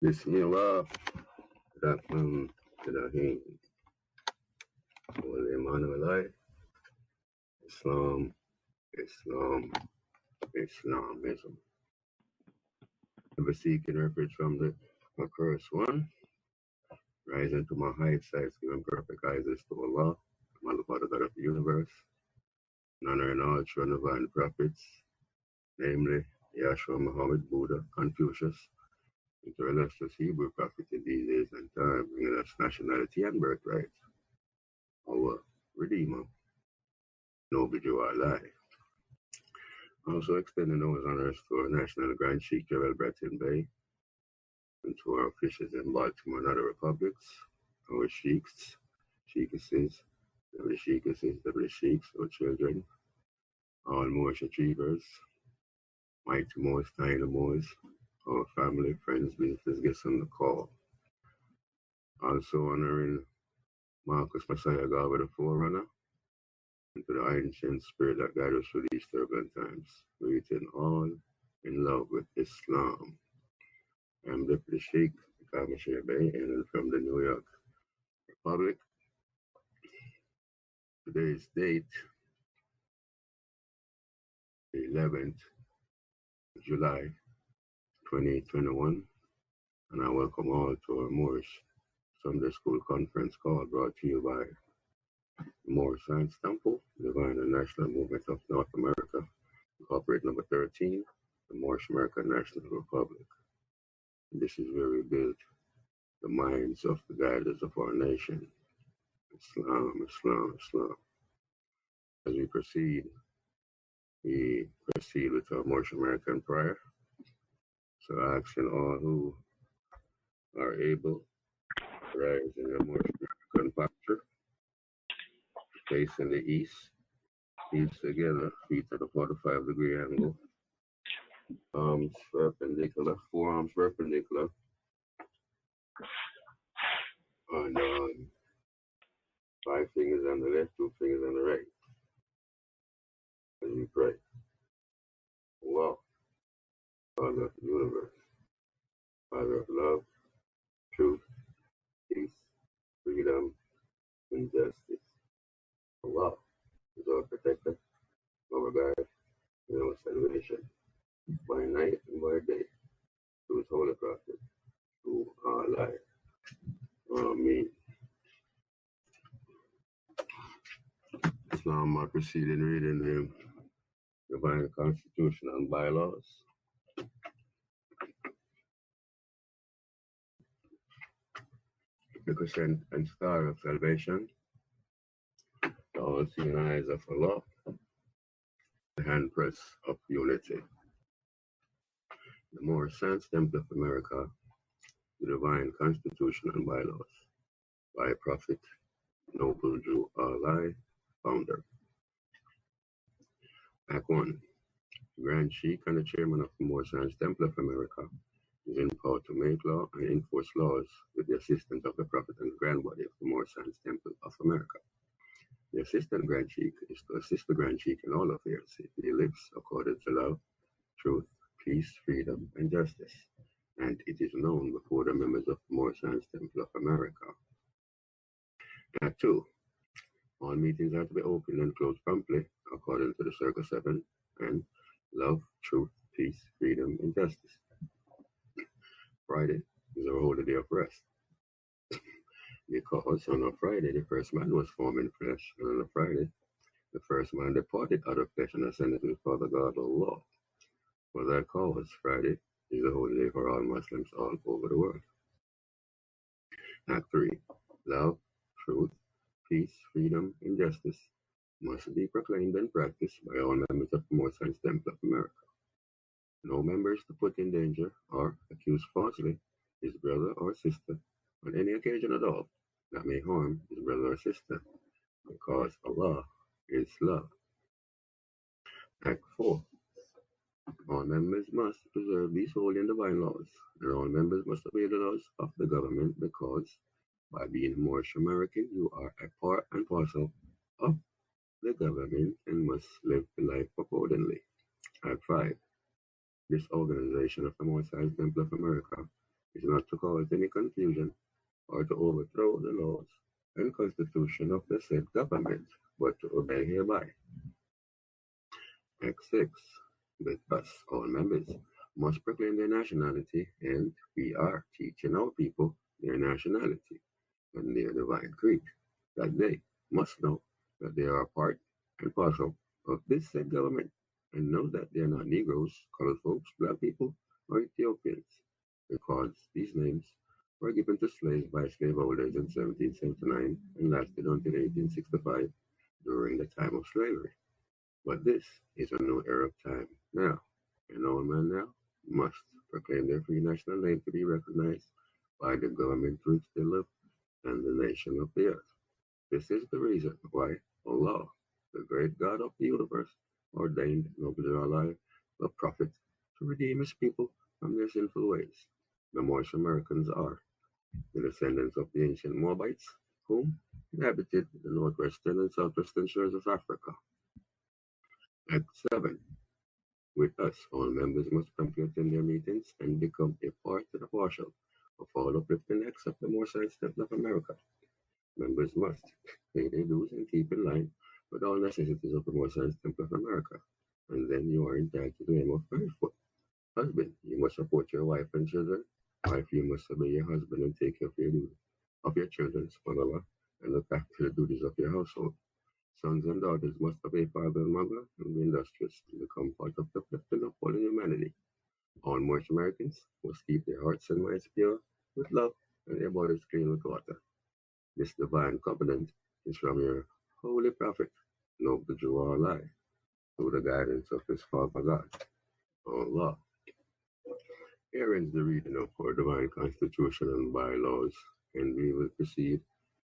Bismillah, Rahman, Rahim, Emmanuel, Islam, Islam, Islamism. Ever seeking refuge from the accursed one, rising to my heights, I giving perfect eyes to Allah, the Father God of the universe, and honoring all true and divine prophets, namely Yashua, Muhammed, Buddha, Confucius, and to illustrious Hebrew prophet in these days and time, bringing us nationality and birthright. Our Redeemer, noble U.S.A. Also extending those honors to our National Grand Sheikh Jebel Breton Bay and to our officials in Baltimore and other republics, our sheikhs, sheikesses, double sheikhs, our children, all Moorish achievers, mighty Moors, tiny Moors, our family, friends, visitors, guests on the call. Also honoring Marcus Messiah God with the forerunner, and to the ancient spirit that guides us through these turbulent times, greeting all in love with Islam. I'm Deputy Sheikh Kamashir Bay, and from the New York Republic. Today's date, the 11th of July, 2021, and I welcome all to our Moorish Sunday School Conference call brought to you by the Moorish Science Temple, the Divine and National Movement of North America, Corporate number 13, the Moorish American National Republic. And this is where we build the minds of the guiders of our nation. Islam, Islam, Islam. As we proceed with our Moorish American prayer. So asking all who are able to rise in your Moorish American posture, facing the east, feet together, feet at a 45-degree angle, arms perpendicular, forearms perpendicular, and 5 fingers on the left, 2 fingers on the right. As we pray. Allah, Father of the universe, Father of love, truth, peace, freedom, and justice. Allah is our protector, our guide, and our salvation, by night and by day, through his holy prophet, through our life. Amen. Islam, I proceed in reading the Divine Constitution and Bylaws. The crescent and star of salvation, the all-seeing eyes of Allah, the handpress of unity. The Moorish Science Temple of America, the Divine Constitution and Bylaws, by Prophet Noble Jew Allah, founder. Act 1. The Grand Sheikh and the Chairman of the Moorish Science Temple of America is empowered to make law and enforce laws with the assistance of the Prophet and Grand Body of the Moorish Science Temple of America. The Assistant Grand Sheikh is to assist the Grand Sheikh in all affairs if he lives according to love, truth, peace, freedom, and justice, and it is known before the members of the Moorish Science Temple of America. Act 2. All meetings are to be opened and closed promptly according to the Circle 7 and love, truth, peace, freedom, and justice. Friday is a holy day of rest. Because on a Friday the first man was formed in flesh, and on a Friday the first man departed out of flesh and ascended to his Father God Allah. For that cause, Friday is a holy day for all Muslims all over the world. Act 3. Love, truth, peace, freedom, and justice must be proclaimed and practiced by all members of the Moorish Science Temple of America. No member is to put in danger or accuse falsely his brother or sister on any occasion at all that may harm his brother or sister, because Allah is love. Act 4. All members must preserve these holy and divine laws, and all members must obey the laws of the government, because by being Moorish American, you are a part and parcel of the government and must live the life accordingly. Act 5. This organization of the Moorish Science Temple of America is not to cause any confusion or to overthrow the laws and constitution of the said government, but to obey hereby. Act 6. With us, all members must proclaim their nationality, and we are teaching our people their nationality and their divine creed, that they must know that they are a part and parcel of this said government, and know that they are not Negroes, colored folks, black people, or Ethiopians, because these names were given to slaves by slaveholders in 1779 and lasted until 1865 during the time of slavery. But this is a new era of time now, and all men now must proclaim their free national name to be recognized by the government to which they live and the nation of the earth. This is the reason why Allah, the great God of the universe, ordained Noble Allah, the Prophet, to redeem his people from their sinful ways. The Moorish Americans are the descendants of the ancient Moabites, whom inhabited the northwestern and southwestern shores of Africa. Act 7. With us, all members must promptly attend their meetings and become a part and a partial of all uplifting acts of the Moorish Science Temple of America. Members must pay their dues and keep in line with all necessities of the Moorish Science Temple of America, and then you are entitled to the name of merciful. Husband, you must support your wife and children. Wife, you must obey your husband and take care of your children, subhanAllah, and look after the duties of your household. Sons and daughters must obey father and mother and be industrious to become part of the uplifting of all humanity. All Moorish Americans must keep their hearts and minds pure with love and their bodies clean with water. This divine covenant is from your holy prophet, Noble Allah, through the guidance of his Father God, Allah. Here ends the reading of our divine constitution and bylaws, and we will proceed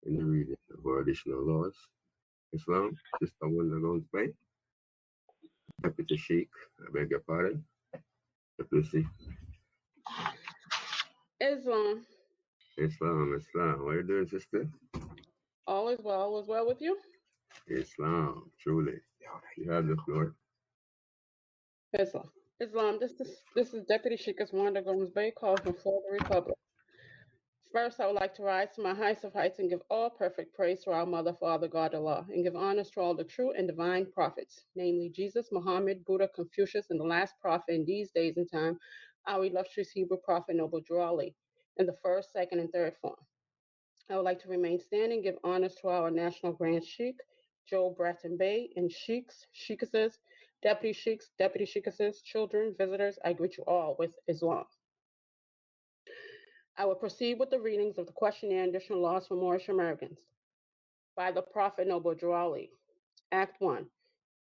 in the reading of our additional laws. Islam, Sister Wanda Gomes Bay, Deputy Sheikh, I beg your pardon. Deputy. Islam. Islam. What are you doing, sister? All is well with you? Islam, truly. You have the floor. Islam, this is Deputy Sheikh Wanda Gomes Bay, calling from Florida Republic. First, I would like to rise to my heights of heights and give all perfect praise to our Mother, Father, God, Allah, and give honors to all the true and divine prophets, namely Jesus, Muhammad, Buddha, Confucius, and the last prophet in these days and time, our illustrious Hebrew prophet, Noble Drew Ali, in the first, second, and third form. I would like to remain standing, give honors to our National Grand Sheikh, Joe Bratton Bay, and Sheikhs, Sheikhesses, Deputy Sheikhs, Deputy Sheikhesses, children, visitors, I greet you all with Islam. I will proceed with the readings of the questionnaire and additional laws for Moorish Americans. By the Prophet Noble Drew Ali. Act 1.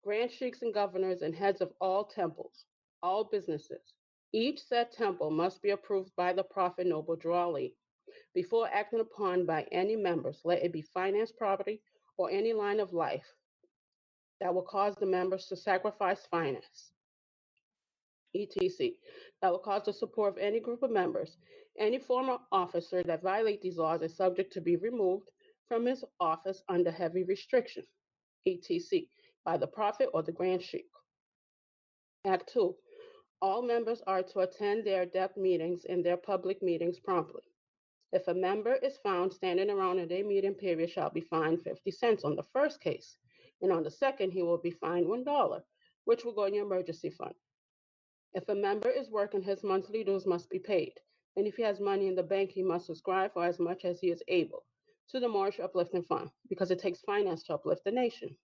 Grand Sheikhs and governors and heads of all temples, all businesses. Each said temple must be approved by the Prophet Noble Drew Ali before acting upon by any members, let it be finance, property, or any line of life that will cause the members to sacrifice finance, etc., that will cause the support of any group of members. Any former officer that violate these laws is subject to be removed from his office under heavy restriction, etc., by the Prophet or the Grand Sheikh. Act 2. All members are to attend their adept meetings and their public meetings promptly. If a member is found standing around in their meeting period, shall be fined 50 cents on the first case, and on the second, he will be fined $1, which will go in your emergency fund. If a member is working, his monthly dues must be paid, and if he has money in the bank, he must subscribe for as much as he is able to the Moorish Uplifting Fund, because it takes finance to uplift the nation.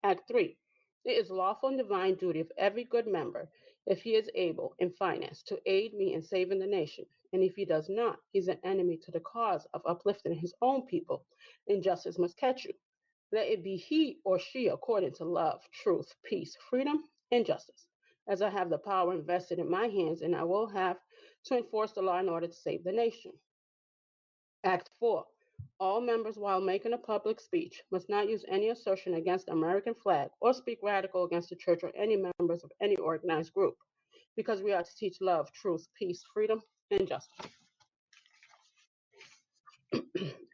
Act 3. It is lawful and divine duty of every good member, if he is able in finance, to aid me in saving the nation. And if he does not, he's an enemy to the cause of uplifting his own people. Injustice must catch you. Let it be he or she according to love, truth, peace, freedom, and justice. As I have the power invested in my hands, and I will have to enforce the law in order to save the nation. Act 4. All members, while making a public speech, must not use any assertion against the American flag or speak radical against the church or any members of any organized group, because we are to teach love, truth, peace, freedom, and justice.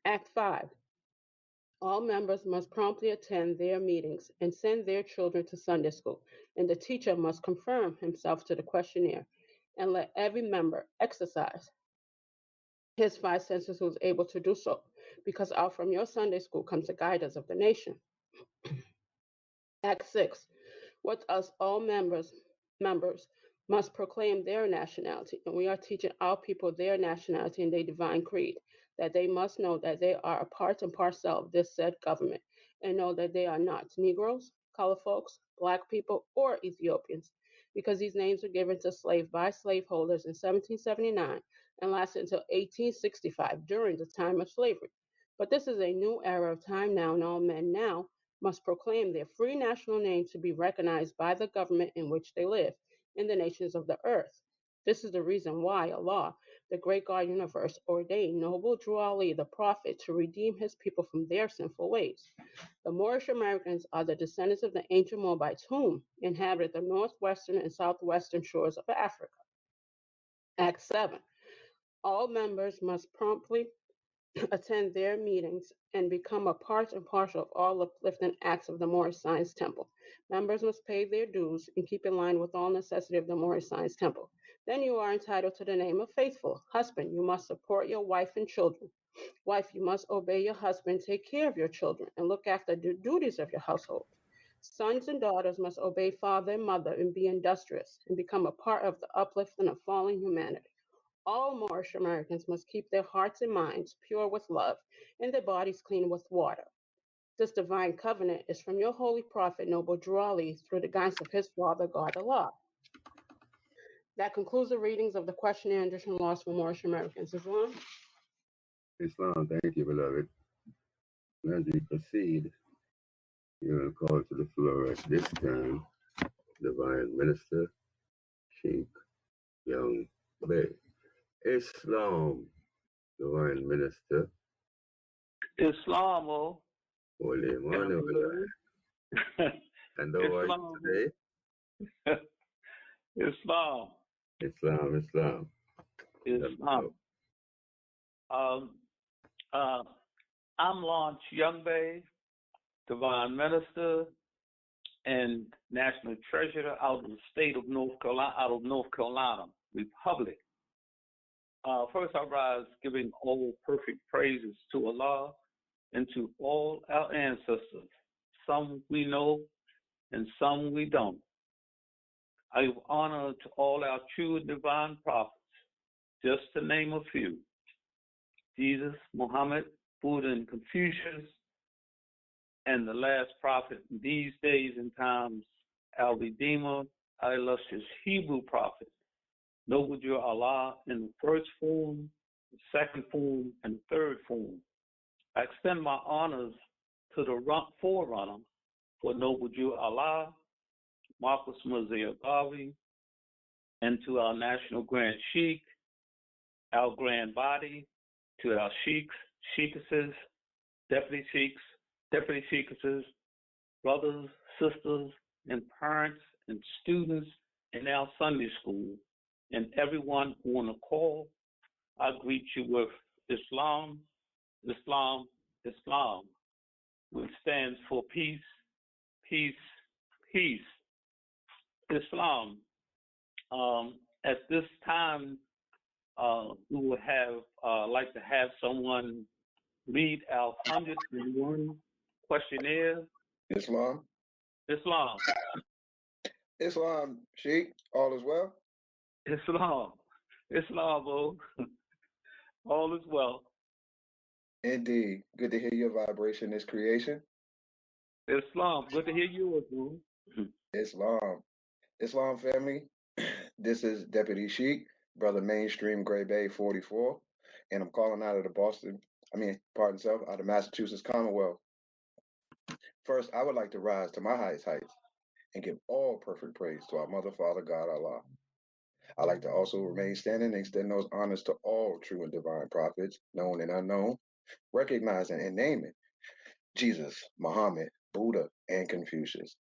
Act 5. All members must promptly attend their meetings and send their children to Sunday school, and the teacher must confirm himself to the questionnaire, and let every member exercise His 5 senses was able to do so, because out from your Sunday school comes the guidance of the nation. Act 6. With us, all members must proclaim their nationality, and we are teaching our people their nationality and their divine creed, that they must know that they are a part and parcel of this said government, and know that they are not Negroes, colored folks, black people, or Ethiopians, because these names were given to slaves by slaveholders in 1779 and lasted until 1865 during the time of slavery. But this is a new era of time now, and all men now must proclaim their free national name to be recognized by the government in which they live, in the nations of the earth. This is the reason why Allah, the great God universe, ordained noble Drew Ali, the prophet, to redeem his people from their sinful ways. The Moorish Americans are the descendants of the ancient Moabites whom inhabited the northwestern and southwestern shores of Africa. Act 7. All members must promptly attend their meetings, and become a part and parcel of all uplifting acts of the Moorish Science Temple. Members must pay their dues and keep in line with all necessity of the Moorish Science Temple. Then you are entitled to the name of faithful. Husband, you must support your wife and children. Wife, you must obey your husband, take care of your children, and look after the duties of your household. Sons and daughters must obey father and mother and be industrious and become a part of the uplifting of fallen humanity. All Moorish Americans must keep their hearts and minds pure with love and their bodies clean with water. This divine covenant is from your holy prophet, Noble Drew Ali, through the guidance of his father, God Allah. That concludes the readings of the questionnaire and additional laws for Moorish Americans. Islam? Islam, thank you, beloved. As we proceed, you're going to call to the floor at this time, Divine Minister Sheikh Young Bay. Islam, Divine Minister. Islam, Holy Emmanuel. And how are you today? Islam. Islam. I'm Lawrence Youngberg, Divine Minister and National Treasurer out of the state of North Carolina, Republic. First, I rise giving all perfect praises to Allah and to all our ancestors. Some we know and some we don't. I give honor to all our true and divine prophets, just to name a few: Jesus, Muhammed, Buddha, and Confucius, and the last prophet in these days and times, our Redeemer, our illustrious Hebrew prophet, Noble Drew Allah, in the first form, the second form, and the third form. I extend my honors to the forerunner for Noble Drew Allah, Marcus Mosiah Garvey, and to our National Grand Sheikh, our Grand Body, to our Sheikhs, Sheikesses, Deputy Sheikhs, Deputy Sheikesses, brothers, sisters, and parents, and students in our Sunday school, and everyone on the call. I greet you with Islam, Islam, Islam, which stands for peace, peace, peace. Islam. At this time, we would have like to have someone read our 101 questionnaire. Islam. Islam, Sheikh, all is well? Islam, oh, all is well. Indeed. Good to hear your vibration is creation. Islam, good to hear yours, bro. Islam family, this is Deputy Sheikh, Brother Mainstream Gray Bay 44, and I'm calling out of out of Massachusetts Commonwealth. First, I would like to rise to my highest heights and give all perfect praise to our Mother, Father, God, Allah. I like to also remain standing and extend those honors to all true and divine prophets, known and unknown, recognizing and naming Jesus, Muhammad, Buddha, and Confucius.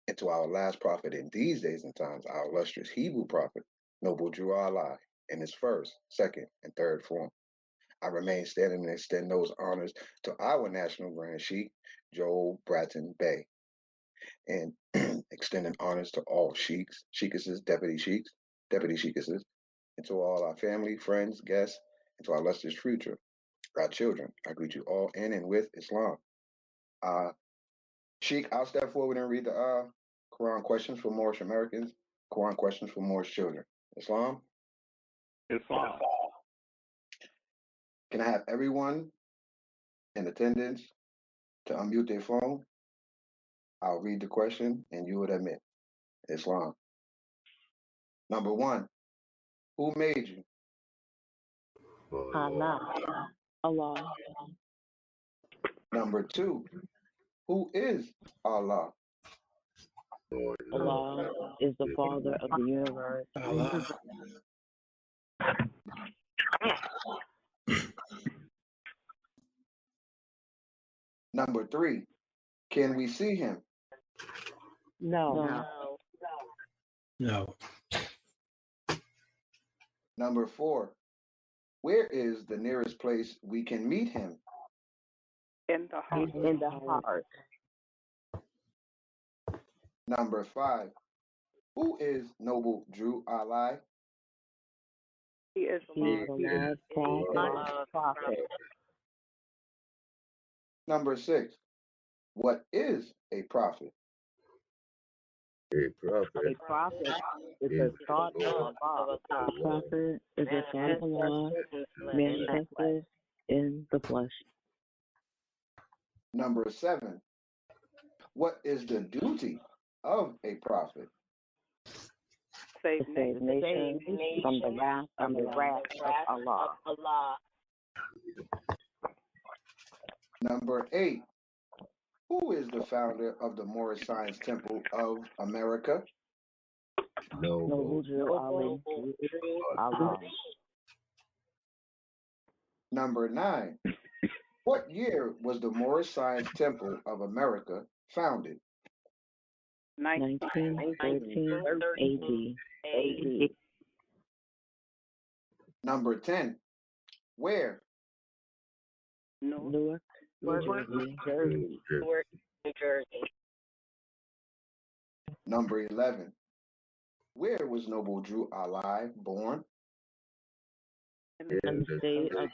And to our last prophet in these days and times, our illustrious Hebrew prophet, Noble Drew Allah, in his first, second, and third form. I remain standing and extend those honors to our National Grand Sheikh, Joel Bratton Bay, and extending honors to all sheikhs, sheikesses, deputy sheikhesses, and to all our family, friends, guests, into our illustrious future, our children. I greet you all in and with Islam. Sheikh, I'll step forward and read the Quran questions for Moorish Americans, Quran questions for Moorish children. Islam? Islam. Can I have everyone in attendance to unmute their phone? I'll read the question and you would admit. Islam. Number 1, who made you? Allah. Allah. Number 2, who is Allah? Allah is the Father of the universe. Allah. Number 3, can we see him? No. No. Number 4, where is the nearest place we can meet him? In the heart. In the heart. Number 5, who is Noble Drew Ali? He is He is the last prophet. Number 6, what is a prophet? A prophet. A prophet is a thought of Allah. A prophet is a thought of Allah manifested in the flesh. Number 7, what is the duty of a prophet? save To save nations from the wrath of Allah. Number 8, who is the founder of the Moorish Science Temple of America? Noble Drew Allah. Number 9, what year was the Moorish Science Temple of America founded? 1913 AD. Number 10, where? Newark, New Jersey. Number 11, where was Noble Drew Ali born? In the state of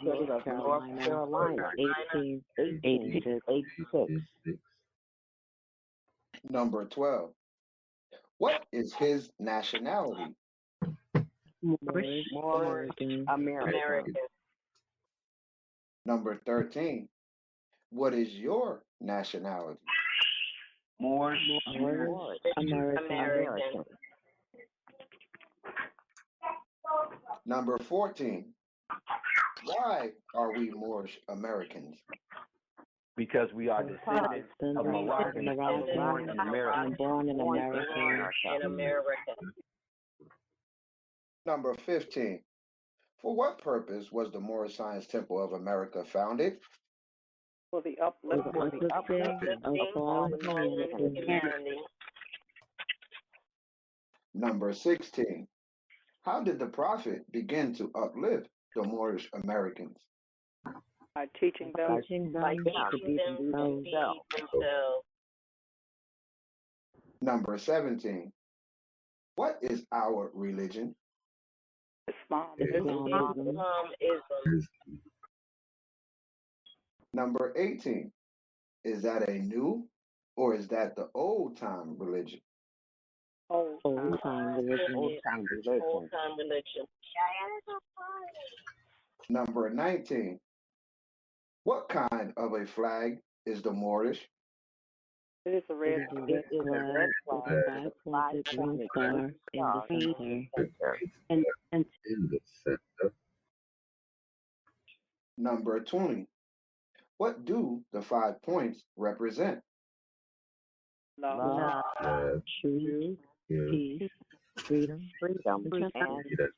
North Carolina, 1886. Number 12, what is his nationality? Moorish American. Number 13, what is your nationality? Moorish American. Number 14, why are we Moorish Americans? Because we are descendants of Moroccans born in America. Number 15, for what purpose was the Moorish Science Temple of America founded? for the uplifting of fallen humanity. Number 16, how did the Prophet begin to uplift the Moorish Americans? by teaching them to be themselves. Number 17, what is our religion? Islam. Number 18, is that a new or is that the old time religion? Old time religion. Number 19, what kind of a flag is the Moorish? It is a red It is a red flag, 5-pointed green star in the center. And In the center. Number 20, what do the 5 points represent? love. Love. truth, Yeah. peace, freedom, and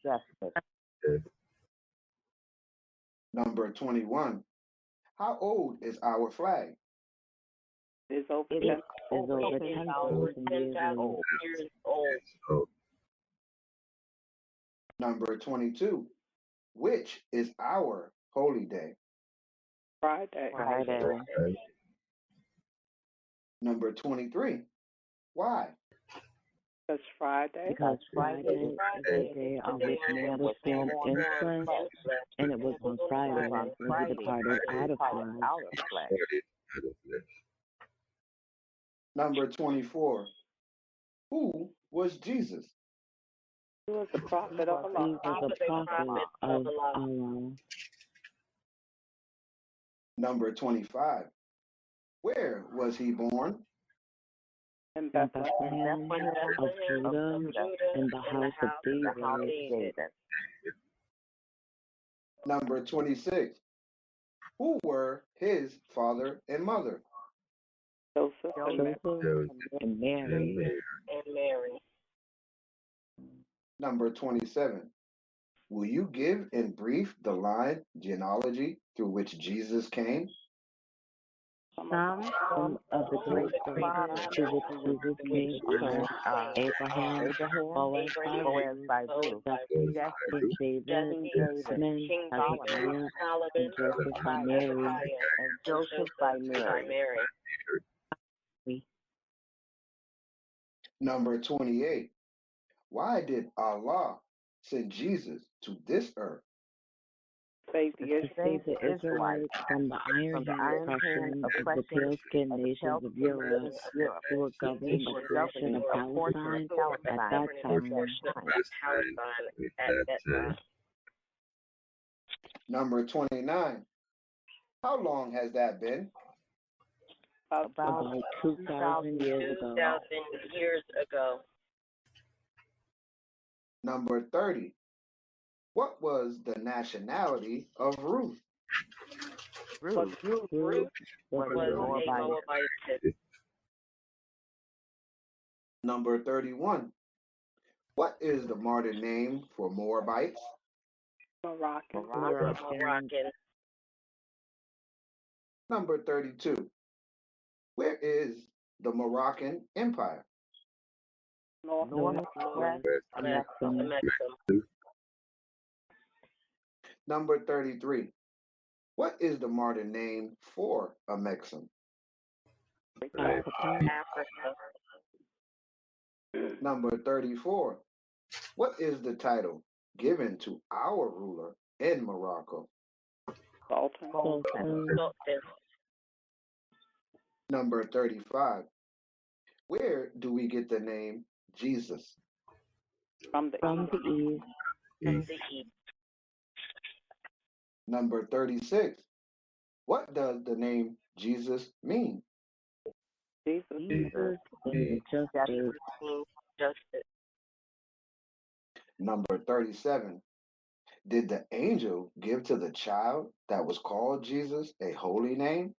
justice. Yes. Number 21, how old is our flag? It is over It 10. is over 10,000 years old. So, Number 22, which is our holy day? Friday. okay. Number 23, why? Because Friday. Because Friday is the day on which man was born in flesh, and it was on Friday when he departed out of flesh. Number 24. Who was Jesus? He was the prophet of He Allah. was a prophet of Allah. Number 25. Where was he born? In In Bethlehem. Bethlehem of Judah, in the house of David. Number 26. Who were his father and mother? Joseph and Mary. Joseph and Mary. Number 27. Will you give in brief the line genealogy through which Jesus came? Some of the great fathers to which Jesus came are Abraham, Boaz by Ruth, King David, Solomon, Hezekiah, and Joseph by Mary. Number 28. Why did Allah send Jesus to this earth? Save the To save the Israelites from the iron hand oppression of the pale-skinned nations of Europe who were governing the portion of Palestine at that time. Number 29. How long has that been? About 2,000 years ago. Number 30. What was the nationality of Ruth? Ruth was Moabite. Number 31. What is the modern name for Moabites? Moroccan. Number 32. Where is the Moroccan Empire? Northwest Mexico. Number 33. What is the modern name for a Mexican? Africa. Number 34. What is the title given to our ruler in Morocco? Sultan. Number 35. Where do we get the name Jesus? From the east. Number 36. What does the name Jesus mean? Jesus is justice. Number 37. Did the angel give to the child that was called Jesus a holy name?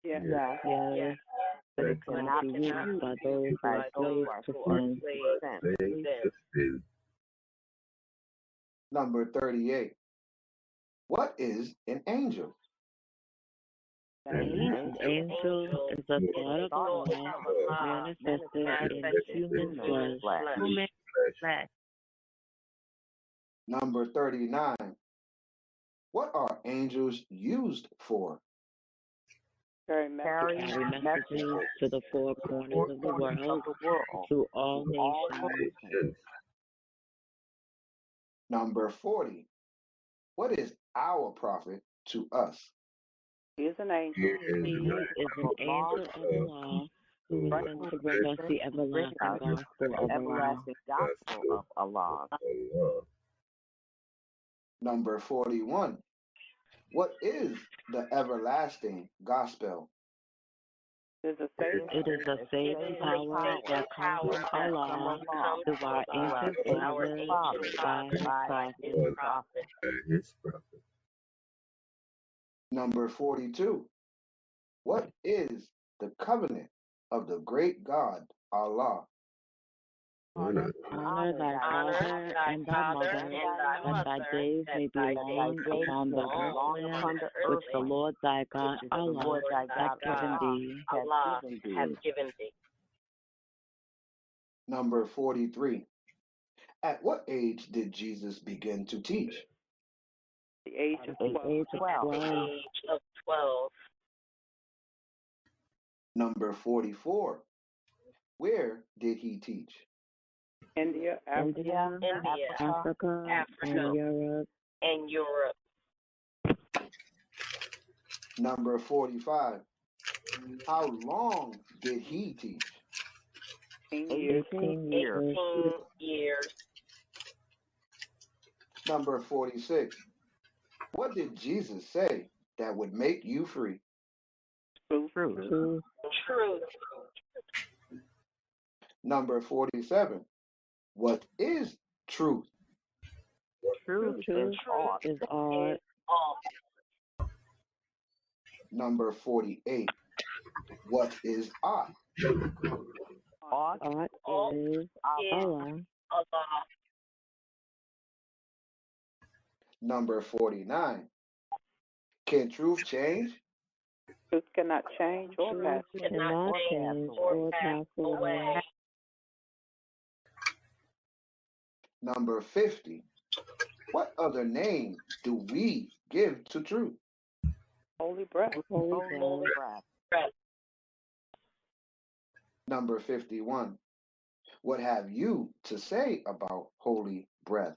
Yes. But it cannot be used by those who are slaves to sin. Number 38. What is an angel? An angel is a thought of Allah manifested in human flesh. Number 39. What are angels used for? Carry messages to the four corners of the world, to all nations. Number 40. What is our prophet to us? He is an angel. He is an angel of Allah who is sent to bring us the everlasting gospel of Allah. Number 41. What is the everlasting gospel? It is a saving power that comes from Allah to our ancient fathers by his prophet. Number 42. What is the covenant of the great God Allah? Honor thy father and thy mother, that thy days may be long upon the earth which the Lord thy God Allah hath given thee. Number 43. At what age did Jesus begin to teach? The age of 12. Number 44. Where did he teach? India, Africa, Africa, and Europe. Number 45. How long did he teach? 18 years. 18 years. Number 46. What did Jesus say that would make you free? Truth. Number 47. What is truth? Truth is art. Number 48. What is art? Art is Allah. Number 49. Can truth change? Truth cannot change or pass away. Cannot change or pass away. Number 50. What other name do we give to truth? Holy breath. Holy breath. Number 51. What have you to say about holy breath?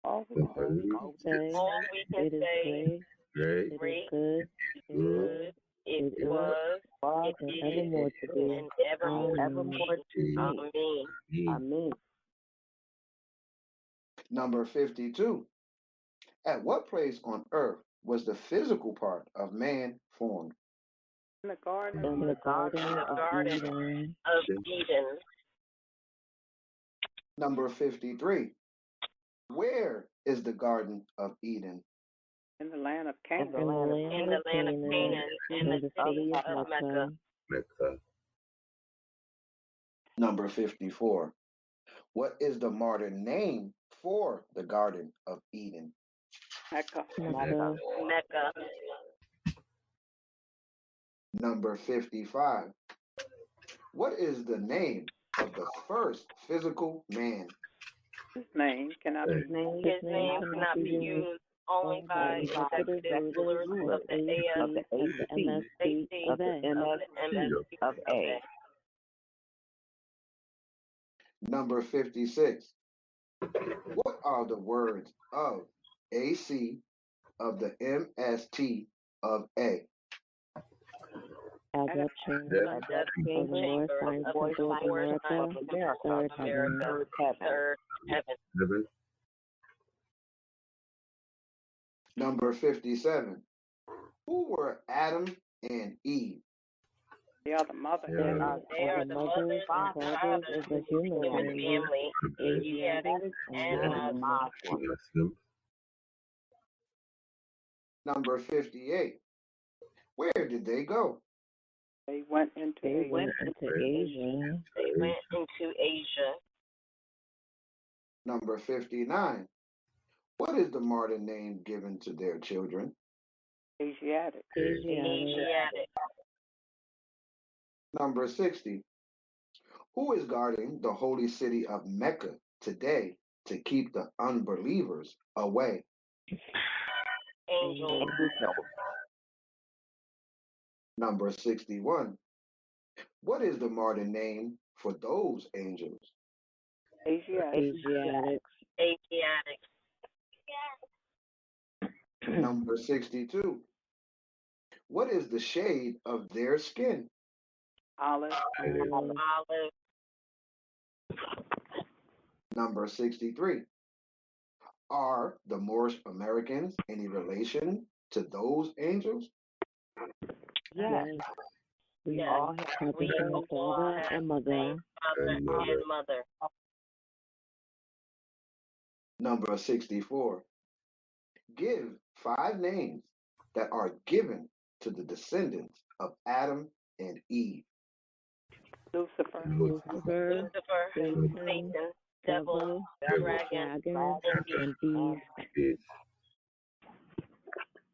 All we All we can say, Great. great, Good. good, it was, it And is, evermore to be. and evermore to be. Amen. Amen. Number 52. At what place on earth was the physical part of man formed? in the garden. In the garden In the of Garden Eden. of Eden. Number 53. Where is the Garden of Eden? In the land of In Canaan. the land In the land of Canaan, in the city of Mecca. Mecca. Number 54. What is the modern name for the Garden of Eden? Mecca. Mecca. Mecca. Number 55. What is the name of the first physical man? His name cannot be His name cannot be used only by executive rulers of the MSTofA. of A. Number 56. What are the words of AC of the MST of A? Adoption of the Moorish Science Temple of America, third heaven. Third heaven. Number 57. Who were Adam and Eve? They are the mother. They are the mothers and fathers of the human family, Asiatic and Muslim. Number 58. Where did they go? They went into They went into Asia. They went into Asia. Number 59. What is the modern name given to their children? Asiatic. Asiatic. Number 60. Who is guarding the holy city of Mecca today to keep the unbelievers away? Angels. Number 61. What is the modern name for those angels? Asiatic. Asiatic. Number 62. What is the shade of their skin? Olive. Olive. Number 63. Are the Moorish Americans any relation to those angels? Yes. We all have the same father and mother. And mother. Number 64. Give 5 names that are given to the descendants of Adam and Eve. Lucifer. Satan, devil, dragon, and beast.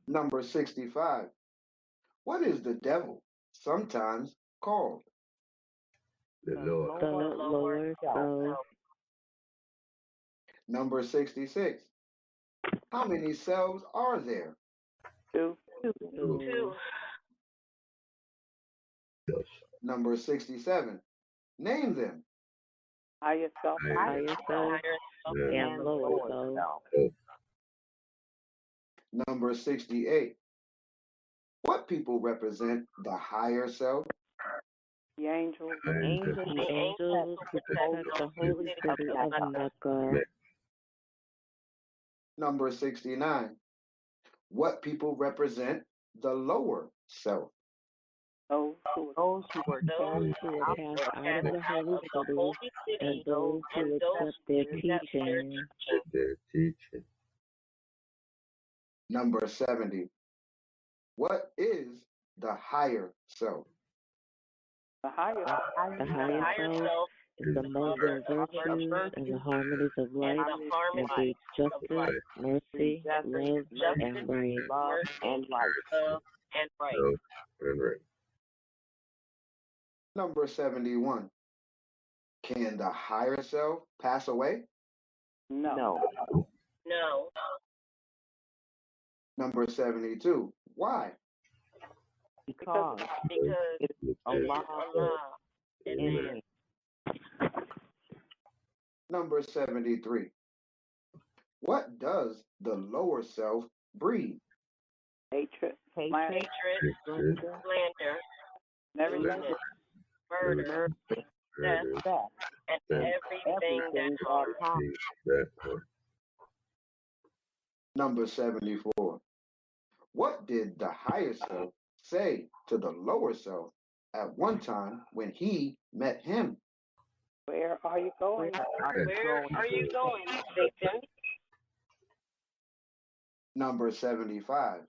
Number 65. What is the devil sometimes called? The Lord. The lower self. Number 66. How many cells are there? 2. 2. Number 67. Name them. Higher self. higher self, and lower self. Number 68. What people represent the higher self? The angels. The angels who protect the holy city of Mecca. Number 69. What people represent the lower self? Those who were Those who were cast out of the holy city, and those who accept their teaching. Their teaching. Number 70. What is the higher self? the higher. The higher self is the mother of virtues and the harmonies of life, and breeds justice, mercy, love, and right. Love and right. Number 71. Can the higher self pass away? No. Number 72. Why? Because It's Allah in Number 73. What does the lower self breed? hatred, hatred, Hatred, and everything. murder, and everything that part. Number 74. What did the higher self say to the lower self at one time when he met him? Where are you going? Number 75.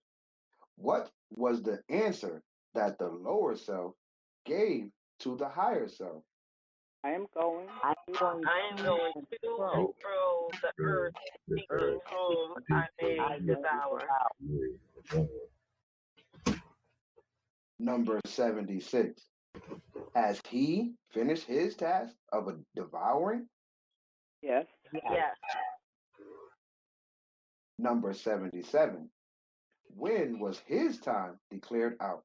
What was the answer that the lower self gave to the higher self? I am going. Through the earth, Number 76. Has he finished his task of devouring? Yes. Number 77. When was his time declared out?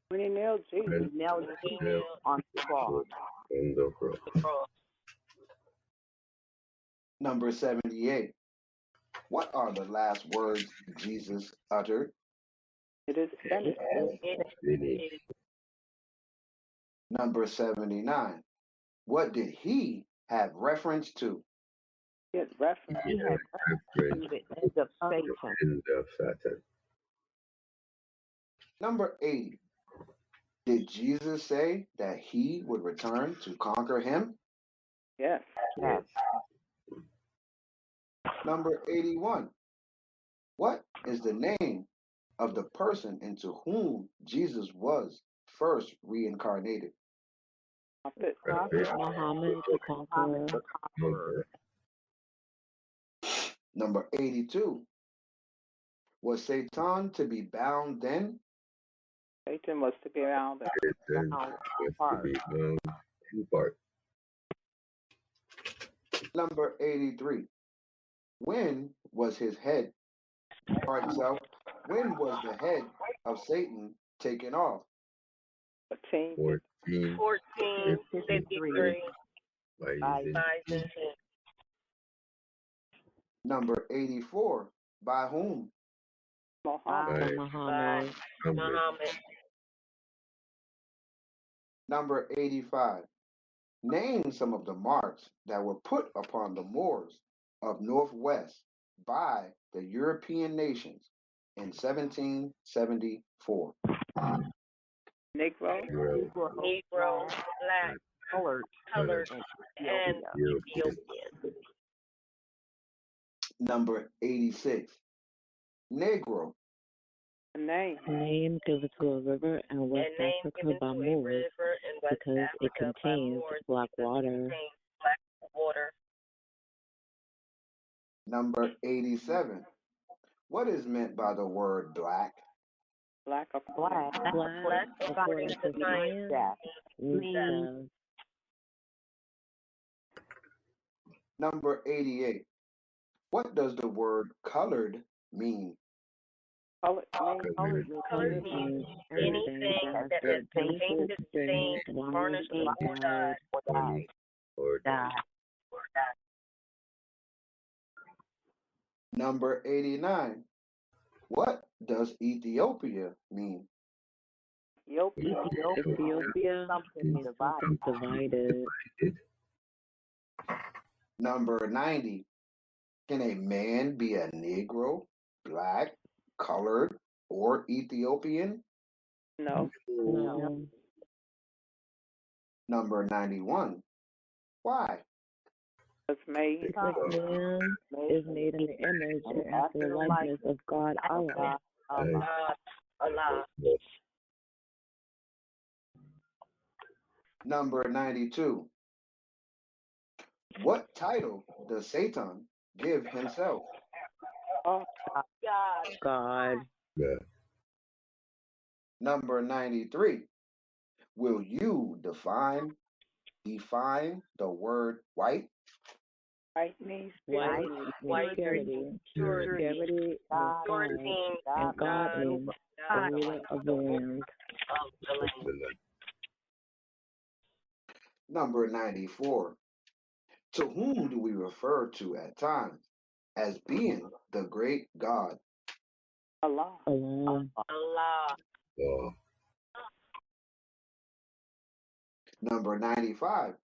When he nailed Jesus. on the cross. on the cross. Number 78. What are the last words Jesus uttered? It is finished. Finished. Number 79. What did he have reference to? Get reference. He had reference The end of to Satan. the end of Satan. Number 80. Did Jesus say that he would return to conquer him? Yes. Yes. Number 81. What is the name of the person into whom Jesus was first reincarnated? Prophet Muhammed the Conqueror. Muhammad. Number 82. Was Satan to be bound then? Satan was to be bound. Satan was to be bound in part. Number 83. When was his head, pardon self, when was the head of Satan taken off? 1453 by using Number 84. By whom? Muhammad. Muhammad. Muhammad. Number 85. Name some of the marks that were put upon the Moors of Northwest by the European nations in 1774. Negro. Black, colored, and Ethiopian. Number 86. Negro. Name given to a river in West Africa by Moors because it contains black water. Number 87. What is meant by the word black? Black of Black, according to science, means Number 88. What does the word colored mean? colored. Colored means anything that is painted, stained, varnished, or dyed. or die. Number 89. What does Ethiopia mean? Ethiopia means something divided. Number 90. Can a man be a Negro, black, colored, or Ethiopian? No. No. Number 91. Why? It's made. Because man is made in the image and after the likeness of God Allah. Allah. Number 92. What title does Satan give himself? God. Yeah. Number 93. Will you define the word white? White means White means purity. Purity means God. And God means the ruler of the land. Number 94. To whom do we refer to at times as being the great God? Allah. Allah. Oh, Number 95.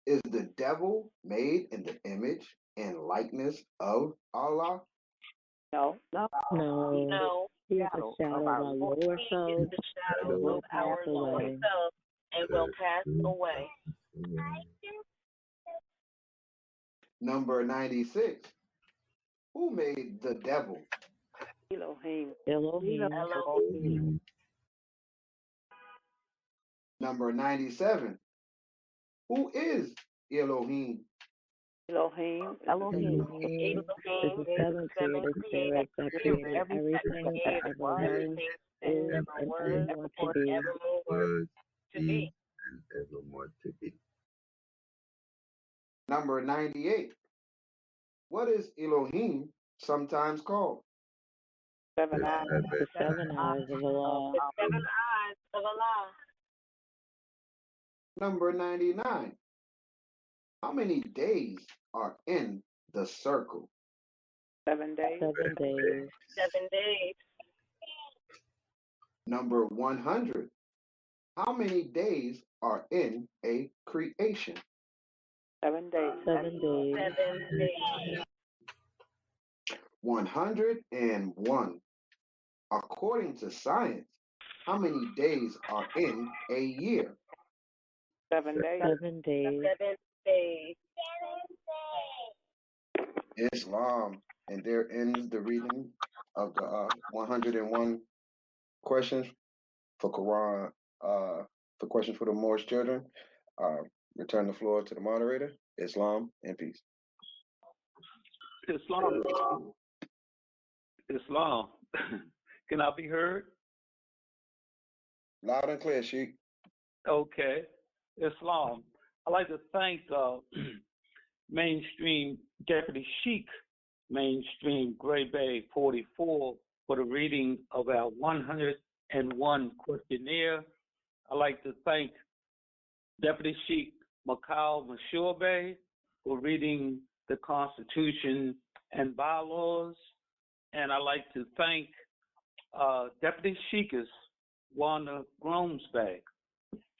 Is the devil made in the image and likeness of Allah? No. No. He is a shadow of our lower selves and will pass away. Number 96. Who made the devil? Elohim. Number 97. Who is Elohim? Elohim. Elohim is the seven created spirits that created everything that ever was, is, and ever want to be. was, is, and ever want to be. Number 98. What is Elohim sometimes called? Seven eyes. The seven eyes of Allah. Number 99. How many days are in the circle? 7 days. 7 days. Number 100. How many days are in a creation? 7 days. 7 days. 101. According to science, how many days are in a year? 7 days. 7 days. Islam. And there ends the reading of the 101 questions for Quran, for questions for the Moorish children. Return the floor to the moderator. Islam and peace. Islam. Can I be heard? Loud and clear, Sheikh. Okay. Islam. I'd like to thank Mainstream Deputy Sheikh, Mainstream Gray Bay 44, for the reading of our 101 questionnaire. I'd like to thank Deputy Sheikh Macau Mashurbe for reading the Constitution and bylaws. And I'd like to thank Deputy Sheikhess Wanda Gromsbag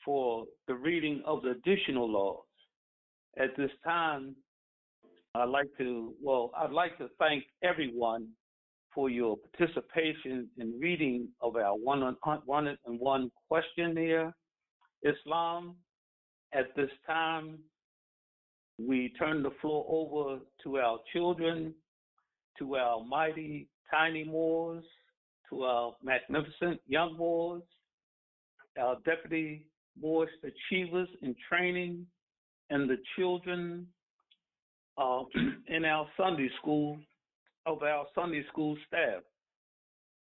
for the reading of the additional laws. At this time, I'd like to thank everyone for your participation in reading of our 101 questionnaire. Islam, at this time, we turn the floor over to our children, to our mighty tiny Moors, to our magnificent young Moors, our deputy Moorish achievers in training, and the children in our Sunday school, of our Sunday school staff,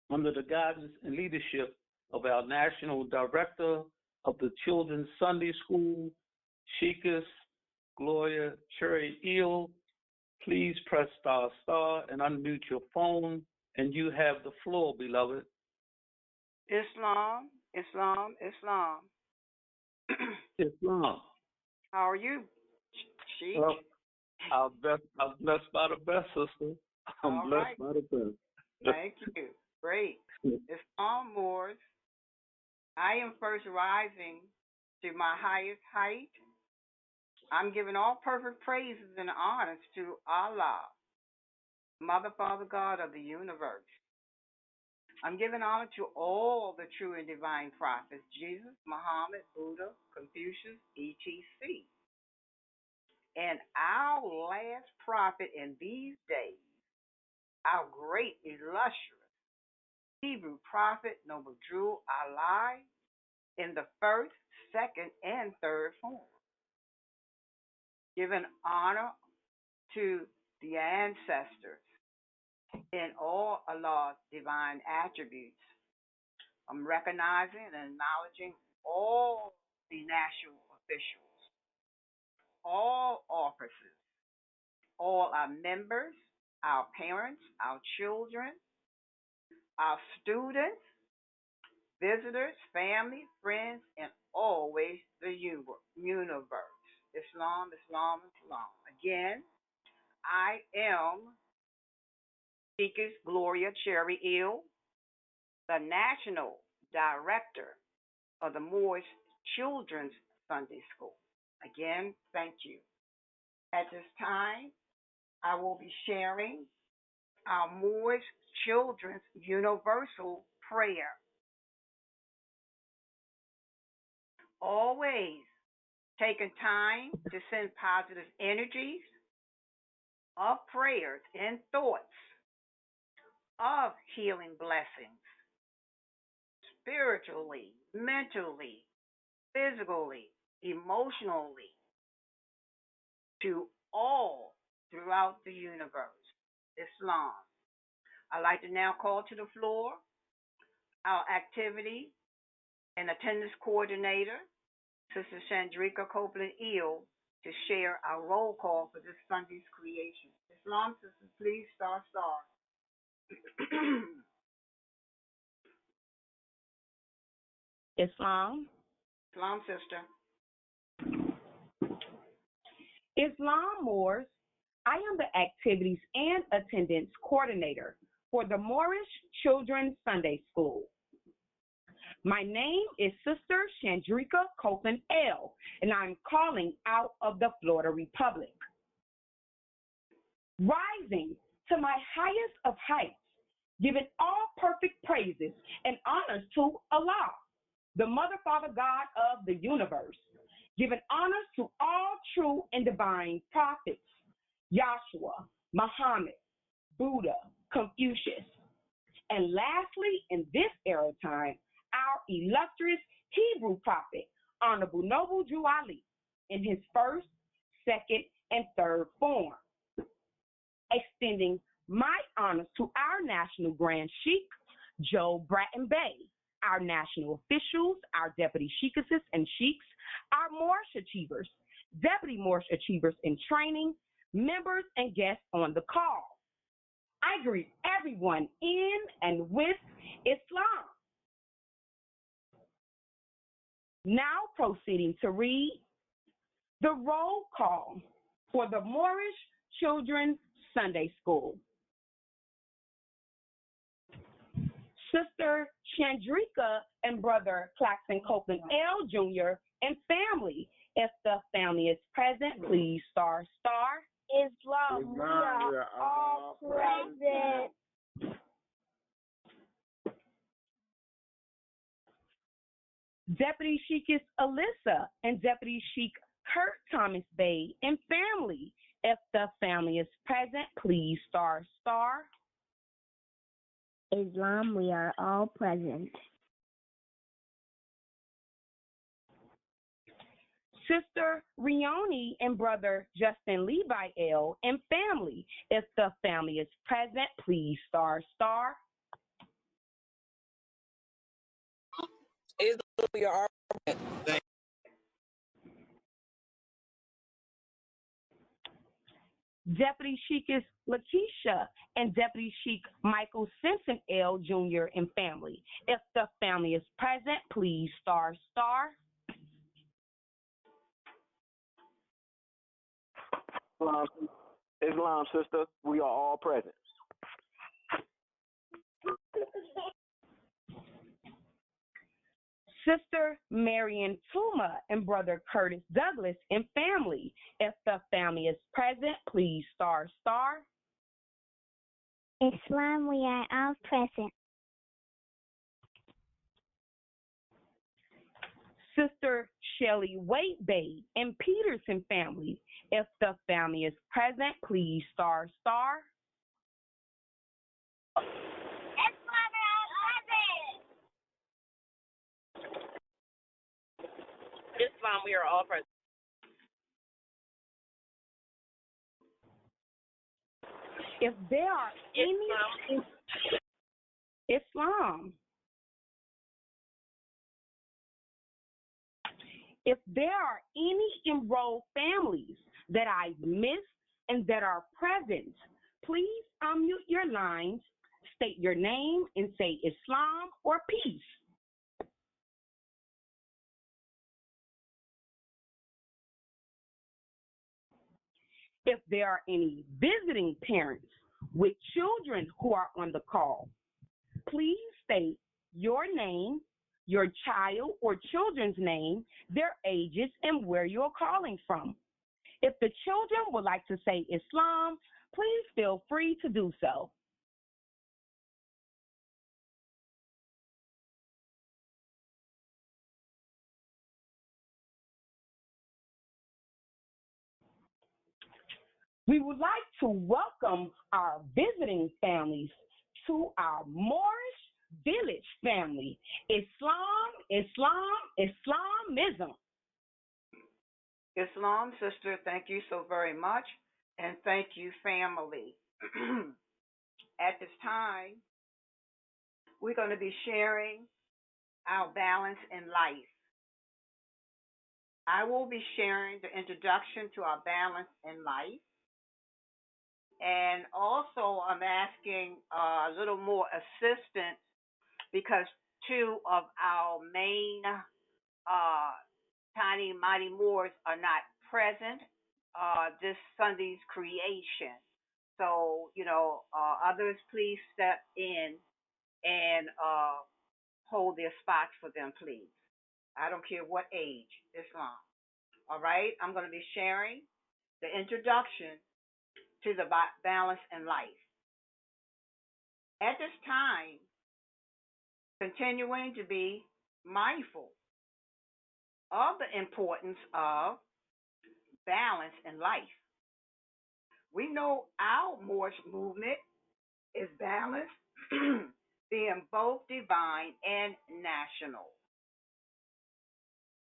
under the guidance and leadership of our National Director of the Children's Sunday School, Sheikess Gloria Cherry Eel. Please press star and unmute your phone, and you have the floor, beloved. Islam. Islam. How are you? Sheik. Well, I'm blessed by the best, sister. I'm All blessed right. by the best. Thank you. Great. Islam Moors, I am first rising to my highest height. I'm giving all perfect praises and honors to Allah, Mother, Father, God of the universe. I'm giving honor to all the true and divine prophets, Jesus, Muhammad, Buddha, Confucius, etc. And our last prophet in these days, our great, illustrious Hebrew prophet, Noble Drew Ali, in the first, second, and third form. Giving honor to the ancestors in all Allah's divine attributes. I'm recognizing and acknowledging all the national officials, all officers, all our members, our parents, our children, our students, visitors, family, friends, and always the universe. Islam, Islam, Islam. Again, I am Deaconess Gloria Cherry Ill, the National Director of the Moorish Children's Sunday School. Again, thank you. At this time, I will be sharing our Moorish Children's Universal Prayer. Always taking time to send positive energies of prayers and thoughts of healing blessings, spiritually, mentally, physically, emotionally, to all throughout the universe. Islam. I'd like to now call to the floor our activity and attendance coordinator, Sister Chandrika Copeland Eel, to share our roll call for this Sunday's creation. Islam, sister, please, star. Islam. Islam, sister. Islam Moors, I am the activities and attendance coordinator for the Moorish Children's Sunday School. My name is Sister Chandrika Copeland L., and I'm calling out of the Florida Republic. Rising to my highest of heights, giving all perfect praises and honors to Allah, the Mother, Father, God of the universe, giving honors to all true and divine prophets, Yashua, Muhammed, Buddha, Confucius, and lastly, in this era time, our illustrious Hebrew prophet, Honorable Noble Drew Ali, in his first, second, and third form. Extending my honors to our National Grand Sheik, Joe Bratton Bay, our national officials, our deputy sheikesses and sheiks, our Moorish achievers, deputy Moorish achievers in training, members and guests on the call. I greet everyone in and with Islam. Now proceeding to read the roll call for the Moorish Children's Sunday School. Sister Chandrika and Brother Claxton Copeland L. Jr. and family. If the family is present, please star. Islam, we are all present. Deputy Sheikess Alyssa and Deputy Sheik Kurt Thomas Bay and family. If the family is present, please star. Islam, we are all present. Sister Rioni and Brother Justin Levi L. and family. If the family is present, please star. Islam, we are all present. Deputy Sheikess Lakeisha and Deputy Sheik Michael Simpson L. Jr. and family. If the family is present, please star. Islam, sister, we are all present. Sister Marion Tuma and Brother Curtis Douglas and family. If the family is present, please star. Islam, we are all present. Sister Shelley Waitbay and Peterson family. If the family is present, please star. Islam, we are all present. Islam, we are all present. If there are any Islam. If there are any enrolled families that I've missed and that are present, please unmute your lines, state your name, and say Islam or peace. If there are any visiting parents with children who are on the call, please state your name, your child or children's name, their ages, and where you're calling from. If the children would like to say Islam, please feel free to do so. We would like to welcome our visiting families to our Moorish village family. Islam, Islamism. Islam, sister, thank you so very much. And thank you, family. At this time, we're going to be sharing our balance in life. I will be sharing the introduction to our balance in life. And also, I'm asking a little more assistance because two of our main Tiny Mighty Moors are not present this Sunday's creation. So, others please step in and hold their spots for them, please. I don't care what age, Islam. All right? I'm going to be sharing the introduction to the balance in life. At this time, continuing to be mindful of the importance of balance in life. We know our Moorish movement is balanced, being both divine and national.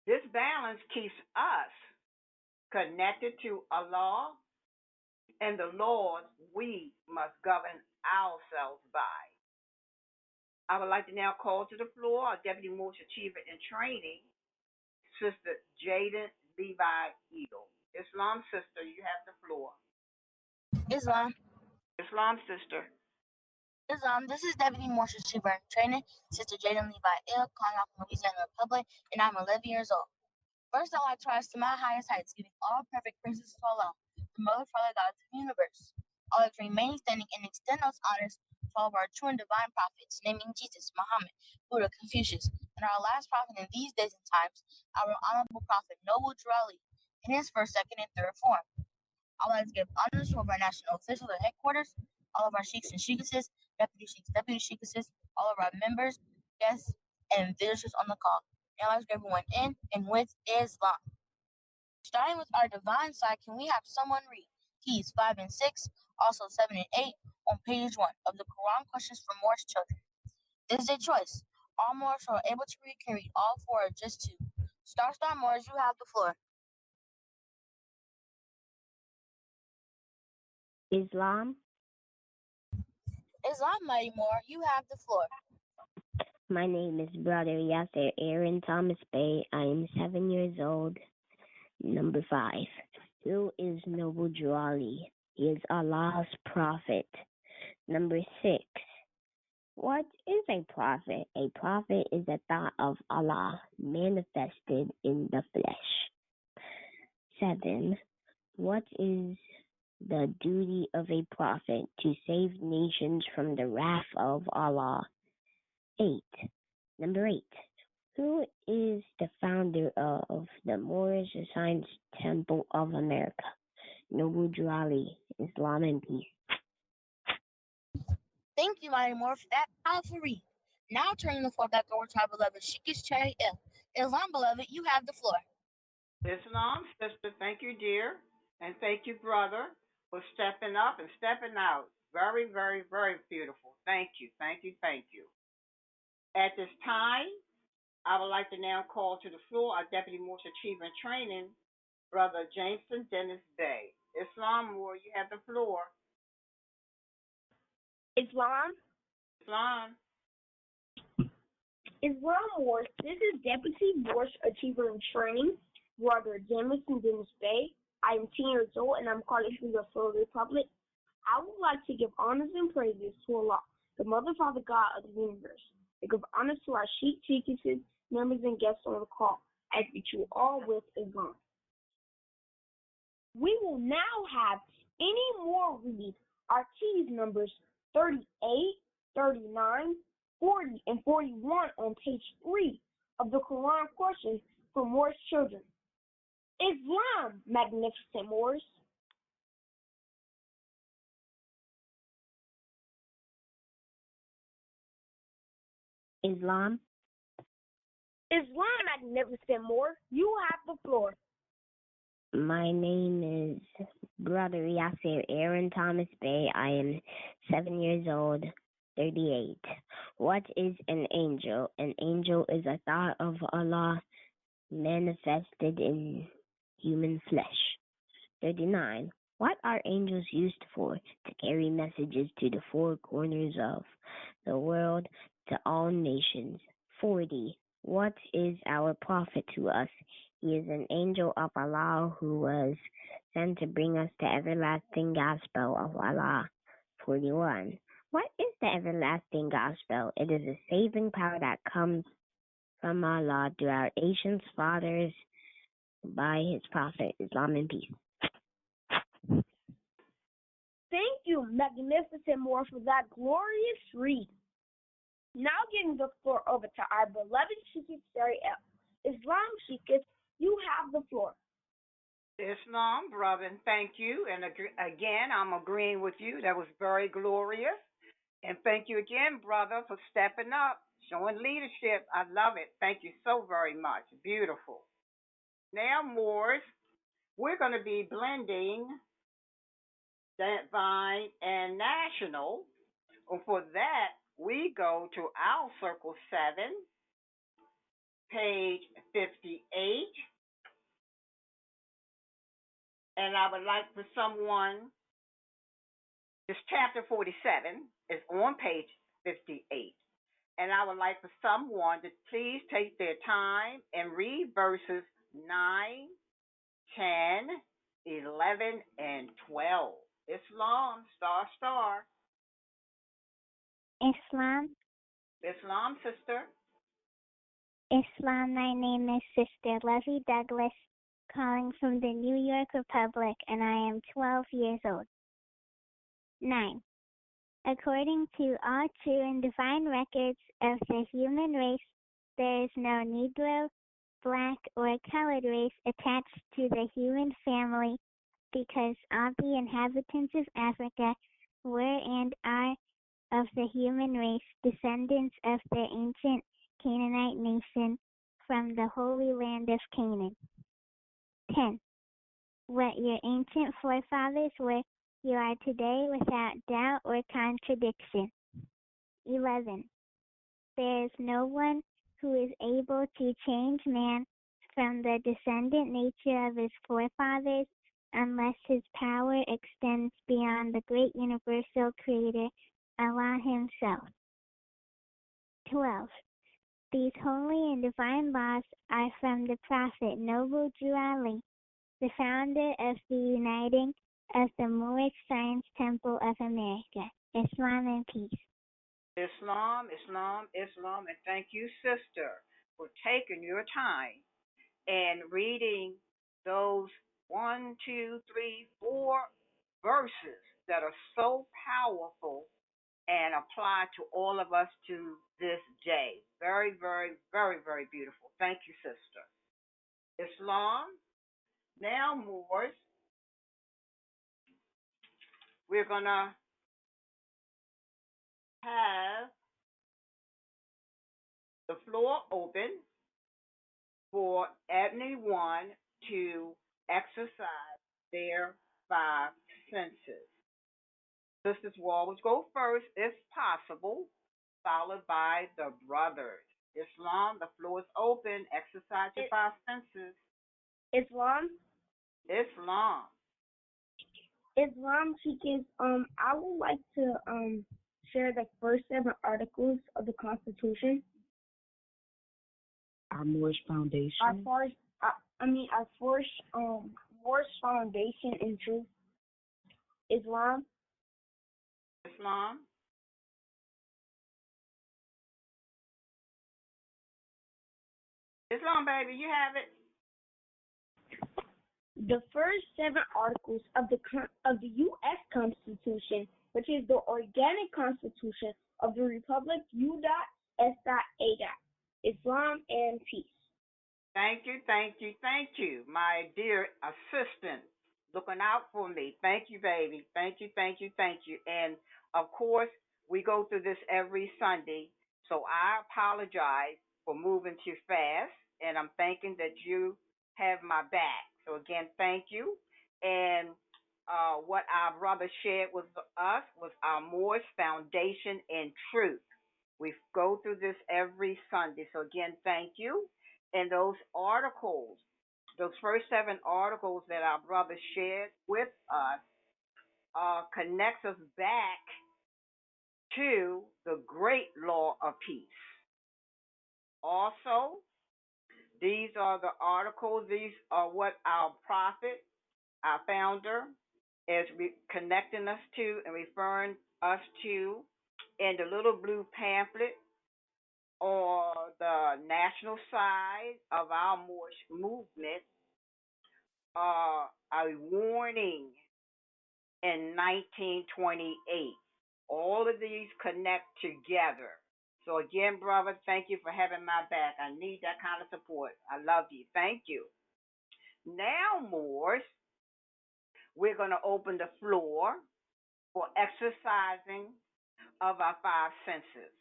This balance keeps us connected to Allah and the laws we must govern ourselves by. I would like to now call to the floor our Deputy Moorish Achiever in Training, Sister Jaden Levi Eagle. Islam, sister, you have the floor. Islam, sister. Islam, this is Deputy Moorish Achiever in Training, Sister Jaden Levi Eagle, calling out from Louisiana Republic, and I'm 11 years old. First, I'd like to rise to my highest heights, giving all perfect praises to Allah, the Mother, Father, God of the universe. I'd like to remain standing and extend those honors to all of our true and divine prophets, naming Jesus, Muhammed, Buddha, Confucius, and our last prophet in these days and times, our honorable prophet, Noble Jurali, in his first, second, and third form. I'd like to give honors to all of our national officials at headquarters, all of our sheikhs and sheikesses, deputy sheikesses, all of our members, guests, and visitors on the call. And I'd like to get everyone in and with Islam. Starting with our divine side, can we have someone read keys 5 and 6, also 7 and 8 on page 1 of the Quran questions for Moorish children? This is a choice. All Moors who are able to read can read all 4 or just 2. Star Moors, you have the floor. Islam, Mighty Moor, you have the floor. my name is Brother Yasser Aaron Thomas Bay. I am 7 years old. Number 5. Who is Noble Jurali? He is Allah's prophet. Number 6. What is a prophet? A prophet is a thought of Allah manifested in the flesh. 7. What is the duty of a prophet to save nations from the wrath of Allah. 8. Number 8. Who is the founder of the Moorish Science Temple of America? Noble Drew Ali, Islam and peace. Thank you, Mighty Moore, for that powerful read. Now turning the floor back over to our beloved Sheikh Cherry Ill. Islam, beloved, you have the floor. Islam, sister, thank you, dear. And thank you, brother, for stepping up and stepping out. Very, very, very beautiful. Thank you, thank you, thank you. At this time, I would like to now call to the floor our Deputy Moorish Achiever in Training, Brother Jameson Dennis Bay. Islam, Moore, you have the floor. Islam. Islam. Islam Wars. This is Deputy Moorish Achiever in Training, Brother Jameson Dennis Bay. I am 10 years old and I'm calling from the Florida Republic. I would like to give honors and praises to Allah, the Mother, Father, God of the universe. I give honors to our Sheikh, Chiefs, members, and guests on the call. I greet you all with Islam. We will now have any more read our keys numbers 38, 39, 40, and 41 on page 3 of the Quran portion for Moorish children. Islam, magnificent Moors. Islam. Islam, magnificent Moor. You have the floor. My name is Brother Yasser Aaron Thomas Bay. I am 7 years old, 38. What is an angel? An angel is a thought of Allah manifested in human flesh. 39. What are angels used for? To carry messages to the four corners of the world, to all nations. 40. What is our prophet to us? He is an angel of Allah who was sent to bring us the everlasting gospel of Allah. 41. What is the everlasting gospel? It is a saving power that comes from Allah through our ancient fathers by his prophet, Islam and peace. Thank you, magnificent Moor, for that glorious read. Now giving the floor over to our beloved Sheikh Cherry L. Islam, Sheikh, you have the floor. Islam, brother, and thank you. And again, I'm agreeing with you. That was very glorious. And thank you again, brother, for stepping up, showing leadership. I love it. Thank you so very much. Beautiful. Now, Moors, we're going to be blending divine and national. And for that, we go to our Circle 7, page 58. And I would like for someone, this chapter 47 is on page 58. And I would like for someone to please take their time and read verses 9, 10, 11, and 12. Islam, star. Islam. Islam, sister. Islam, my name is Sister Levy Douglas, calling from the New York Republic, and I am 12 years old. 9. According to all true and divine records of the human race, there is no Negro, black, or colored race attached to the human family because all the inhabitants of Africa were and are of the human race, descendants of the ancient Canaanite nation from the holy land of Canaan. 10. What your ancient forefathers were, you are today without doubt or contradiction. 11. There is no one who is able to change man from the descendant nature of his forefathers unless his power extends beyond the great universal creator, Allah himself. 12. These holy and divine laws are from the Prophet Noble Drew Ali, the founder of the uniting of the Moorish Science Temple of America. Islam and peace. Islam, and thank you, sister, for taking your time and reading those 1, 2, 3, 4 verses that are so powerful and apply to all of us to this day. Very, very, very, very beautiful. Thank you, sister. Islam, now Moors, we're going to have the floor open for anyone to exercise their five senses. Sisters will always go first, if possible, followed by the brothers. Islam, the floor is open. Exercise your five senses. Islam. Islam. Islam teaches, I would like to share the first 7 articles of the Constitution. Our Moorish foundation. Our first Moorish foundation in truth. Islam. Islam. Islam, baby, you have it. The first 7 articles of the U.S. Constitution, which is the organic constitution of the Republic, U.S.A. Islam and peace. Thank you, thank you, thank you, my dear assistant, looking out for me. Thank you, baby. Thank you, thank you, thank you. And of course, we go through this every Sunday, so I apologize for moving too fast, and I'm thinking that you have my back. So again, thank you. And what our brother shared with us was our Moorish foundation in truth. We go through this every Sunday. So again, thank you. And those articles, those first 7 articles that our brother shared with us, connects us back to the great law of peace. Also, these are the articles, these are what our prophet, our founder, is connecting us to and referring us to in the little blue pamphlet or the national side of our Moorish movement, a warning in 1928. All of these connect together. So again, brother, thank you for having my back. I need that kind of support. I love you. Thank you. Now, Moors, we're going to open the floor for exercising of our 5 senses.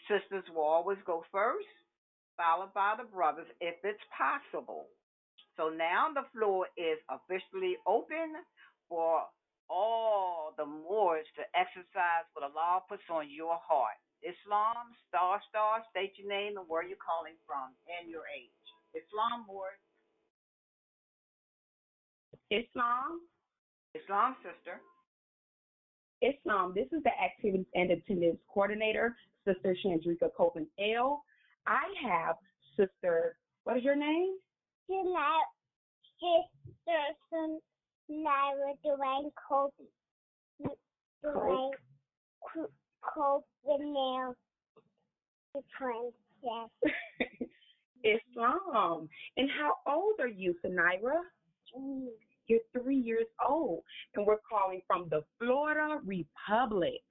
Sisters will always go first, followed by the brothers if it's possible. So now the floor is officially open for all the Moors to exercise what Allah puts on your heart. Islam, star, state your name and where you're calling from and your age. Islam, Moors. Islam. Islam, sister. Islam. This is the Activities and Attendance Coordinator, Sister Chandrika Copeland L. I have Sister, what is your name? Sister Naira Dwayne Copeland. Dwayne Copeland, the princess. Islam. And how old are you, Sanaira? You're 3 years old, and we're calling from the Florida Republic.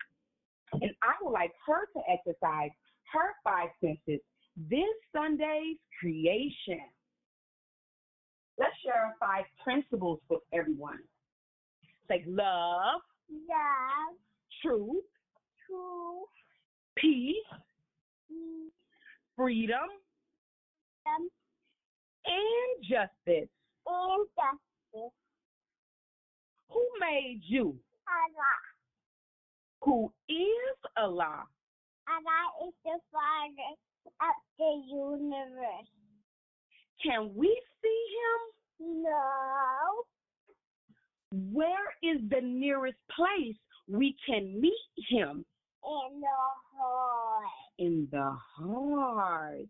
And I would like her to exercise her 5 senses this Sunday's creation. Let's share our 5 principles with everyone. It's like love, truth, peace, freedom, and justice. Who made you? Allah. Who is Allah? Allah is the Father of the universe. Can we see him? No. Where is the nearest place we can meet him? In the heart. In the heart.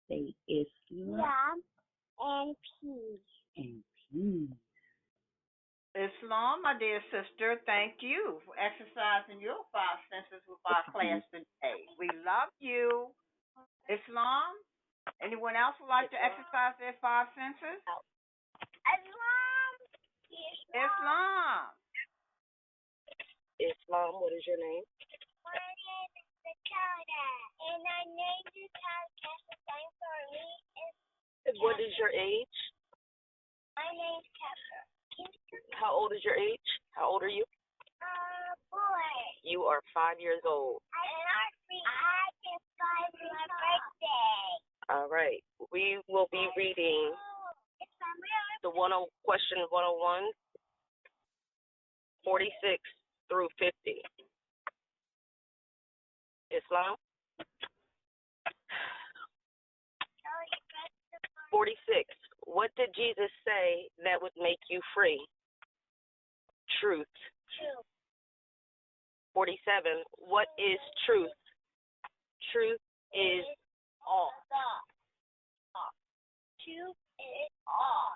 Say Islam and peace. And peace. Islam, my dear sister, thank you for exercising your 5 senses with our class today. We love you. Islam, anyone else would like to exercise their 5 senses? Islam. Islam. Islam, what is your name? My name is Dakota, and I named you Child Castle Time for me. What is your age? My name's Kepler. How old is your age? How old are you? Boy. You are 5 years old. I just got my birthday. All right. We will be reading the question 101, 46 through 50. Islam? 46. What did Jesus say that would make you free? Truth. 47. What is truth? Truth is all. Truth is all.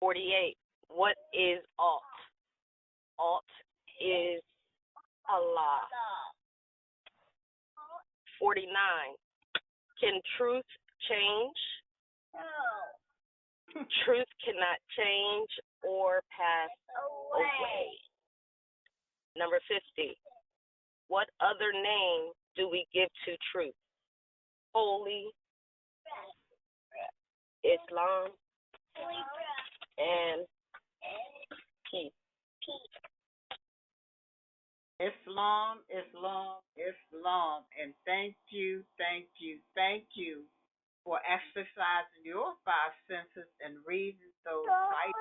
48. What is alt? Alt is Allah. 49. Can truth change? No. Truth cannot change or pass away. Number 50. What other name do we give to truth? Holy, Islam, and peace. Islam, Islam, Islam. And thank you for exercising your five senses and reading those right.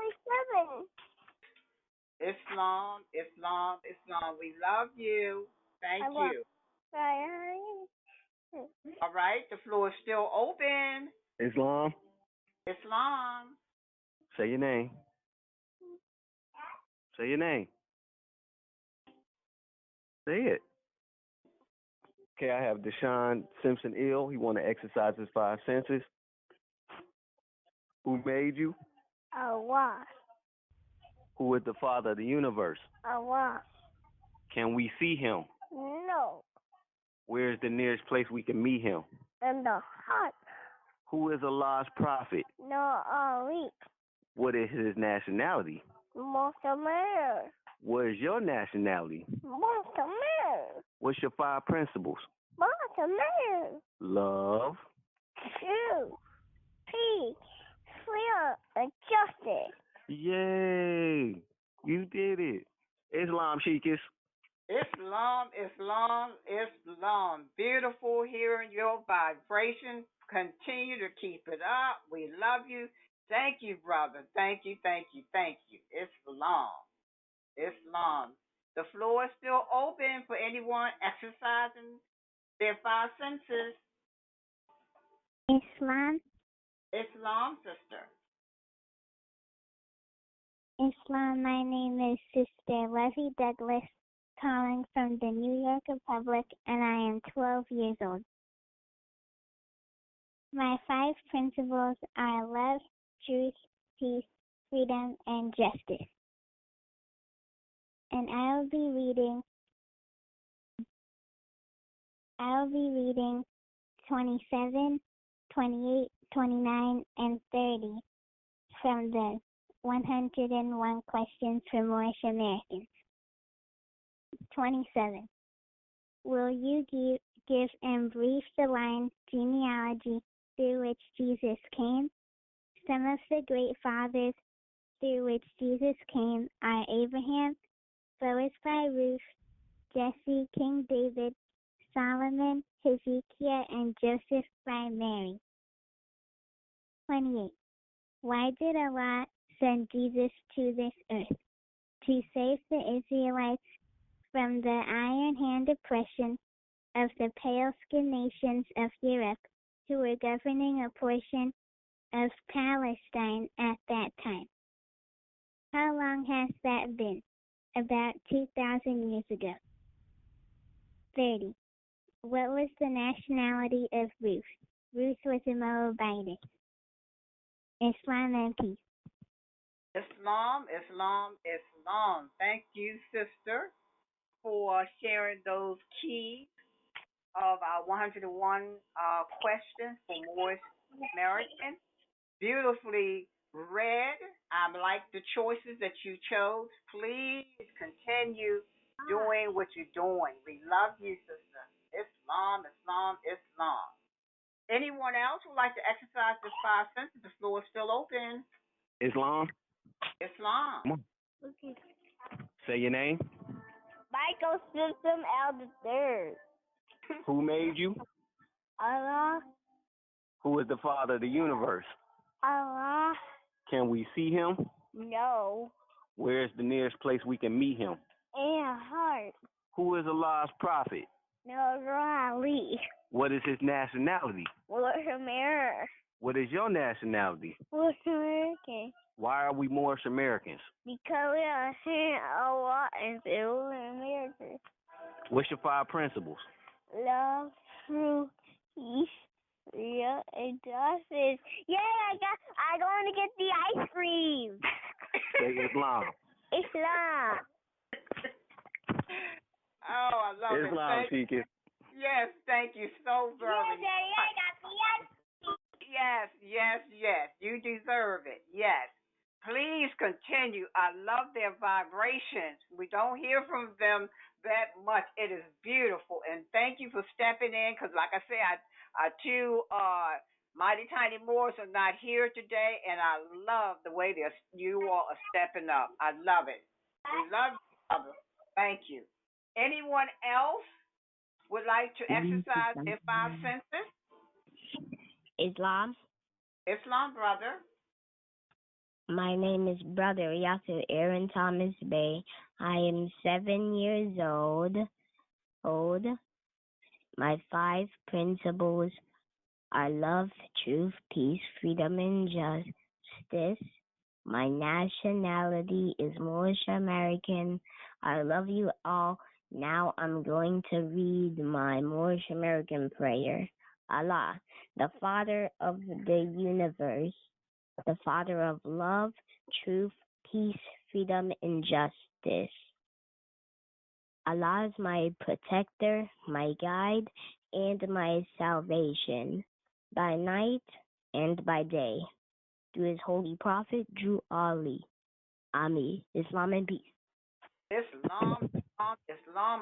Islam, Islam, Islam. We love you. Thank you. All right, the floor is still open. Islam. Islam. Say your name. Say your name. Say it. Okay, I have Deshaun Simpson Ill. He want to exercise his five senses. Who made you? Allah. Who is the father of the universe? Allah. Can we see him? No. Where is the nearest place we can meet him? In the heart. Who is Allah's prophet? No, Ali. What is his nationality? Muslim. What is your nationality? Muslim. What's your five principles? Muslim. Love. Truth. Peace. Freedom and justice. Yay! You did it. Islam, Sheikis. Islam, Islam, Islam. Beautiful hearing your vibration. Continue to keep it up. We love you. Thank you, brother. Thank you, thank you, thank you. Islam. Islam. The floor is still open for anyone exercising their five senses. Islam. Islam, sister. Islam, my name is Sister Levy Douglas, calling from the New York Republic, and I am 12 years old. My five principles are love, truth, peace, freedom, and justice. And I'll be reading 27, 28, 29, and 30 from the 101 Questions for Moorish Americans. 27. Will you give in brief the line genealogy through which Jesus came? Some of the great fathers through which Jesus came are Abraham, Boaz by Ruth, Jesse, King David, Solomon, Hezekiah, and Joseph by Mary. 28. Why did Allah send Jesus to this earth? To save the Israelites from the iron hand oppression of the pale-skinned nations of Europe who were governing a portion of Palestine at that time. How long has that been? About 2,000 years ago. 30. What was the nationality of Ruth? Ruth was a Moabitess. Islam and peace. Islam, Islam, Islam. Thank you, sister, for sharing those keys of our 101 questions for Moorish American. Beautifully Red, I like the choices that you chose. Please continue doing what you're doing. We love you, sister. Islam, Islam, Islam. Anyone else would like to exercise the five senses? The floor is still open. Islam. Islam. Come on. Okay. Say your name. Michael Simpson III. Who made you? Allah. Who is the father of the universe? Allah. Can we see him? No. Where is the nearest place we can meet him? In a heart. Who is Allah's prophet? No, Ali. What is his nationality? Moorish American. What is your nationality? Moorish American. Why are we Moorish Americans? Because we are saying Allah and feel America. What's your 5 principles? Love, truth, peace, freedom, and justice. Yay! I want to get the ice cream. Say Islam. Oh, I love Islam, it. Sheikah. Yes, thank you so very much. I got the ice cream. Yes. You deserve it. Yes. Please continue. I love their vibrations. We don't hear from them that much. It is beautiful. And thank you for stepping in because, like I said, I two Mighty Tiny Moors are not here today, and I love the way you all are stepping up. I love it. We love you, brother. Thank you. Anyone else would like to exercise their 5 senses? Islam. Islam, brother. My name is Brother Yashua Aaron Thomas Bay. I am 7 years old. My 5 principles are love, truth, peace, freedom, and justice. My nationality is Moorish American. I love you all. Now I'm going to read my Moorish American prayer. Allah, the Father of the universe, the Father of love, truth, peace, freedom, and justice. Allah is my protector, my guide, and my salvation, by night and by day. Through his holy prophet, Drew Ali. Ami, Islam and peace. Islam.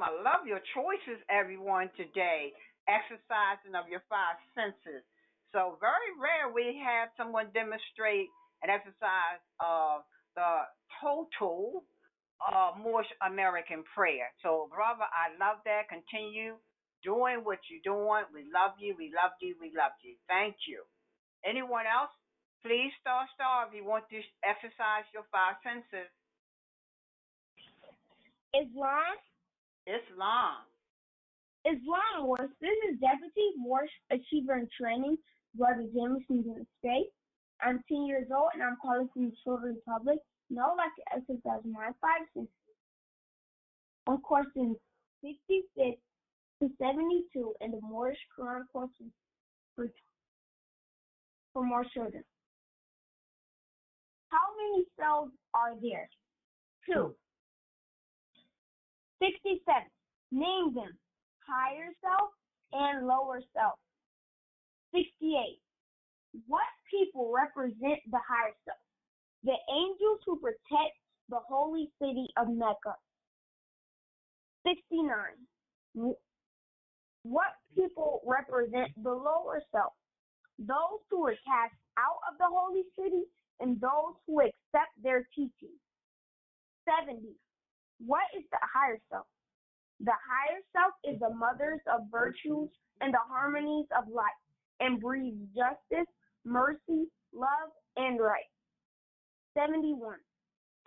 I love your choices, everyone, today. Exercising of your 5 senses. So very rare we have someone demonstrate an exercise of the total Moorish American prayer. So, brother, I love that. Continue doing what you're doing. We love you. Thank you. Anyone else? Please star if you want to exercise your 5 senses. Islam. Moorish. This is Deputy Moorish Achiever in Training, Brother James from U.S.A. I'm 10 years old and I'm calling from the Children's Republic. Now I'd like to exercise my 5 senses. On questions 66 to 72 in the Moorish Koran questions for more children. How many cells are there? 2. 67. Name them. Higher self and lower self. 68. What people represent the higher self? The angels who protect the holy city of Mecca. 69. What people represent the lower self? Those who are cast out of the holy city and those who accept their teaching. 70. What is the higher self? The higher self is the mothers of virtues and the harmonies of life, and breathes justice, mercy, love, and right. 71.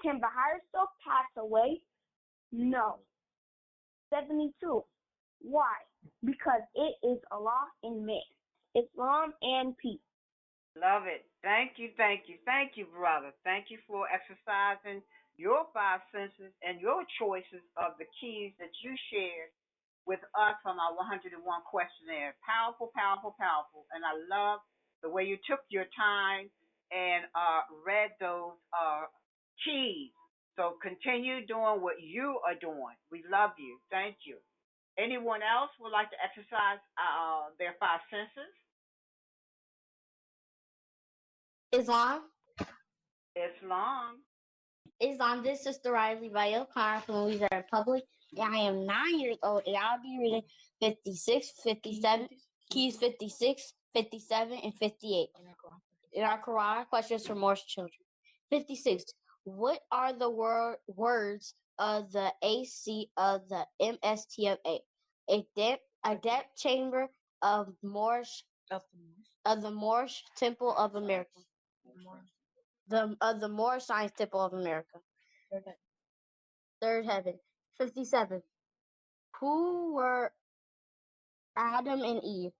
Can the higher self pass away? No. 72. Why? Because it is Allah and man. Islam and peace. Love it. Thank you, brother. Thank you for exercising your 5 senses and your choices of the keys that you shared with us from our 101 questionnaire. Powerful. And I love the way you took your time and read those keys. So continue doing what you are doing. We love you. Thank you. Anyone else would like to exercise their 5 senses? Islam. Islam. Islam, this is Sister Riley Vale, calling from Louisiana Republic, and I am 9 years old, and I'll be reading 56, 57, keys 56, 57, and 58. In our Quran, questions for Moorish children. 56. What are the words of the AC of the MSTofA? Adept chamber of Moorish of the Moorish Temple of America. Of the Moorish Science Temple of America. Third heaven. 57. Who were Adam and Eve?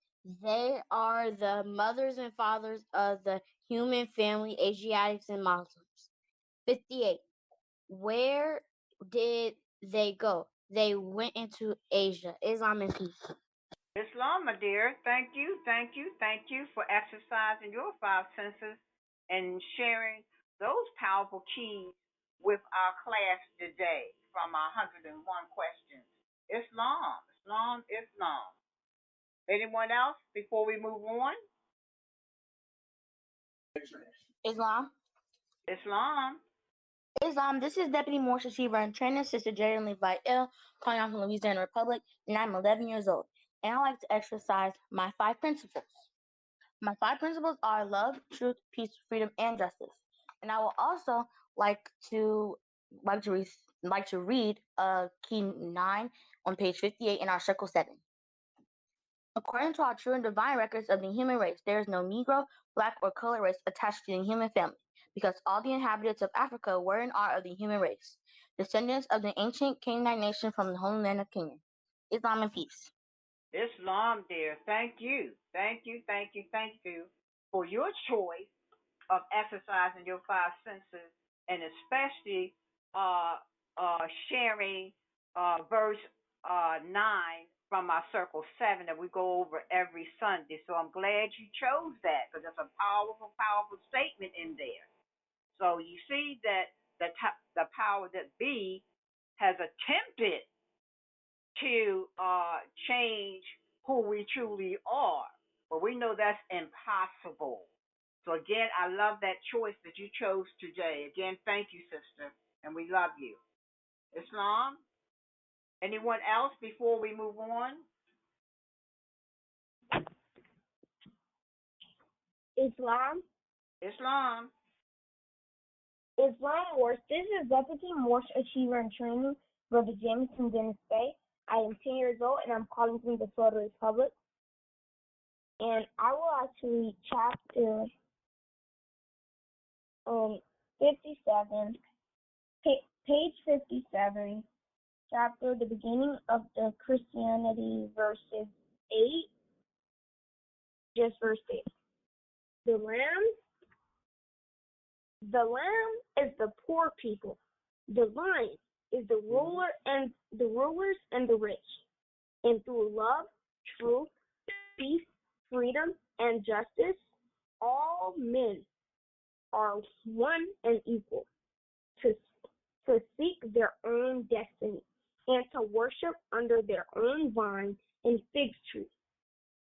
They are the mothers and fathers of the human family, Asiatics and Muslims. 58. Where did they go? They went into Asia. Islam and peace. Islam, my dear, thank you for exercising your five senses and sharing those powerful keys with our class today from our 101 questions. Islam. Anyone else before we move on? Islam. Islam, this is Deputy Moorish Achiever and Trainer, Sister Jaden Levi L, calling out from Louisiana Republic, and I'm 11 years old. And I like to exercise my 5 principles. My 5 principles are love, truth, peace, freedom, and justice. And I will also like to read key 9 on page 58 in our circle 7. According to our true and divine records of the human race, there is no Negro, Black, or colored race attached to the human family, because all the inhabitants of Africa were and are of the human race, descendants of the ancient Canaanite nation from the holy land of Canaan. Islam and peace. Islam, dear, thank you for your choice of exercising your 5 senses, and especially sharing verse 9 from our circle 7 that we go over every Sunday. So I'm glad you chose that, because that's a powerful statement in there. So you see that the power that be has attempted to change who we truly are, but we know that's impossible. So again, I love that choice that you chose today. Again, thank you, sister, and we love you. Islam? Anyone else before we move on? Islam. Wars. This is Deputy Moorish Achiever and Training, Brother James from Dennis Bay. I am 10 years old, and I'm calling from the Florida Republic. And I will actually read chapter 57, page 57, chapter, the beginning of the Christianity, verses 8, just verse 8. The lamb is the poor people. The lion is the ruler and the rulers and the rich. And through love, truth, peace, freedom, and justice, all men are one and equal to seek their own destiny and to worship under their own vine and fig tree,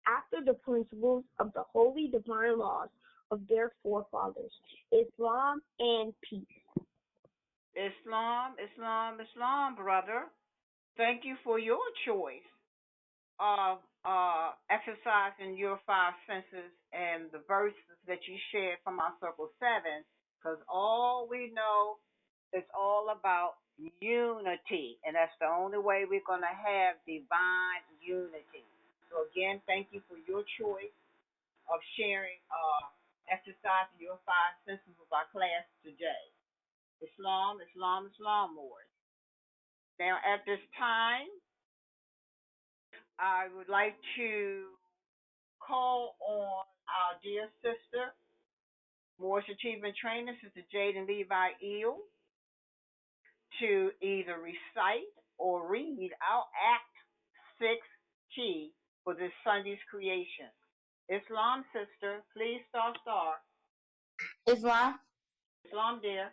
after the principles of the holy divine laws of their forefathers. Islam and peace. Islam, brother. Thank you for your choice of exercising your 5 senses and the verses that you shared from our circle 7, because all we know is all about unity, and that's the only way we're going to have divine unity. So again, thank you for your choice of sharing, exercising your 5 senses with our class today. Islam, Lord. Now at this time, I would like to call on our dear sister, Moorish Achievement Trainer, Sister Jaden Levi Eel, to either recite or read our Act 6 key for this Sunday's creation. Islam, sister, please start. Islam. Dear.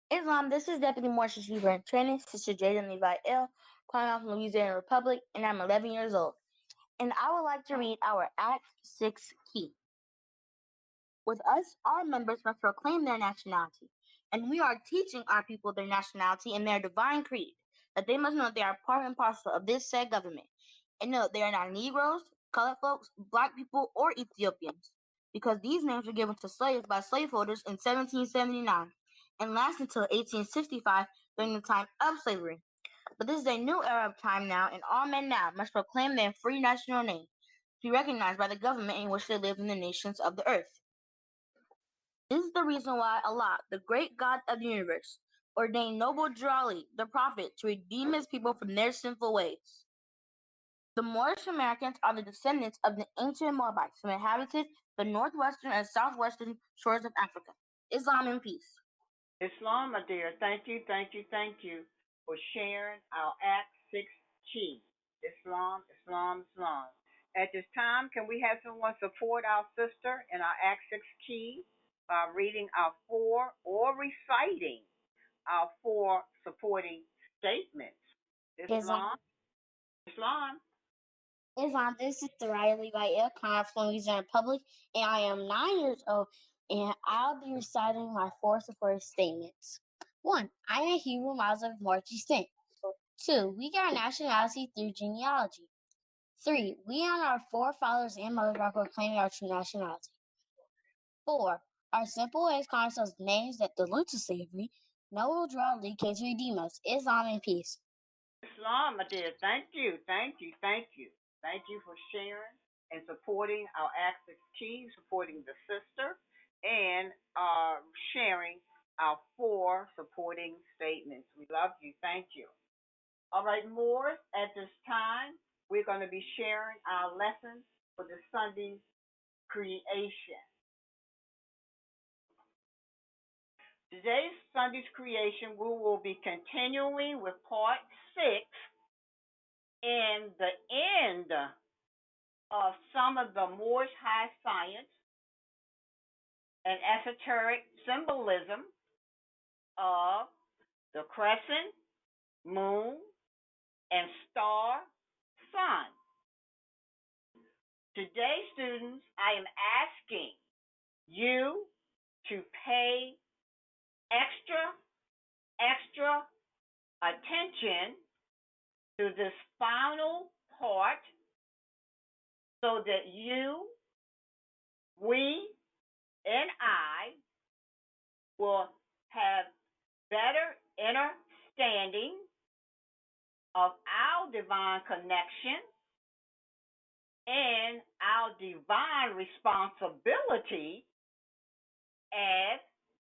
Islam, this is Deputy Moorish Achiever and Training, Sister Jaden Levi L, calling out from Louisiana Republic, and I'm 11 years old. And I would like to read our Act 6 key. With us, all members must proclaim their nationality, And we are teaching our people their nationality and their divine creed, that they must know they are part and parcel of this said government, and know they are not Negroes, colored folks, black people, or Ethiopians, because these names were given to slaves by slaveholders in 1779 and lasted until 1865 during the time of slavery. But this is a new era of time now, and all men now must proclaim their free national name, to be recognized by the government in which they live in the nations of the earth. This is the reason why Allah, the great God of the universe, ordained noble Jurali, the prophet, to redeem his people from their sinful ways. The Moorish Americans are the descendants of the ancient Moabites who inhabited the northwestern and southwestern shores of Africa. Islam and peace. Islam, my dear, thank you for sharing our Act 6 key. Islam, Islam, Islam. At this time, can we have someone support our sister in our Act 6 key by reading our 4 or reciting our 4 supporting statements? Islam. Islam. Islam, this is Thariah Levi Khan from Louisiana Republic, and I am 9 years old, and I'll be reciting my 4 supporting statements. 1. I am a Hebrew Muslim of Moorish descent. 2. We get our nationality through genealogy. 3. We honor our forefathers and mothers by proclaiming our true nationality. 4. Our simple ways call ourselves names that dilute to slavery. No will draw lead came to redeem us. Islam and peace. Islam, my dear, thank you. Thank you for sharing and supporting our Act 6 key, supporting the sister, and sharing our 4 supporting statements. We love you. Thank you. All right, Moors, at this time, we're going to be sharing our lessons for the Sunday's creation. Today's Sunday's creation, we will be continuing with part 6 and the end of some of the Moorish high science and esoteric symbolism of the crescent, moon, and star sun. Today, students, I am asking you to pay extra attention to this final part so that you, we, and I will have better understanding of our divine connection and our divine responsibility as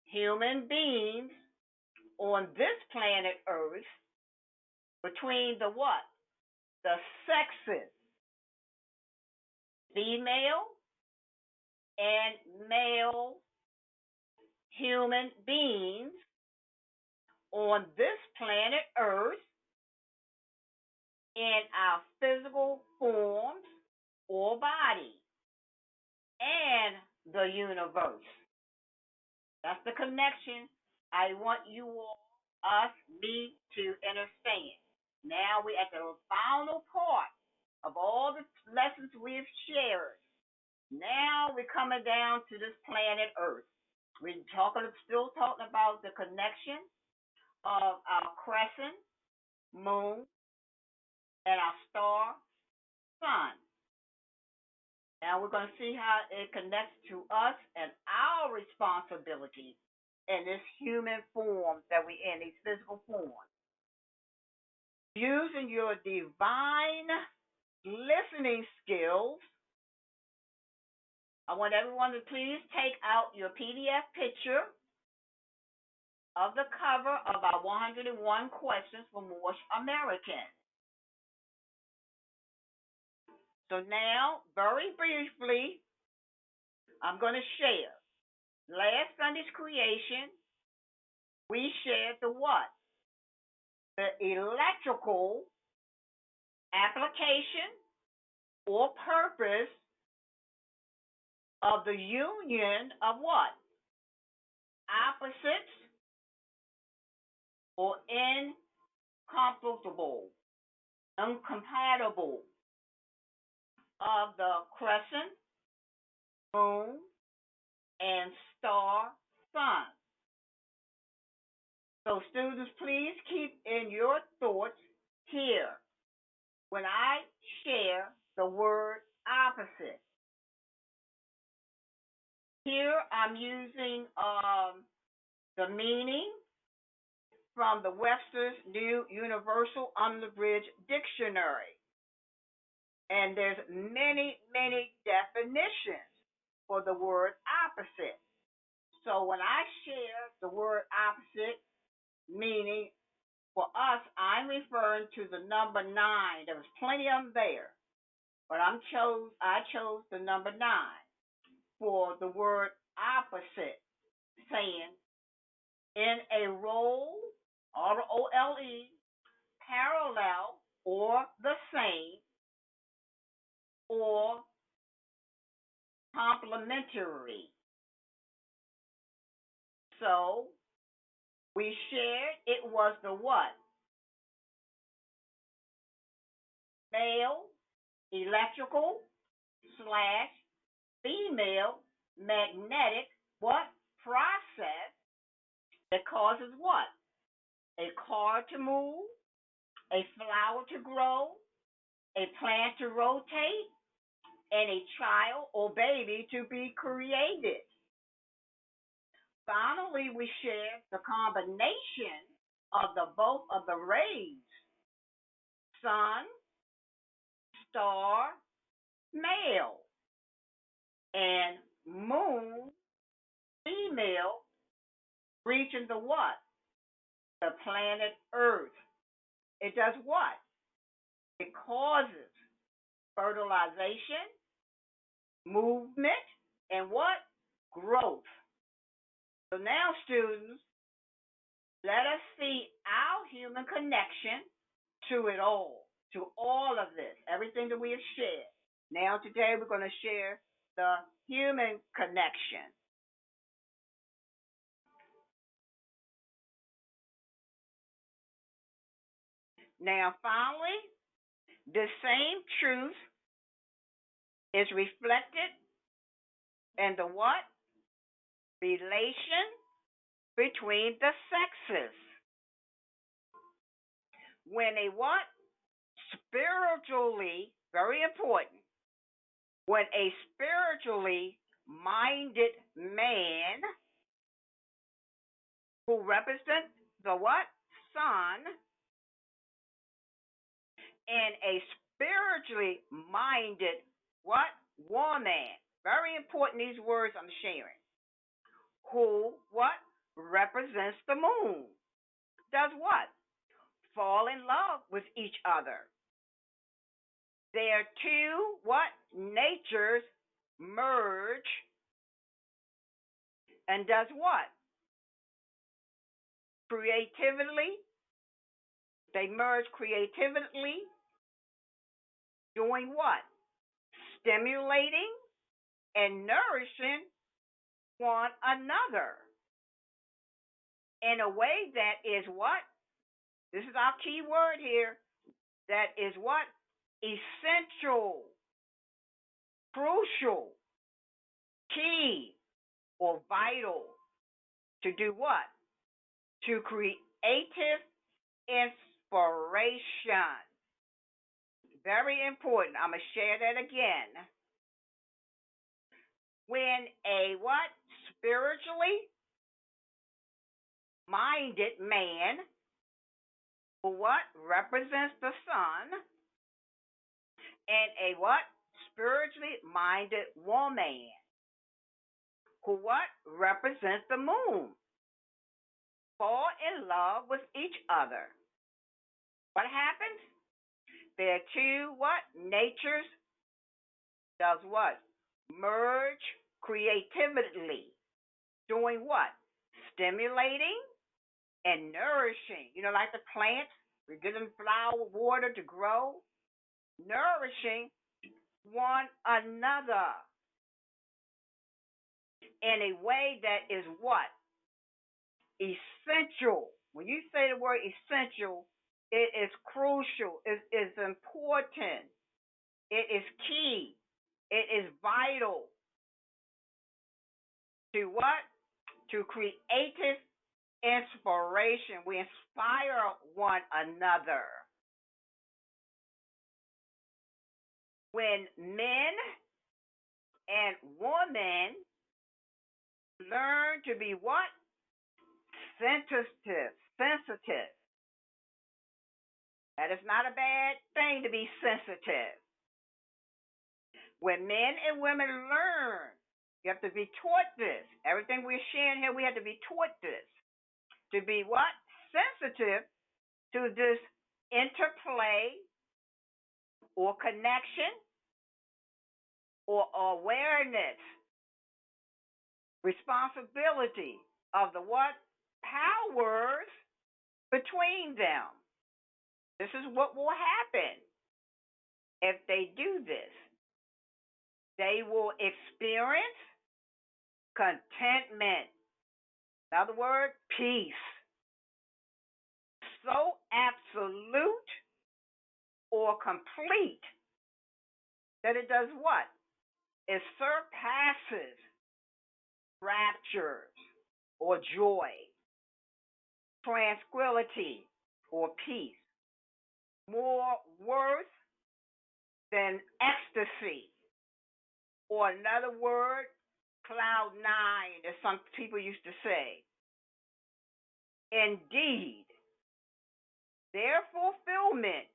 human beings on this planet Earth between the what? The sexes, female and male human beings on this planet Earth in our physical forms or body and the universe. That's the connection I want you all, us, me, to understand. Now we're at the final part of all the lessons we've shared. Now we're coming down to this planet Earth. We're still talking about the connection of our crescent, moon, and our star, sun. Now we're going to see how it connects to us and our responsibility in this human form that we're in, these physical forms. Using your divine listening skills, I want everyone to please take out your PDF picture of the cover of our 101 questions for Moorish American. So now, very briefly, I'm going to share. Last Sunday's creation, we shared the what? The electrical application or purpose of the union of what? Opposites or incompatible of the crescent, moon, and star sun. So students, please keep in your thoughts here when I share the word opposite. Here I'm using the meaning from the Webster's New Universal Unabridged Dictionary. And there's many, many definitions for the word opposite. So when I share the word opposite, meaning for us, I'm referring to the number 9. There was plenty of them there, but I chose the number 9 for the word opposite, saying in a role, R-O-L-E, parallel or the same, or complementary. So we shared it was the what? Male, electrical, / female, magnetic, what? Process that causes what? A car to move, a flower to grow, a plant to rotate, and a child or baby to be created. Finally, we shared the combination of both of the rays, sun, star, male, and moon, female, reaching the what? The planet Earth. It does what? It causes fertilization, movement, and what? Growth. So now, students, let us see our human connection to it all, to all of this, everything that we have shared. Now, today, we're going to share the human connection. Now, finally, the same truth is reflected in the what? Relation between the sexes. When a what? Spiritually, very important, when a spiritually minded man who represents the what? Sun, and a spiritually minded what? Woman. Very important, these words I'm sharing. Who what? Represents the moon. Does what? Fall in love with each other. Their two what? Natures merge and does what? Creatively. They merge creatively, doing what? Stimulating and nourishing one another in a way that is what? This is our key word here. That is what? Essential, crucial, key, or vital to do what? To creative inspiration. Very important. I'm going to share that again. When a what? Spiritually minded man who what? Represents the sun, and a what? Spiritually minded woman who what? Represents the moon fall in love with each other. What happens? Their two what? Natures does what? Merge creatively. Doing what? Stimulating and nourishing. You know, like the plants, we give them flower, water to grow. Nourishing one another in a way that is what? Essential. When you say the word essential, it is crucial. It is important. It is key. It is vital to what? To creative inspiration. We inspire one another. When men and women learn to be what? Sensitive. Sensitive. That is not a bad thing to be sensitive. When men and women learn, you have to be taught this. Everything we're sharing here, we have to be taught this. To be what? Sensitive to this interplay or connection or awareness, responsibility of the what? Powers between them. This is what will happen if they do this. They will experience contentment. In other words, peace. So absolute or complete that it does what? It surpasses rapture or joy, tranquility or peace, more worth than ecstasy, or another word, cloud nine, as some people used to say. Indeed, their fulfillment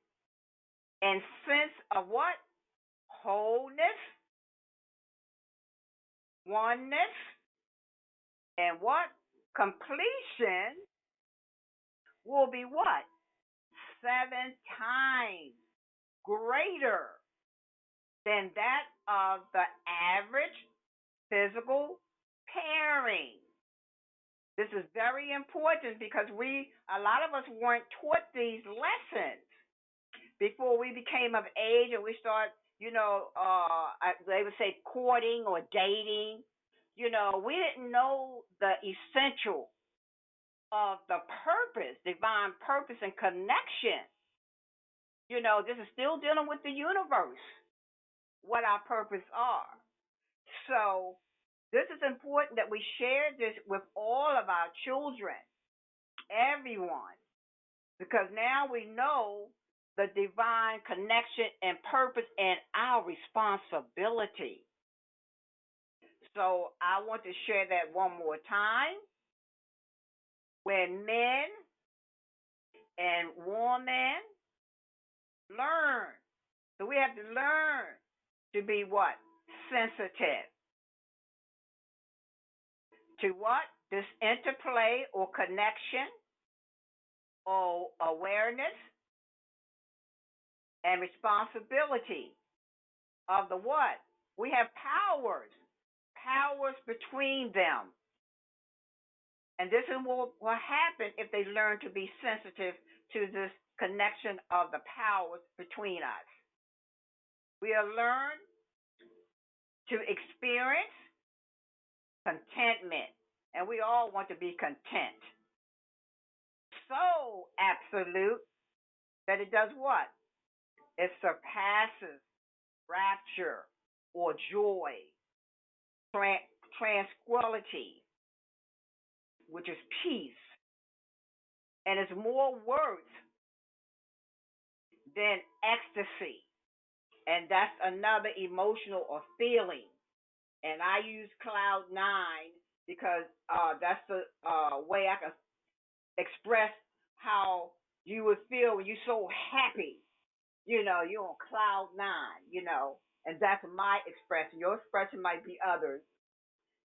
and sense of what? Wholeness, oneness, and what? Completion will be what? 7 times greater than that of the average physical pairing. This is very important because a lot of us weren't taught these lessons before we became of age and we start, they would say courting or dating. We didn't know the essential of the purpose, divine purpose and connection. This is still dealing with the universe, what our purpose are. So this is important that we share this with all of our children, everyone, because now we know the divine connection and purpose and our responsibility. So I want to share that one more time. When men and women learn, so we have to learn to be what? Sensitive. To what? This interplay or connection or awareness and responsibility of the what? We have powers between them. And this is what will happen if they learn to be sensitive to this connection of the powers between us. We'll learn to experience contentment, and we all want to be content. So absolute that it does what? It surpasses rapture or joy, tranquility, which is peace, and it's more worth than ecstasy. And that's another emotional or feeling. And I use cloud nine because that's the way I can express how you would feel when you're so happy. You're on cloud nine, and that's my expression. Your expression might be others.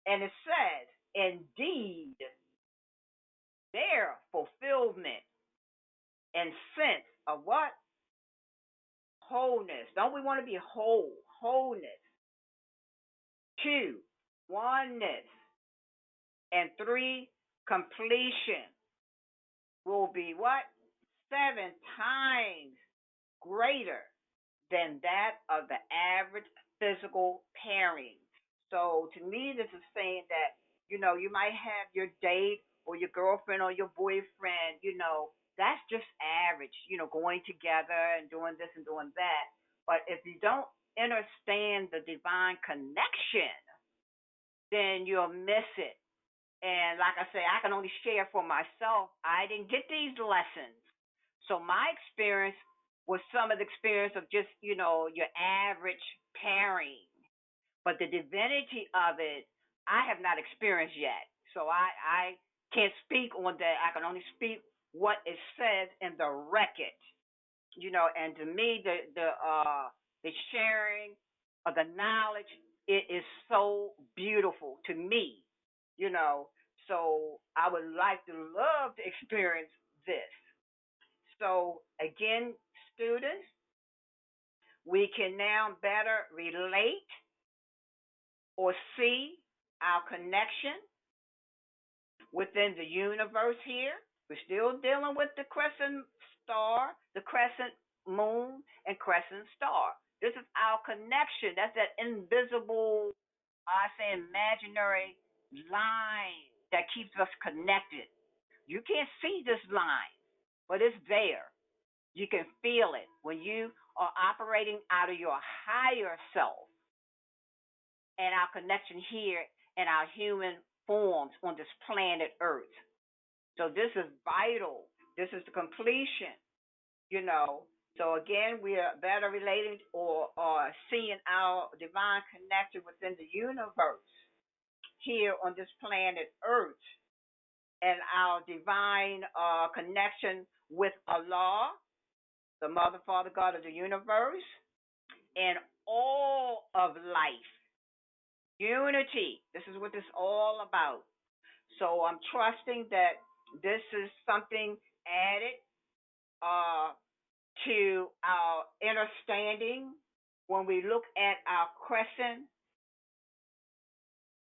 And it says, indeed, their fulfillment and sense of what? Wholeness. Don't we want to be whole? Wholeness. 2, oneness. And 3, completion will be what? 7 times greater than that of the average physical pairing. So to me, this is saying that, you might have your date or your girlfriend or your boyfriend, that's just average, going together and doing this and doing that. But if you don't understand the divine connection, then you'll miss it. And like I say, I can only share for myself. I didn't get these lessons. So my experience was some of the experience of just, your average pairing. But the divinity of it, I have not experienced yet. So I can't speak on that. I can only speak what it says in the record. And to me, the sharing of the knowledge, it is so beautiful to me. So I would love to experience this. So again, students, we can now better relate or see our connection within the universe here. We're still dealing with the crescent star, the crescent moon, and crescent star. This is our connection. That's that invisible, I say imaginary line that keeps us connected. You can't see this line, but it's there. You can feel it when you are operating out of your higher self and our connection here in our human forms on this planet Earth. So this is vital. This is the completion. So again, we are better relating or seeing our divine connection within the universe here on this planet Earth, and our divine connection with Allah, the Mother, Father, God of the universe, and all of life. Unity. This is what this is all about. So I'm trusting that this is something added to our understanding when we look at our crescent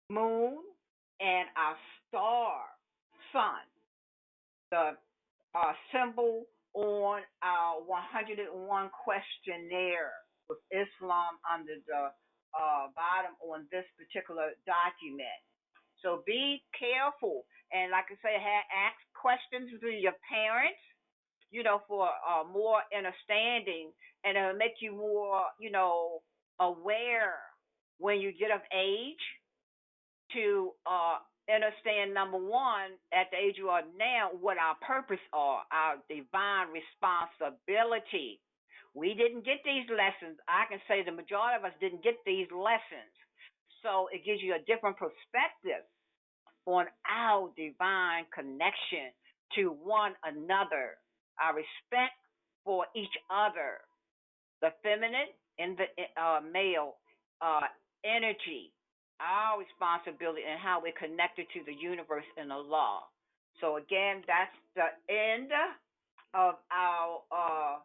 moon and our star sun, the symbol on our 101 questionnaire with Islam under the bottom on this particular document. So be careful. And like I say, ask questions to your parents, for more understanding, and it'll make you more, aware when you get of age to understand, number one, at the age you are now, what our purpose are, our divine responsibility. We didn't get these lessons. I can say the majority of us didn't get these lessons. So it gives you a different perspective on our divine connection to one another, our respect for each other, the feminine and the male energy, our responsibility, and how we're connected to the universe and the law. So again, that's the end of our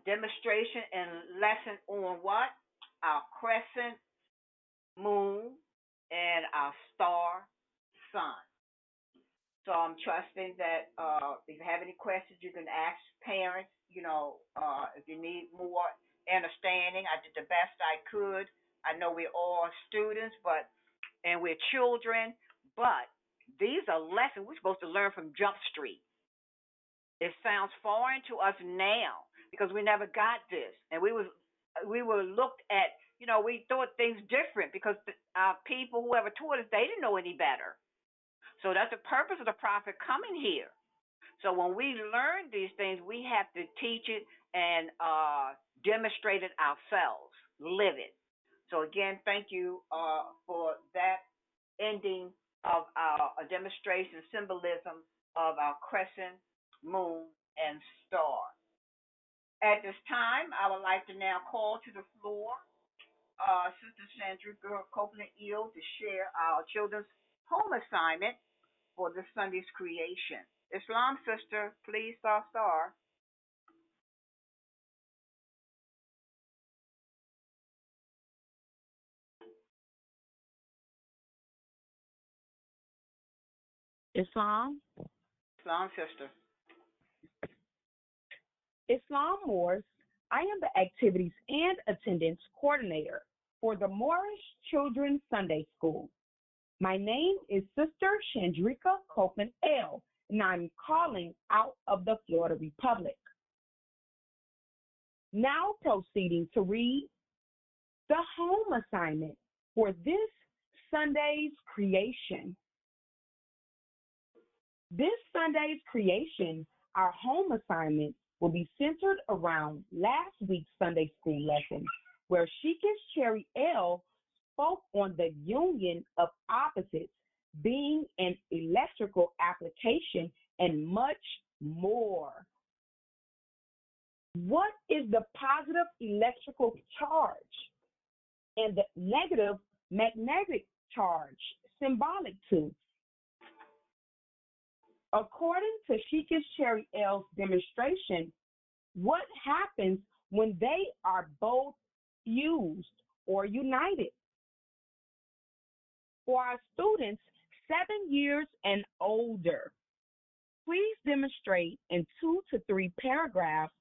demonstration and lesson on what? Our crescent moon and our star sun. So I'm trusting that if you have any questions, you can ask parents. If you need more understanding, I did the best I could. I know we're all students, and we're children, but these are lessons we're supposed to learn from Jump Street. It sounds foreign to us now because we never got this, and we were looked at. We thought things different because our people, whoever taught us, they didn't know any better. So that's the purpose of the prophet coming here. So when we learn these things, we have to teach it and demonstrate it ourselves, live it. So again, thank you for that ending of our demonstration symbolism of our crescent, moon, and star. At this time, I would like to now call to the floor Sister Sandra Copeland-Eel to share our children's home assignment for this Sunday's creation. Islam sister, please, star. Islam Sister. Islam Moors, I am the activities and attendance coordinator for the Moorish Children's Sunday School. My name is Sister Chandrika Copeland L., and I'm calling out of the Florida Republic. Now proceeding to read the home assignment for this Sunday's creation. This Sunday's creation, our home assignment, will be centered around last week's Sunday school lesson, where Sheikah's Cherry L spoke on the union of opposites being an electrical application and much more. What is the positive electrical charge and the negative magnetic charge symbolic to? According to Sheikah's Cherry L's demonstration, what happens when they are both fused or united? For our students 7 years and older, please demonstrate in 2 to 3 paragraphs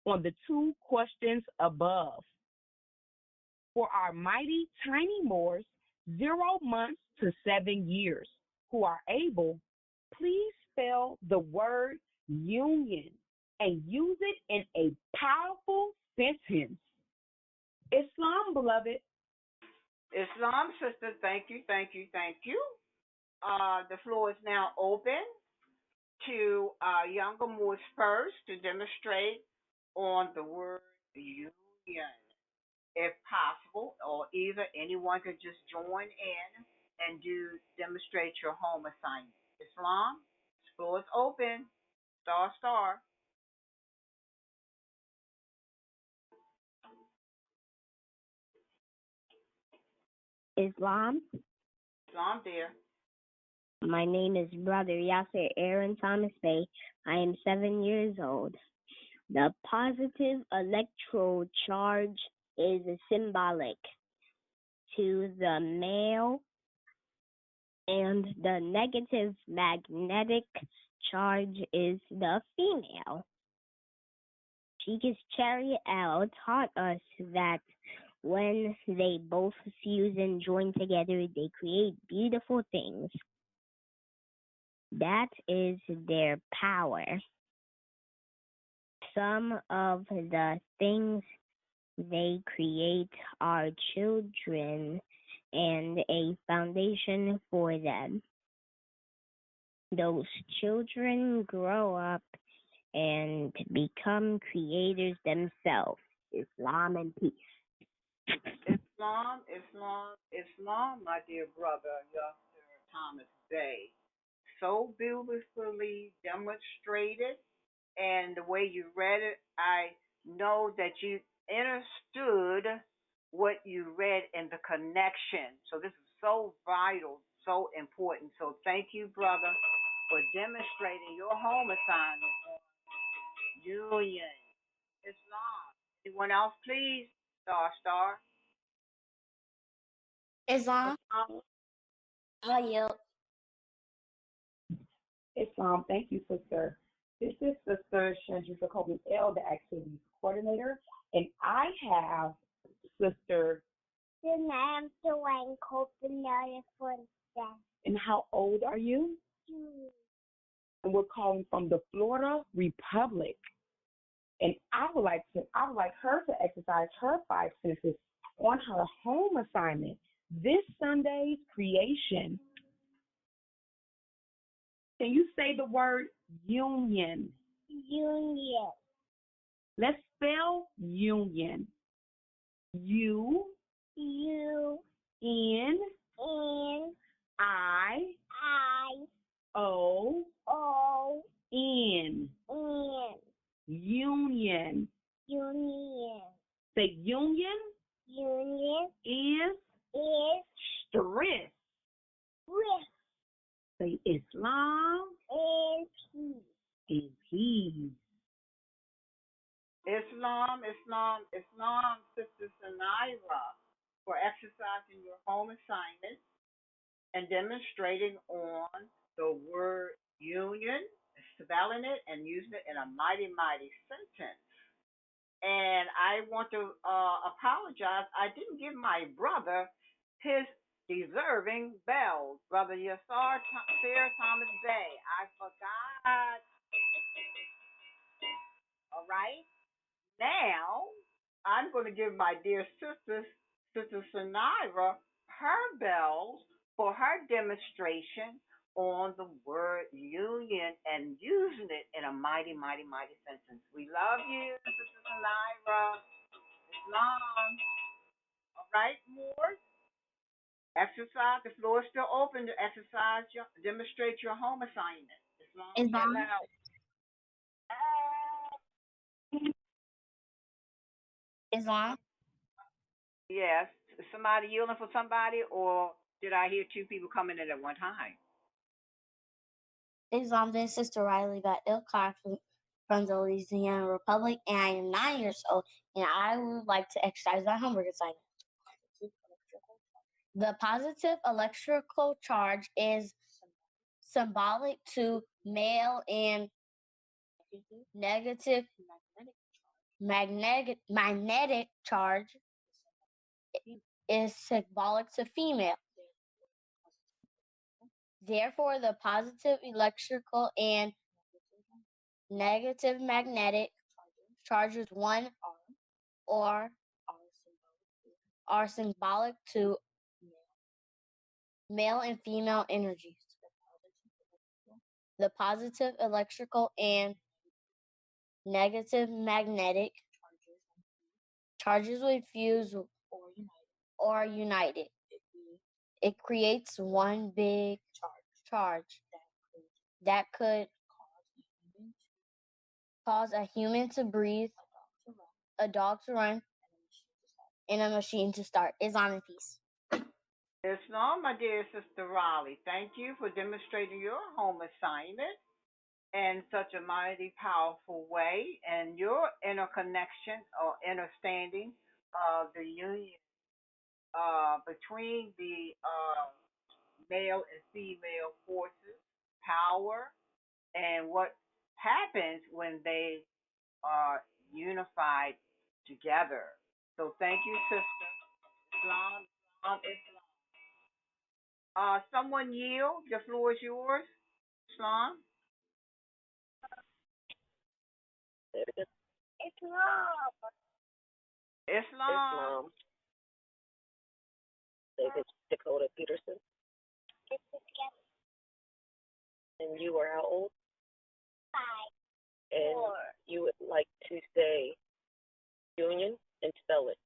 on the 2 questions above. For our mighty tiny Moors, 0 months to 7 years, who are able, please spell the word union and use it in a powerful sentence. Islam, beloved. Islam, sister, thank you, thank you, thank you. The floor is now open to younger Moors first to demonstrate on the word union, if possible, or either anyone could just join in and demonstrate your home assignment. Islam, the floor is open. Star, star. Islam. Islam, dear. My name is Brother Yasser Aaron Thomas Bey. I am 7 years old. The positive electrode charge is symbolic to the male, and the negative magnetic charge is the female. Sheikah's Cherry L taught us that when they both fuse and join together, they create beautiful things. That is their power. Some of the things they create are children and a foundation for them. Those children grow up and become creators themselves. Islam and peace. Islam, Islam, Islam, my dear brother, Yasser Thomas Bey. So beautifully demonstrated, and the way you read it, I know that you understood what you read and the connection. So this is so vital, so important. So thank you, brother, for demonstrating your home assignment on union. Islam. Anyone else, please? Star, star. Islam. I yield. Islam, thank you, sister. This is Sister Shandra Coleman L, the activities coordinator, and I have Sister. I'm Dwayne Copeland for that. And how old are you? 2. And we're calling from the Florida Republic. And I would like her to exercise her 5 senses on her home assignment. This Sunday's creation. Can you say the word union? Union. Let's spell union. U. U. N. N. I. I. O. O. N. N. Union. Union. Say union. Union Is strength. With Say Islam and peace. and peace. Islam, Islam, Islam, Sister Sanaira, for exercising your home assignment and demonstrating on the word union, spelling it and using it in a mighty, mighty sentence. And I want to apologize. I didn't give my brother his deserving bells, Brother Yashua Thomas Bey. I forgot. All right. Now, I'm going to give my dear sister, Sister Sanaira, her bells for her demonstration on the word union and using it in a mighty, mighty, mighty sentence. We love you, Sister Naira. Islam. All right, more. Exercise. The floor is still open to exercise, demonstrate your home assignment. Islam, get loud. Islam. Yes. Is somebody yielding for somebody, or did I hear two people coming in at one time? Islam, this is Sister Riley by Ilkar from the Louisiana Republic, and I am 9 years old, and I would like to exercise my homework assignment. The positive electrical charge is symbolic to male, and negative magnetic charge is symbolic to female. Therefore, the positive electrical and negative magnetic charges one or are symbolic to male and female energies. The positive electrical and negative magnetic charges will fuse or united. It creates one big charge that could cause a human to breathe, a dog to run, and a machine to start. Islam in peace. Islam, my dear Sister Raleigh, thank you for demonstrating your home assignment in such a mighty powerful way, and your interconnection or understanding of the union between the male and female forces, power, and what happens when they are unified together. So thank you, Sister. Islam, Islam, Islam. Someone yield. The floor is yours. Islam. Islam. Islam. David Dakota Peterson. And you are how old? 5. And 4. you would like to say union and spell it.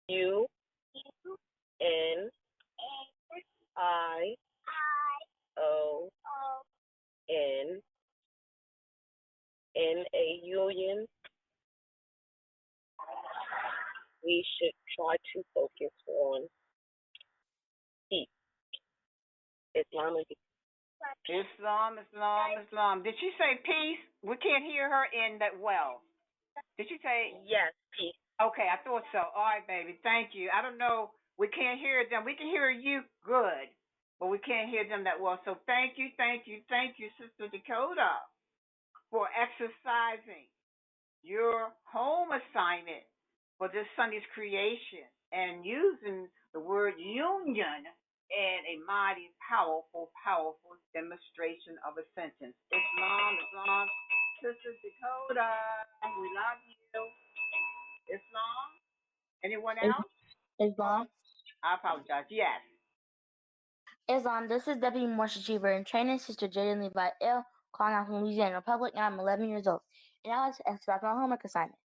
U-N-I-O-N. In a union, we should try to focus on peace. Islam. Islam, Islam, Islam. Did she say peace? We can't hear her in that well. Did she say? Yes, peace. Okay, I thought so. All right, baby. Thank you. I don't know. We can't hear them. We can hear you good, but we can't hear them that well. So thank you, thank you, thank you, Sister Dakota, for exercising your home assignment for this Sunday's creation and using the word union in a mighty, powerful, powerful demonstration of a sentence. Islam, Islam, Sister Dakota, we love you. Islam? Anyone else? Islam. I apologize. Yes. Islam, this is Deputy Moorish Achiever in Training, Sister Jaden Levi L., calling out from Louisiana Republic, and I'm 11 years old. And I like to extract my homework assignment.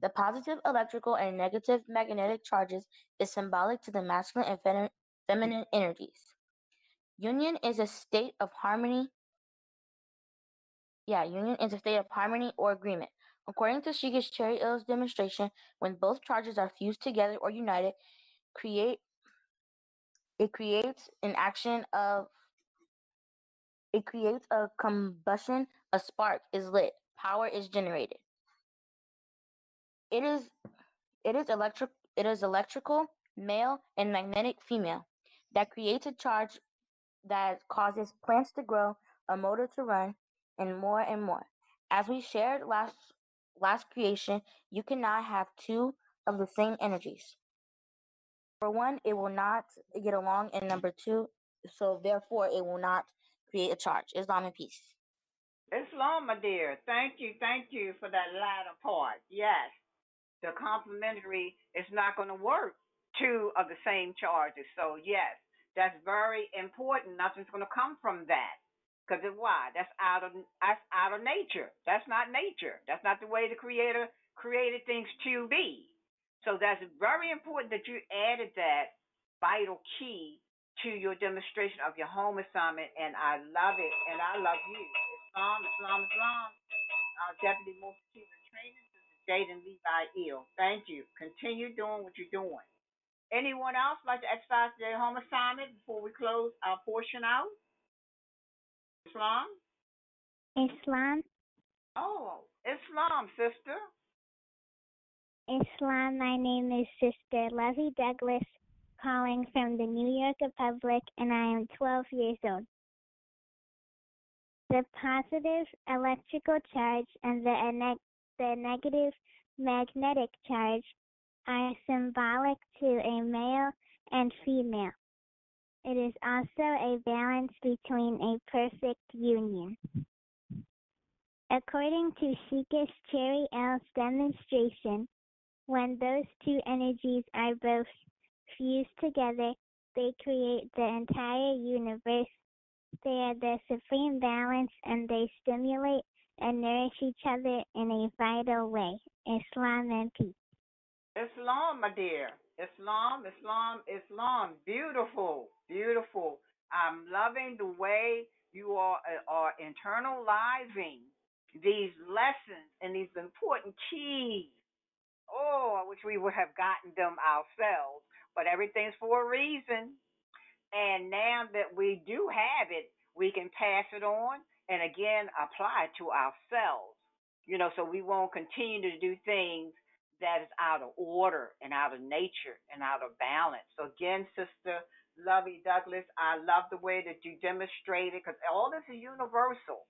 The positive electrical and negative magnetic charges is symbolic to the masculine and feminine energies. Union is a state of harmony. Union is a state of harmony or agreement. According to Shiga's cherry L's demonstration, when both charges are fused together or united, it creates a combustion, a spark is lit, power is generated. It is electrical, male, and magnetic, female, that creates a charge that causes plants to grow, a motor to run, and more and more. As we shared last creation, you cannot have two of the same energies. For one, it will not get along, and number two, so therefore it will not create a charge. Islam and peace. Islam, my dear. Thank you for that latter part. Yes. The complementary is not going to work two of the same charges. So, yes. That's very important. Nothing's going to come from that. Because why? That's out of nature. That's not nature. That's not the way the Creator created things to be. So that's very important that you added that vital key to your demonstration of your home assignment, and I love it, and I love you. Islam, Islam, Islam. Our Deputy Most Chief in Training, Jaden Levi Eel. Thank you. Continue doing what you're doing. Anyone else like to exercise their home assignment before we close our portion out? Islam? Islam. Oh, Islam, sister. Islam, my name is Sister Levy Douglas, calling from the New York Republic, and I am 12 years old. The positive electrical charge and the negative magnetic charge are symbolic to a male and female. It is also a balance between a perfect union. According to Sheikah Cherry L's demonstration, when those two energies are both fused together, they create the entire universe. They are the supreme balance, and they stimulate and nourish each other in a vital way. Islam and peace. Islam, my dear. Islam, Islam, Islam. Beautiful, beautiful. I'm loving the way you are internalizing these lessons and these important keys. Oh, I wish we would have gotten them ourselves, but everything's for a reason. And now that we do have it, we can pass it on and again apply it to ourselves. So we won't continue to do things that is out of order and out of nature and out of balance. So again, Sister Lovey Douglas, I love the way that you demonstrated, because all this is universal.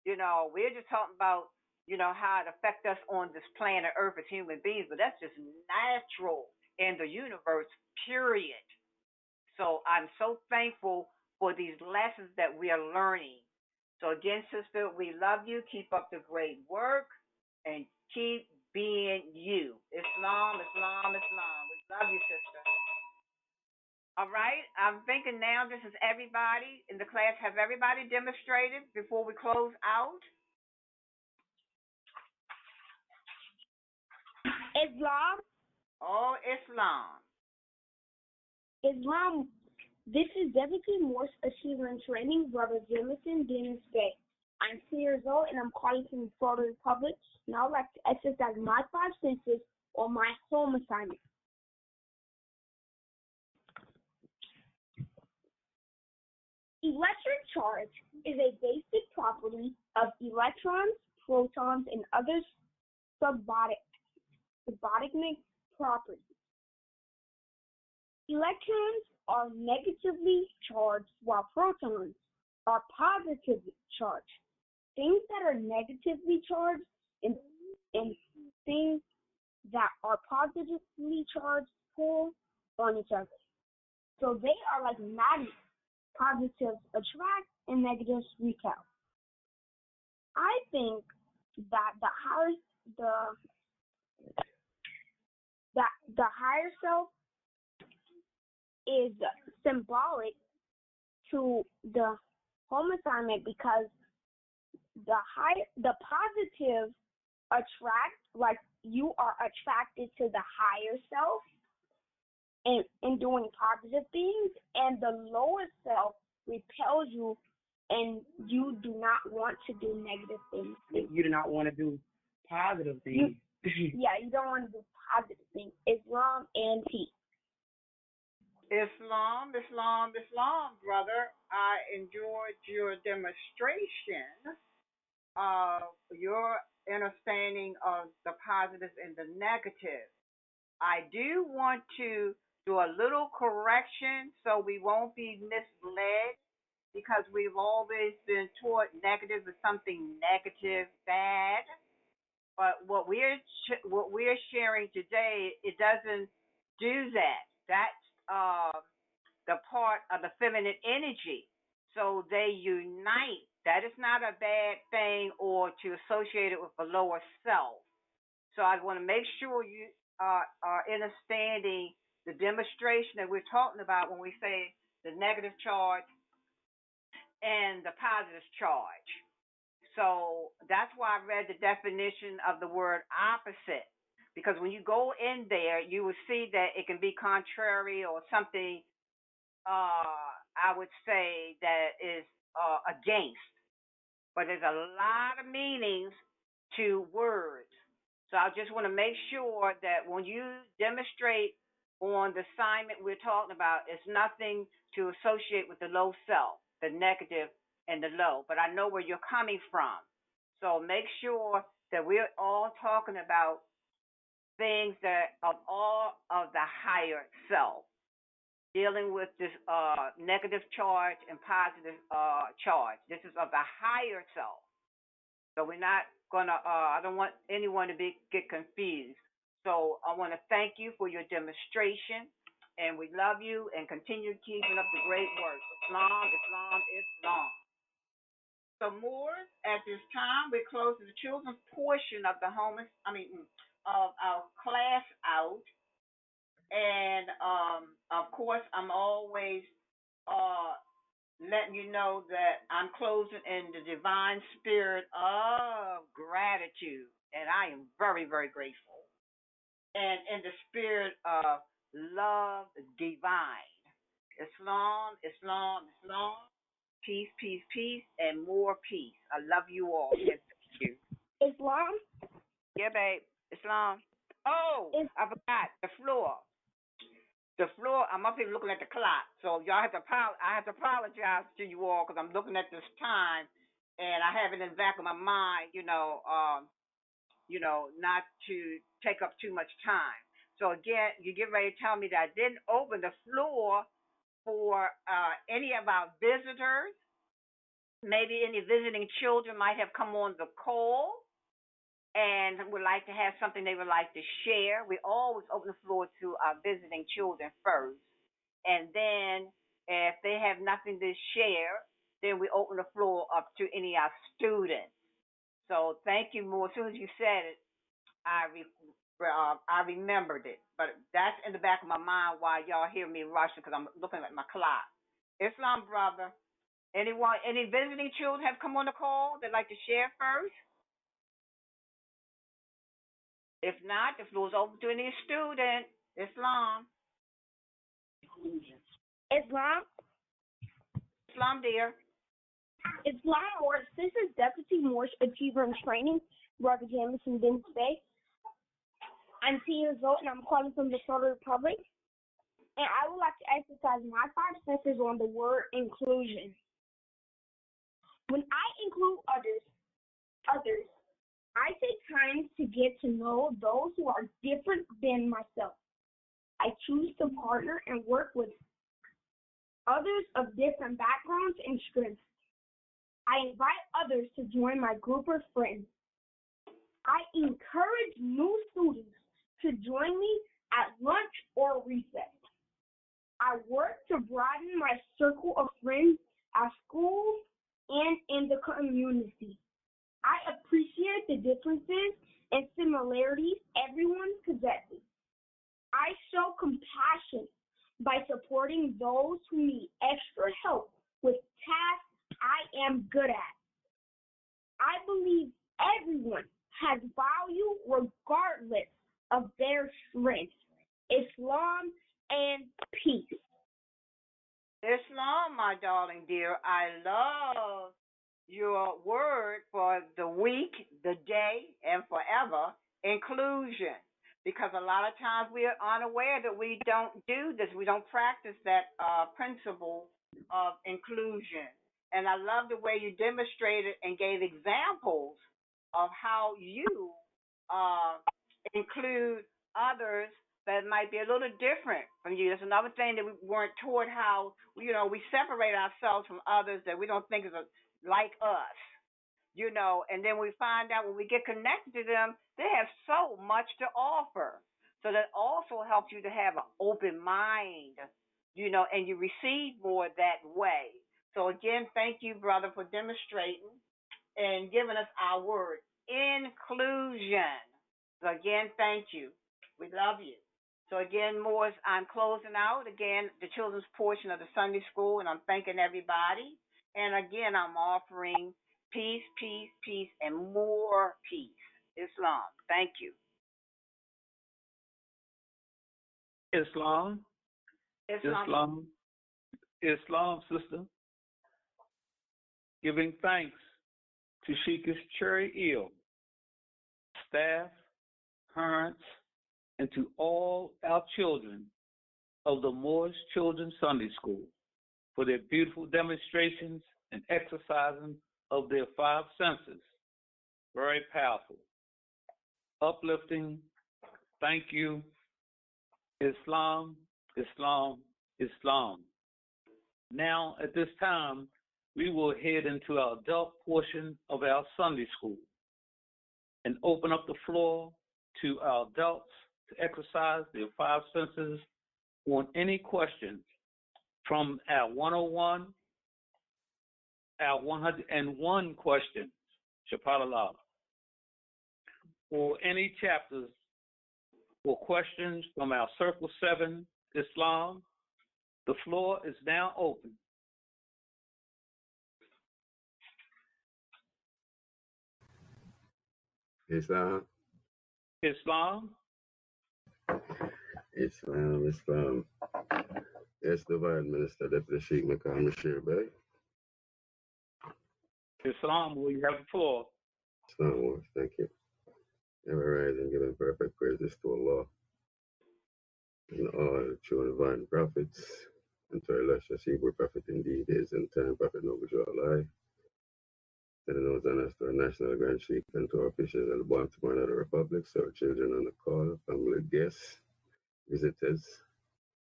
We're just talking about, how it affects us on this planet Earth as human beings, but that's just natural in the universe, period. So I'm so thankful for these lessons that we are learning. So again, sister, we love you. Keep up the great work and keep being you. Islam, Islam, Islam. We love you, sister. All right. I'm thinking now this is everybody in the class. Have everybody demonstrated before we close out? Islam. Oh, Islam. Islam. This is Deputy Moorish Achiever in Training, Brother Jameson Dennis Bay. I'm 2 years old and I'm calling from the Florida Republic, and I would like to exercise my 5 senses on my home assignment. Electric charge is a basic property of electrons, protons, and other subbonic properties. Electrons are negatively charged while protons are positively charged. Things that are negatively charged and things that are positively charged pull on each other. So they are like magnets. Positives attract and negatives repel. I think that the higher self is symbolic to the home assignment, because the positive attract, like you are attracted to the higher self and doing positive things, and the lower self repels you, and you do not want to do negative things. You do not want to do positive things. You don't want to do positive things. Islam and peace. Islam, Islam, Islam, brother. I enjoyed your demonstration of your understanding of the positives and the negatives. I do want to do a little correction so we won't be misled, because we've always been taught negative is something negative, bad. But what we're sharing today, it doesn't do that. That's the part of the feminine energy. So they unite. That is not a bad thing or to associate it with a lower self. So I want to make sure you are understanding the demonstration that we're talking about when we say the negative charge, and the positive charge. So that's why I read the definition of the word opposite. Because when you go in there, you will see that it can be contrary or something, I would say, that is against. But there's a lot of meanings to words. So I just want to make sure that when you demonstrate on the assignment we're talking about, it's nothing to associate with the low self, the negative and the low. But I know where you're coming from. So make sure that we're all talking about things that of all of the higher self, dealing with this negative charge and positive charge. This is of the higher self. So we're not gonna. I don't want anyone to get confused. So I want to thank you for your demonstration, and we love you and continue keeping up the great work. Islam, Islam, Islam. So Moors, at this time, we're closing the children's portion of of our class out, and of course, I'm always letting you know that I'm closing in the divine spirit of gratitude. And I am very, very grateful. And in the spirit of love divine. Islam, Islam, Islam. Peace, peace, peace, and more peace. I love you all. And thank you. Islam? Yeah, babe. Islam. Oh, I forgot. The floor. I'm up here looking at the clock, so y'all have to I have to apologize to you all because I'm looking at this time, and I have it in the back of my mind, not to take up too much time. So again, you get ready to tell me that I didn't open the floor for any of our visitors. Maybe any visiting children might have come on the call and would like to have something they would like to share. We always open the floor to our visiting children first. And then if they have nothing to share, then we open the floor up to any of our students. So thank you, Moore. As soon as you said it, I remembered it. But that's in the back of my mind while y'all hear me rushing because I'm looking at my clock. Islam, brother. Any visiting children have come on the call that'd like to share first? If not, the floor is open to any student. Islam. Islam? Islam, dear. Islam, or this is Deputy Moorish Achiever in Training, Brother Jamison Bin Bay. I'm 10 years old and I'm calling from the Solar Republic. And I would like to exercise my 5 senses on the word inclusion. When I include others, I take time to get to know those who are different than myself. I choose to partner and work with others of different backgrounds and strengths. I invite others to join my group of friends. I encourage new students to join me at lunch or recess. I work to broaden my circle of friends at school and in the community. I appreciate the differences and similarities everyone possesses. I show compassion by supporting those who need extra help with tasks I am good at. I believe everyone has value regardless of their strengths. Islam and peace. Islam, my darling dear, I love your word for the week, the day, and forever, inclusion. Because a lot of times we are unaware that we don't do this. We don't practice that principle of inclusion. And I love the way you demonstrated and gave examples of how you include others that might be a little different from you. That's another thing that we weren't taught how, we separate ourselves from others that we don't think is like us, and then we find out when we get connected to them, they have so much to offer. So that also helps you to have an open mind, and you receive more that way. So again, thank you, brother, for demonstrating and giving us our word, inclusion. So again, thank you. We love you. So again, Moors, I'm closing out, again, the children's portion of the Sunday school, and I'm thanking everybody. And again, I'm offering peace, peace, peace, and more peace. Islam. Thank you. Islam, sister. Giving thanks to Sheikah's Cherry Eel, staff, parents, and to all our children of the Moorish Children's Sunday School for their beautiful demonstrations and exercising of their five senses. Very powerful. Uplifting. Thank you. Islam, Islam, Islam. Now, at this time, we will head into our adult portion of our Sunday school and open up the floor to our adults to exercise their five senses on any questions from our 101, our 101 questions, Shapalala, or any chapters or questions from our Circle 7, Islam. The floor is now open. Islam. Islam. Islam, Islam. Yes, Divine Minister, Deputy Sheikh Mohammed Bey. Islam, will you have the floor? Islam, thank you. Ever rise and giving perfect praises to Allah and all the true and divine prophets, and to our illustrious Hebrew prophet indeed is in time, Prophet Noble Jalai. Sending those honors to our national grand sheikh and to our officials at the Baltimore of the Republic, so our children on the call, family guests, visitors.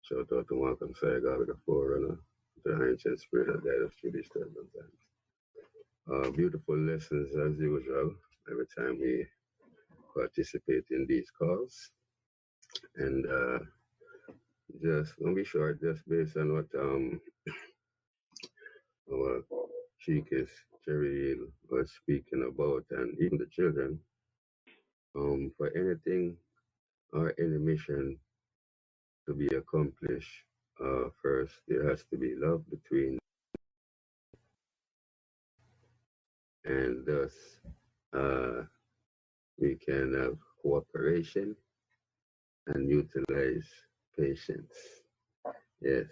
Shout out to Malcolm Saigal, the forerunner, the ancient spirit that guide us through these turbulent times. Beautiful lessons as usual every time we participate in these calls. And just gonna be short, just based on what our Sheikh is Cherry was speaking about, and even the children. For anything or any mission to be accomplished, first there has to be love between, and thus we can have cooperation and utilize patience. Yes.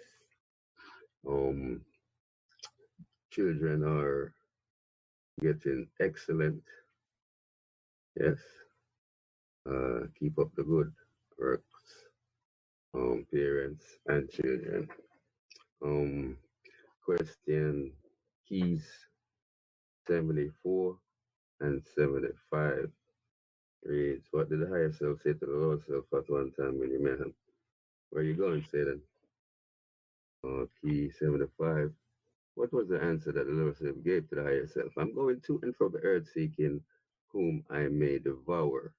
Children are getting excellent. Yes. Keep up the good works. Parents and children. Question keys 74 and 75 reads, what did the higher self say to the lower self at one time when you met him? Where are you going, Satan? Key 75. What was the answer that the lower self gave to the higher self? I'm going to and from the earth seeking whom I may devour.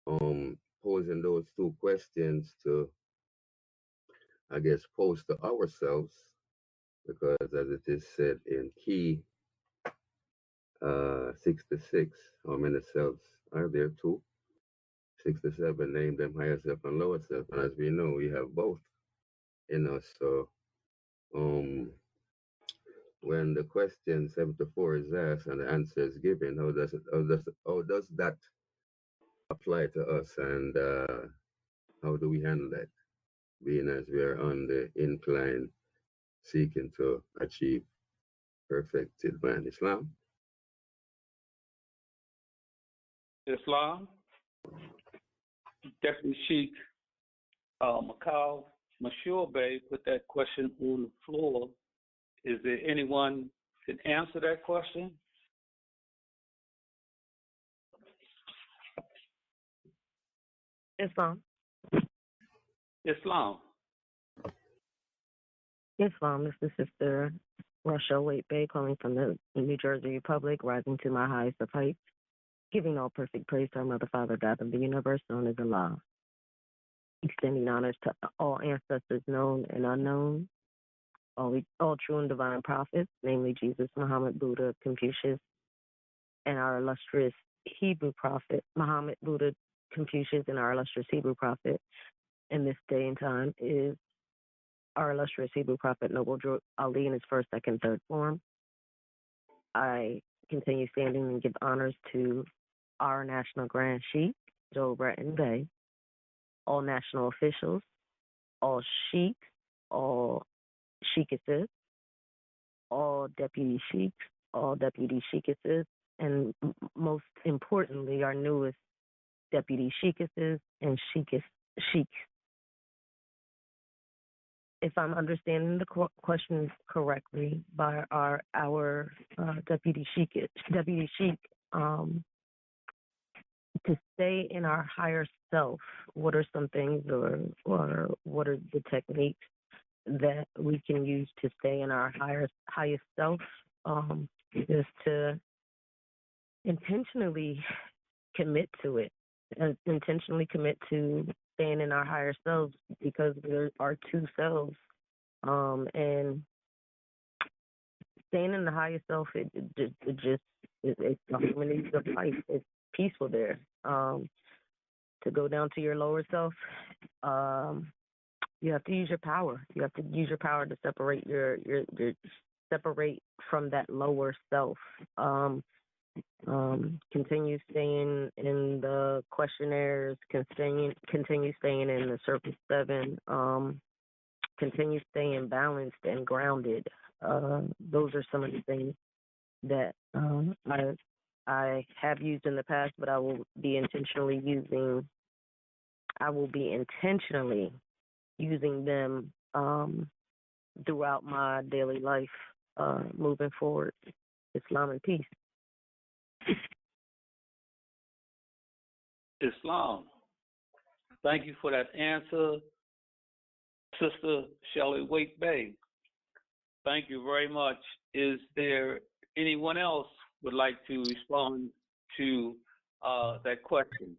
Posing those two questions to, I guess, pose to ourselves, because as it is said in key 66, how many selves are there? Two. 67, name them higher self and lower self. And as we know, we have both in us. So when the question 74 is asked and the answer is given, how does that apply to us, and how do we handle that, being as we are on the incline seeking to achieve perfected man? Islam. Deputy Sheikh Macau Mashur Bey put that question on the floor. Is there anyone who can answer that question? Islam. This is Sister Russia Wade Bay calling from the New Jersey Republic, rising to my highest of heights, giving all perfect praise to our Mother, Father, God of the universe, known as Allah. Extending honors to all ancestors known and unknown, all true and divine prophets, namely Jesus, Muhammad, Buddha, Confucius, and our illustrious Hebrew prophet, Muhammad, Buddha, Confucius, and our illustrious Hebrew prophet, in this day and time is our illustrious Hebrew prophet Noble Drew Ali in his first, second, third form. I continue standing and give honors to our National Grand Sheikh, Joe Breton Bey, all national officials, all sheiks, all sheikesses, all deputy sheiks, all deputy sheikesses, and most importantly, our newest deputy sheikesses and sheiks. If I'm understanding the question correctly, by our deputy sheik, to stay in our higher self, what are some things or what are the techniques that we can use to stay in our highest self? Is to intentionally commit to it, and intentionally commit to staying in our higher selves, because there are two selves, and staying in the higher self, it's the harmonies of life. It's peaceful there. To go down to your lower self, you have to use your power. You have to use your power to separate your separate from that lower self. Continue staying in the questionnaires, continue staying in the Circle 7, continue staying balanced and grounded. Those are some of the things that I have used in the past, but I will be intentionally using them throughout my daily life moving forward. Islam and peace. Islam. Thank you for that answer, Sister Shelley Wake Bay. Thank you very much. Is there anyone else would like to respond to that question?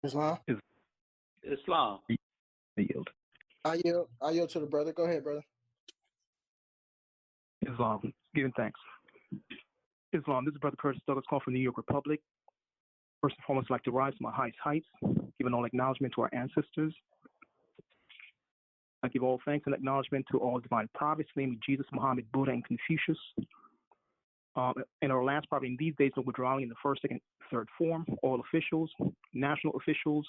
Islam. Islam. I yield to the brother. Go ahead, brother. Islam. Giving thanks. Islam. This is Brother Curtis Douglas calling from the New York Republic. First and foremost, I'd like to rise to my highest heights, giving all acknowledgement to our ancestors. I give all thanks and acknowledgement to all divine prophets, namely Jesus, Muhammed, Buddha, and Confucius. And our last prophet in these days, we're drawing in the first, second, third form, all officials, national officials,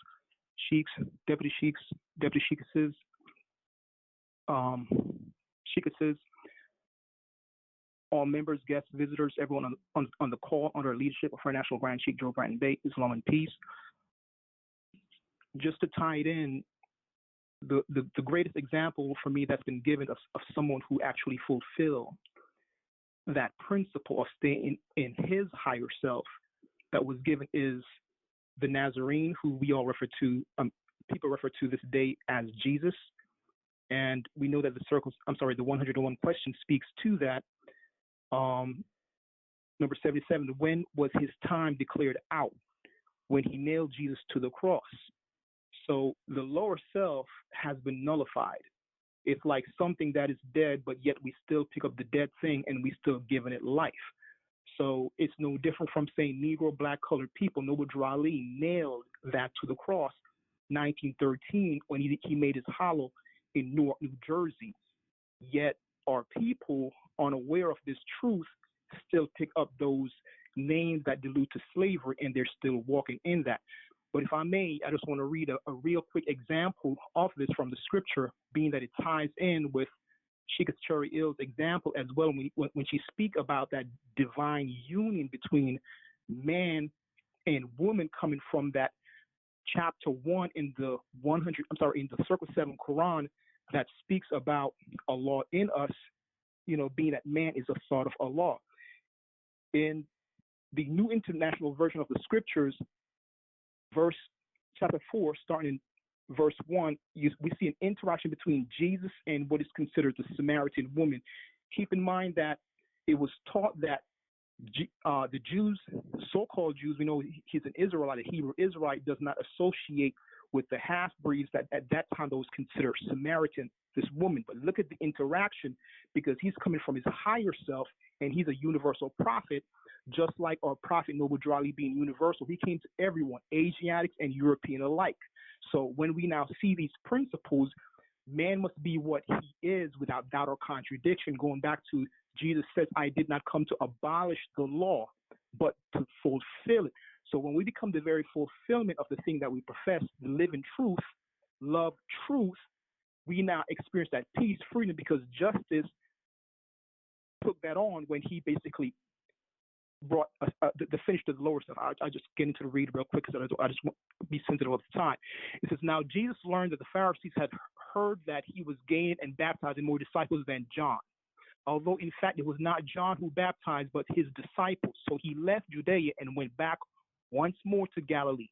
sheiks, deputy sheikesses, all members, guests, visitors, everyone on the call under the leadership of our National Grand Sheikh Joe Breton Bey, Islam and peace. Just to tie it in, the greatest example for me that's been given of someone who actually fulfilled that principle of staying in his higher self that was given is the Nazarene, who we all refer to, people refer to this day as Jesus. And we know that the 101 question speaks to that. Number 77, when was his time declared out? When he nailed Jesus to the cross. So the lower self has been nullified. It's like something that is dead, but yet we still pick up the dead thing and we still giving it life. So it's no different from saying Negro, black, colored people. Noble Drew Ali nailed that to the cross 1913 when he made his hollow in Newark, New Jersey. Yet our people, unaware of this truth, still pick up those names that delude to slavery, and they're still walking in that. But if I may, I just want to read a real quick example of this from the scripture, being that it ties in with Sheikah Cherry Ill's example as well when she speak about that divine union between man and woman coming from that chapter 1 in the Circle 7 Quran that speaks about Allah in us, being that man is a thought of Allah. In the New International Version of the Scriptures, chapter 4, starting in verse 1, we see an interaction between Jesus and what is considered the Samaritan woman. Keep in mind that it was taught that the Jews, so-called Jews, we know he's an Israelite, a Hebrew Israelite, does not associate with the half-breeds that at that time that was considered Samaritan, this woman. But look at the interaction, because he's coming from his higher self, and he's a universal prophet, just like our prophet Noble Drew Ali being universal. He came to everyone, Asiatics and European alike. So when we now see these principles, man must be what he is without doubt or contradiction. Going back to Jesus says, I did not come to abolish the law, but to fulfill it. So when we become the very fulfillment of the thing that we profess, live in truth, love truth, we now experience that peace, freedom, because justice took that on when he basically brought the finish to the lower stuff. I just get into the read real quick because I just want to be sensitive of the time. It says, now Jesus learned that the Pharisees had heard that he was gaining and baptizing more disciples than John, although in fact it was not John who baptized, but his disciples. So he left Judea and went back once more to Galilee.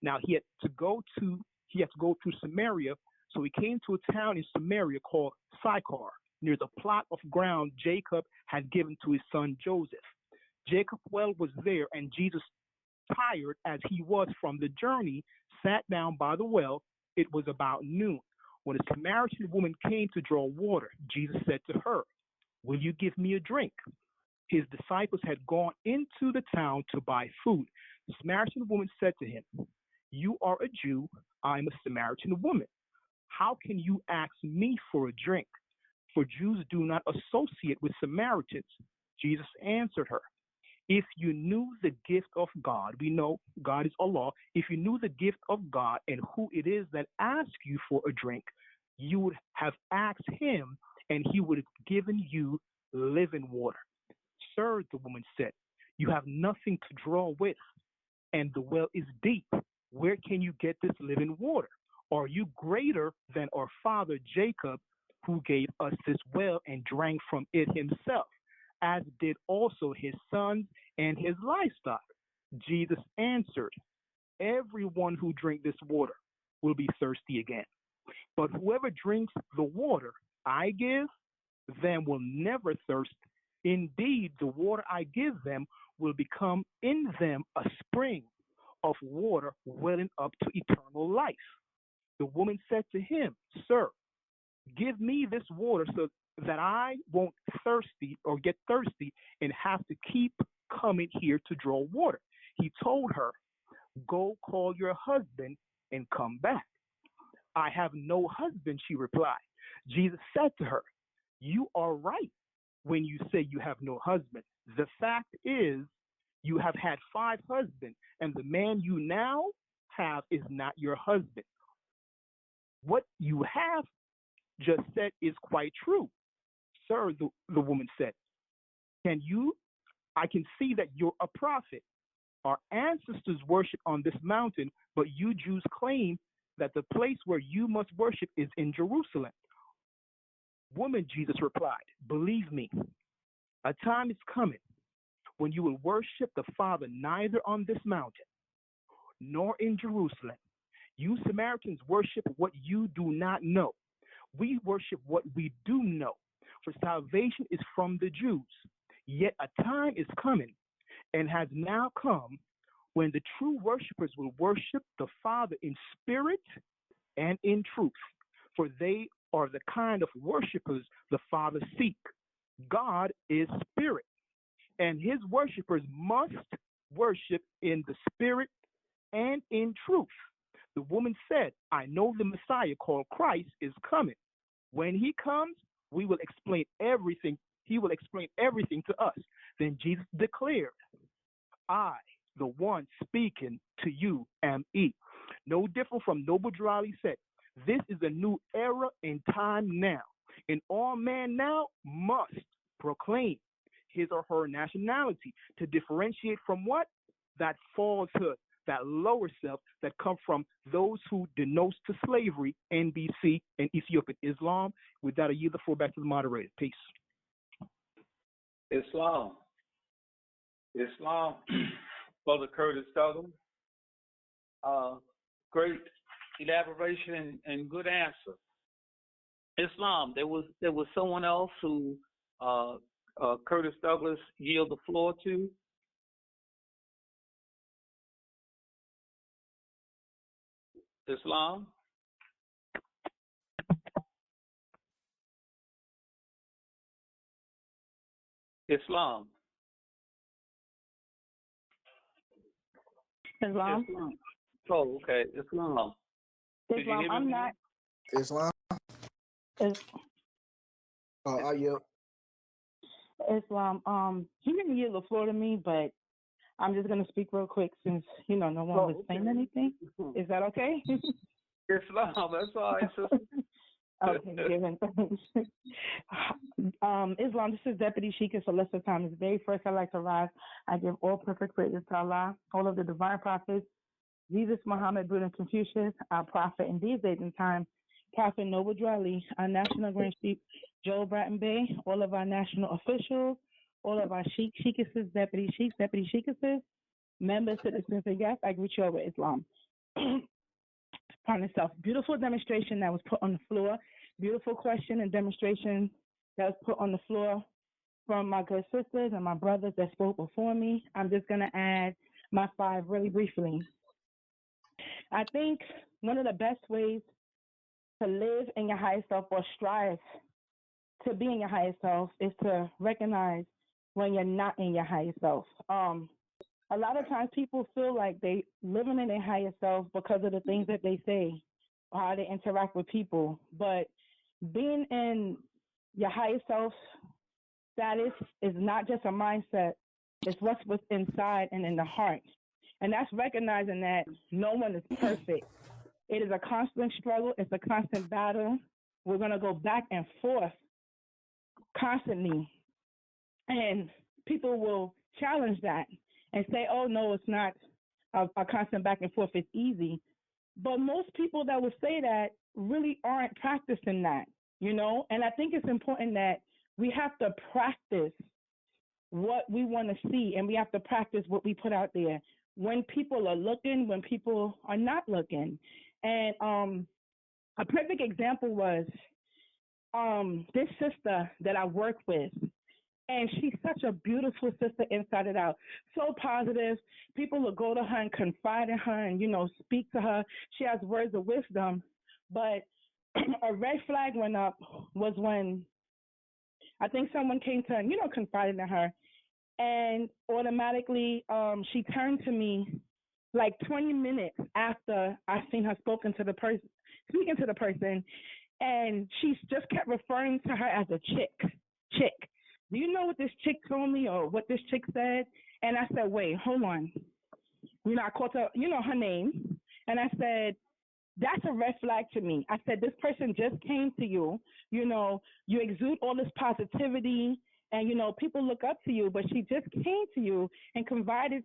Now he had to go through Samaria, so he came to a town in Samaria called Sychar, near the plot of ground Jacob had given to his son Joseph. Jacob's well was there, and Jesus, tired as he was from the journey, sat down by the well. It was about noon. When a Samaritan woman came to draw water, Jesus said to her, will you give me a drink? His disciples had gone into the town to buy food. The Samaritan woman said to him, you are a Jew, I am a Samaritan woman. How can you ask me for a drink? For Jews do not associate with Samaritans. Jesus answered her, if you knew the gift of God, we know God is Allah. If you knew the gift of God and who it is that asks you for a drink, you would have asked him, and he would have given you living water. Sir, the woman said, you have nothing to draw with, and the well is deep. Where can you get this living water? Are you greater than our father Jacob, who gave us this well and drank from it himself, as did also his sons and his livestock? Jesus answered, everyone who drinks this water will be thirsty again. But whoever drinks the water I give them will never thirst. Indeed, the water I give them will become in them a spring of water welling up to eternal life. The woman said to him, sir, give me this water so that I won't get thirsty and have to keep coming here to draw water. He told her, go call your husband and come back. I have no husband, she replied. Jesus said to her, you are right when you say you have no husband. The fact is, you have had 5 husbands, and the man you now have is not your husband. What you have just said is quite true. Sir, the woman said, I can see that you're a prophet. Our ancestors worship on this mountain, but you Jews claim that the place where you must worship is in Jerusalem. Woman, Jesus replied, believe me, a time is coming when you will worship the Father neither on this mountain nor in Jerusalem. You Samaritans worship what you do not know. We worship what we do know, for salvation is from the Jews. Yet a time is coming, and has now come, when the true worshipers will worship the Father in spirit and in truth, for they are the kind of worshipers the Father seeks. God is spirit, and his worshipers must worship in the spirit and in truth. The woman said, I know the Messiah called Christ is coming. When he comes, he will explain everything to us. Then Jesus declared, I, the one speaking to you, am he. No different from Noble Drew Ali said, this is a new era in time now, and all man now must proclaim his or her nationality to differentiate from what? That falsehood, that lower self that come from those who denotes to slavery, NBC, and Ethiopian Islam. With that, I yield the floor back to the moderator. Peace. Islam, Brother Curtis Douglas. Great elaboration and good answer. Islam, there was someone else who Curtis Douglas yield the floor to. Islam? Islam. Islam. Oh, okay. Islam. Did you Islam. hear me? I'm not. Islam. Are you? Islam. He didn't yield the floor to me, but I'm just gonna speak real quick since no one was saying anything. Is that okay? Islam. That's all right, sister. Okay, given. Islam, this is Deputy Sheikh Celeste Thomas Bay. First, I'd like to rise. I give all perfect praises to Allah, all of the divine prophets, Jesus, Muhammed, Buddha, and Confucius, our prophet in these days and times, Prophet Noble Drawley, our National Grand Chief, Joe Bratton Bay, all of our national officials, all of our sheikesses, deputy sheikesses, members, citizens, and guests, I greet you all with Islam. Upon itself, beautiful demonstration that was put on the floor, beautiful question and demonstration that was put on the floor from my good sisters and my brothers that spoke before me. I'm just going to add my 5 really briefly. I think one of the best ways to live in your highest self or strive to be in your highest self is to recognize when you're not in your highest self. A lot of times people feel like they living in their higher self because of the things that they say or how they interact with people. But being in your higher self status is not just a mindset. It's what's inside and in the heart. And that's recognizing that no one is perfect. It is a constant struggle. It's a constant battle. We're going to go back and forth constantly. And people will challenge that and say, oh, no, it's not a constant back and forth. It's easy. But most people that will say that really aren't practicing that, And I think it's important that we have to practice what we want to see, and we have to practice what we put out there when people are looking, when people are not looking. And a perfect example was this sister that I work with. And she's such a beautiful sister inside and out. So positive. People will go to her and confide in her and, speak to her. She has words of wisdom. But a red flag went up was when I think someone came to her and, confided in her. And automatically she turned to me like 20 minutes after I seen her speaking to the person. And she just kept referring to her as a chick. Do you know what this chick told me or what this chick said? And I said, wait, hold on. I called her, her name. And I said, that's a red flag to me. I said, this person just came to you. You exude all this positivity and, people look up to you. But she just came to you and confided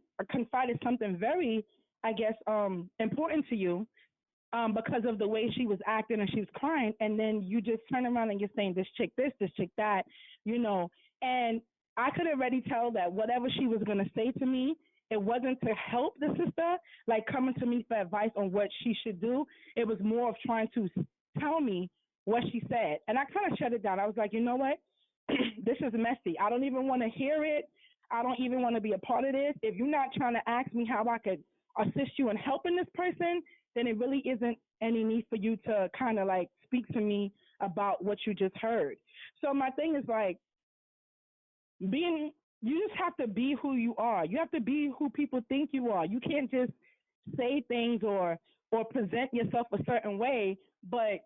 something very, I guess, important to you. Because of the way she was acting and she was crying, and then you just turn around and you're saying this chick this chick that, and I could already tell that whatever she was going to say to me, it wasn't to help the sister, like coming to me for advice on what she should do. It was more of trying to tell me what she said, and I kind of shut it down. I was like, you know what, this is messy. I don't even want to hear it. I don't even want to be a part of this. If you're not trying to ask me how I could assist you in helping this person, then it really isn't any need for you to kind of like speak to me about what you just heard. So my thing is like you just have to be who you are. You have to be who people think you are. You can't just say things or present yourself a certain way, but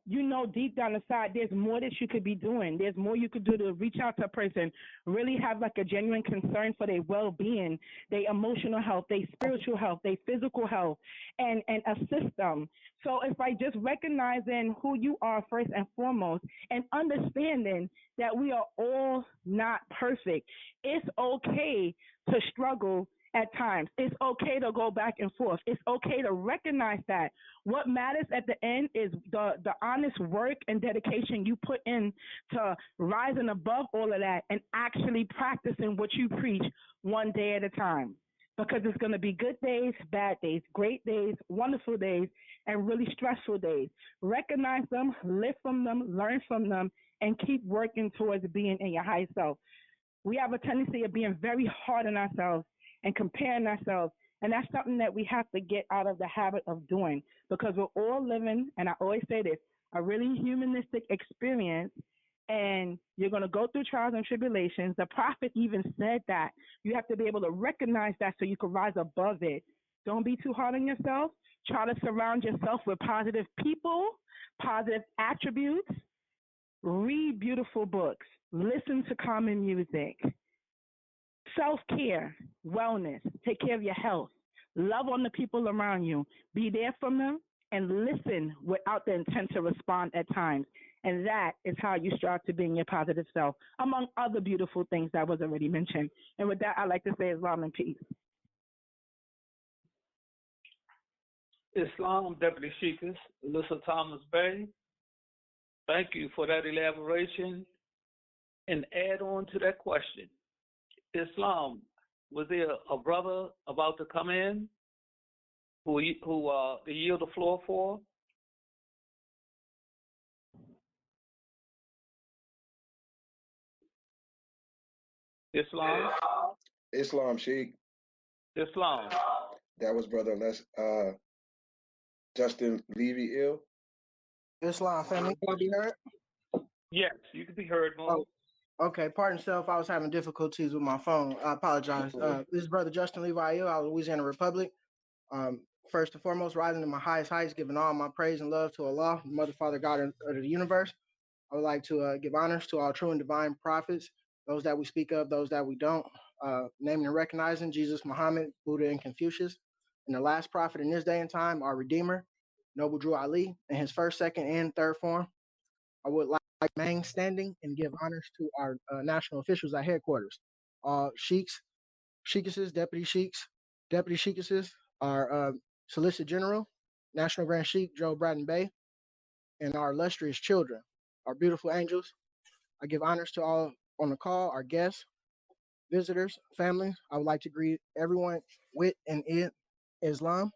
deep down inside there's more that you could be doing. There's more you could do to reach out to a person, really have like a genuine concern for their well-being, their emotional health, their spiritual health, their physical health, and assist them. So it's like just recognizing who you are first and foremost and understanding that we are all not perfect. It's okay to struggle at times. It's okay to go back and forth. It's okay to recognize that. What matters at the end is the honest work and dedication you put in to rising above all of that and actually practicing what you preach one day at a time. Because it's going to be good days, bad days, great days, wonderful days, and really stressful days. Recognize them, live from them, learn from them, and keep working towards being in your high self. We have a tendency of being very hard on ourselves and comparing ourselves And that's something that we have to get out of the habit of doing, because we're all living, and I always say this, a really humanistic experience, and you're going to go through trials and tribulations. The prophet even said that. You have to be able to recognize that so you can rise above it. Don't be too hard on yourself. Try to surround yourself with positive people, positive attributes. Read beautiful books. Listen to calming music. Self-care, wellness. Take care of your health. Love on the people around you. Be there for them and listen without the intent to respond at times. And that is how you strive to be in your positive self, among other beautiful things that was already mentioned. And with that, I'd like to say Islam and peace. Islam, Deputy Sheikah, Alyssa Thomas Bay, thank you for that elaboration. And add on to that question, Islam, was there a brother about to come in who yield the floor for? Islam? Islam, Sheikh. Islam. That was Brother Justin Levy-Ill. Islam, family, can I be heard? Yes, you can be heard, Mo. Oh, okay, pardon self. I was having difficulties with my phone. I apologize. This is Brother Justin Levy-Ill out of Louisiana Republic. First and foremost, rising to my highest heights, giving all my praise and love to Allah, the Mother, Father, God of the universe. I would like to give honors to all true and divine prophets, those that we speak of, those that we don't, naming and recognizing Jesus, Muhammad, Buddha, and Confucius. And the last prophet in this day and time, our Redeemer, Noble Drew Ali, in his first, second, and third form. I would like to remain standing and give honors to our national officials at headquarters, sheiks, sheikesses, deputy sheikesses, our Solicitor General, National Grand Sheikh Joe Bratton Bay, and our illustrious children, our beautiful angels. I give honors to all on the call, our guests, visitors, family. I would like to greet everyone with and in Islam.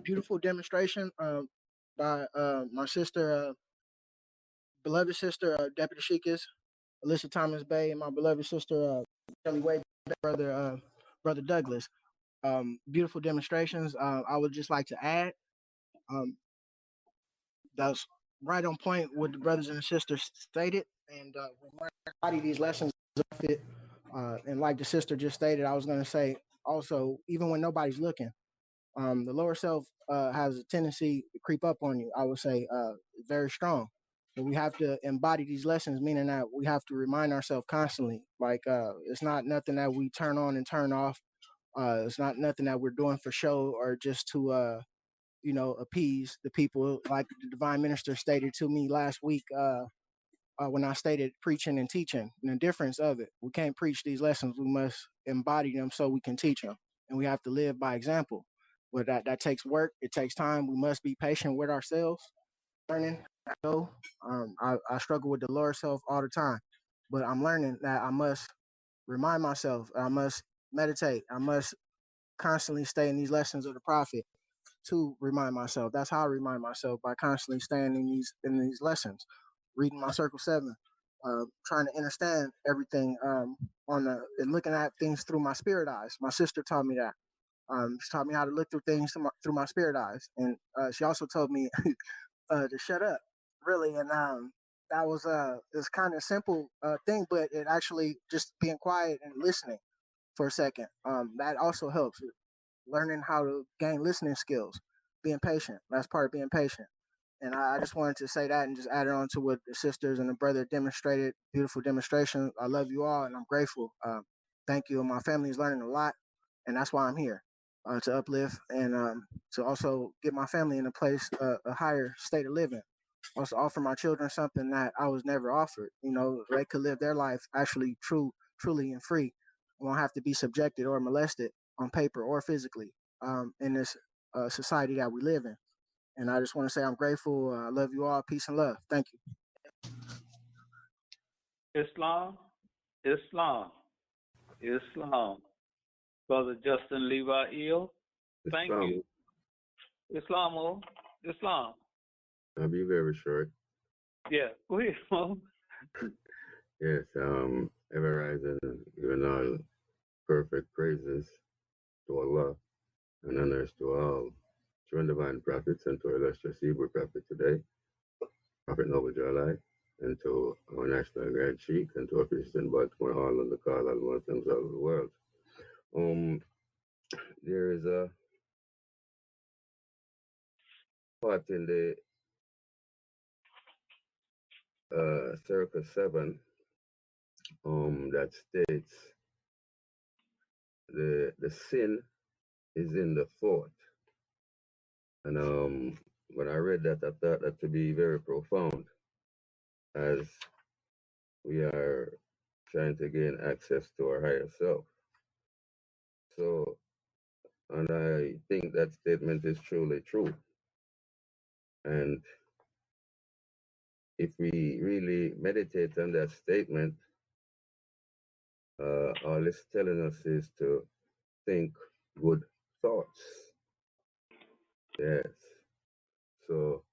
Beautiful demonstration by my sister, beloved sister, Deputy Sheikah, Alyssa Thomas Bay, and my beloved sister, Kelly Wade, brother Douglas. Beautiful demonstrations. I would just like to add, that's right on point what the brothers and sisters stated, and we embody these lessons of it. And like the sister just stated, I was going to say also, even when nobody's looking, the lower self has a tendency to creep up on you. I would say very strong. But we have to embody these lessons, meaning that we have to remind ourselves constantly. Like it's not nothing that we turn on and turn off. It's not nothing that we're doing for show or just to appease the people. Like the divine minister stated to me last week when I stated preaching and teaching and the difference of it. We can't preach these lessons. We must embody them so we can teach them. And we have to live by example. But that takes work. It takes time. We must be patient with ourselves. Learning. I struggle with the lower self all the time. But I'm learning that I must remind myself. I must meditate. I must constantly stay in these lessons of the prophet to remind myself. That's how I remind myself, by constantly staying in these lessons, reading my Circle 7, trying to understand everything and looking at things through my spirit eyes. My sister taught me that. She taught me how to look through things through my spirit eyes, and she also told me to shut up, really. And that was this kind of simple thing, but it actually just being quiet and listening for a second. That also helps. Learning how to gain listening skills, being patient. That's part of being patient. And I just wanted to say that and just add it on to what the sisters and the brother demonstrated. Beautiful demonstration. I love you all, and I'm grateful. Thank you. My family is learning a lot, and that's why I'm here, to uplift and to also get my family in a place, a higher state of living. Also offer my children something that I was never offered. They could live their life actually truly and free. Won't have to be subjected or molested on paper or physically in this society that we live in. And I just want to say I'm grateful. I love you all. Peace and love. Thank you. Islam. Brother Justin Levi-Ill, thank you. Islam. I'll be very short. Yeah, go ahead, Mo. Yes, ever rising, giving all perfect praises to Allah and honors to all true and divine prophets and to our illustrious Hebrew prophet today, Prophet Noble Jalai, and to our national grand sheikh and to our priests in Baltimore, all on the call, all Muslims all over the world. There is a part in the Circle 7 that states the sin is in the thought. And when I read that, I thought that to be very profound, as we are trying to gain access to our higher self. So, and I think that statement is truly true. And if we really meditate on that statement, all it's telling us is to think good thoughts. Yes. So,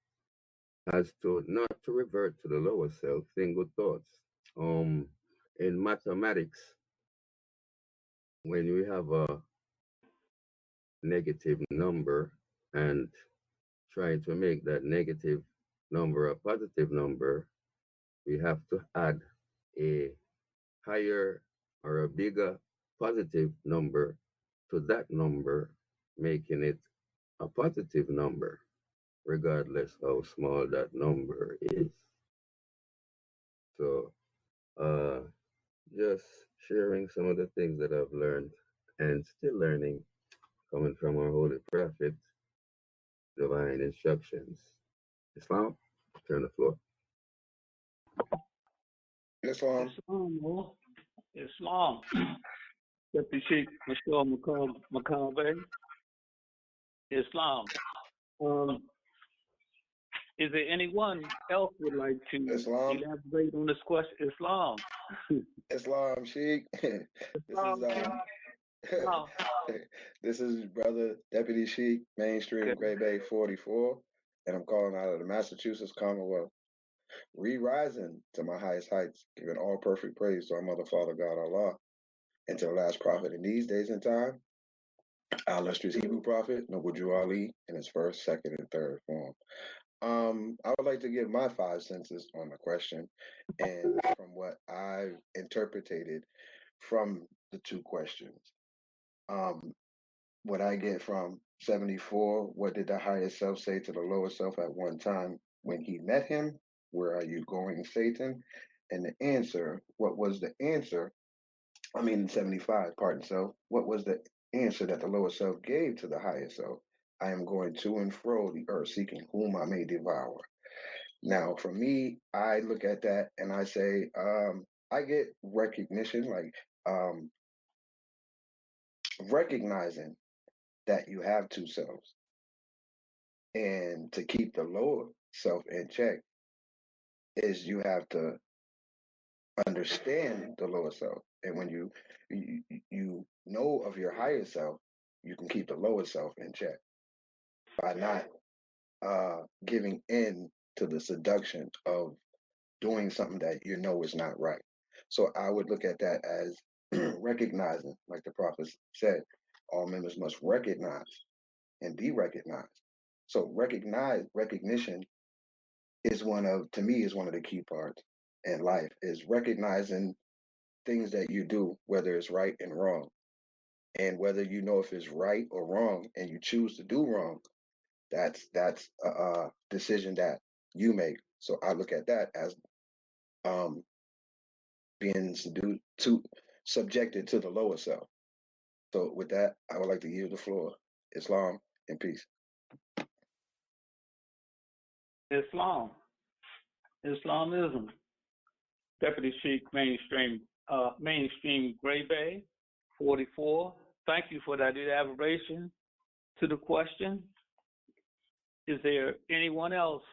as to not to revert to the lower self, think good thoughts. In mathematics, when we have a negative number and trying to make that negative number a positive number, we have to add a higher or a bigger positive number to that number, making it a positive number, regardless how small that number is. So, just sharing some of the things that I've learned and still learning, coming from our Holy Prophet, divine instructions. Islam, turn the floor. Islam. Islam. Deputy Sheikh Mashur Makabe. Islam. Is there anyone else would like to elaborate on this question? Islam. Islam, Sheikh. This is Brother Deputy Sheikh, Mainstream Gray Bay 44, and I'm calling out of the Massachusetts Commonwealth. Re-rising to my highest heights, giving all perfect praise to our Mother, Father, God, Allah, and to the last prophet in these days and time, our illustrious Hebrew prophet, Noble Drew Ali, in his first, second, and third form. I would like to give my 5 cents on the question, and from what I've interpreted from the 2 questions. What I get from 74, what did the higher self say to the lower self at one time when he met him? Where are you going, Satan? And the answer, what was the answer? 75, pardon self. What was the answer that the lower self gave to the higher self? I am going to and fro the earth, seeking whom I may devour. Now, for me, I look at that and I say, I get recognition, like recognizing that you have 2 selves. And to keep the lower self in check is you have to understand the lower self. And when you know of your higher self, you can keep the lower self in check by not giving in to the seduction of doing something that you know is not right. So I would look at that as recognizing, like the prophet said, all members must recognize and be recognized. So recognition is one of the key parts in life, is recognizing things that you do, whether it's right and wrong. And whether you know if it's right or wrong and you choose to do wrong, that's a decision that you make. So I look at that as being subjected to the lower self. So with that, I would like to yield the floor. Islam and peace. Islamism. Deputy Sheikh Mainstream Gray Bay 44. Thank you for that elaboration to the question. Is there anyone else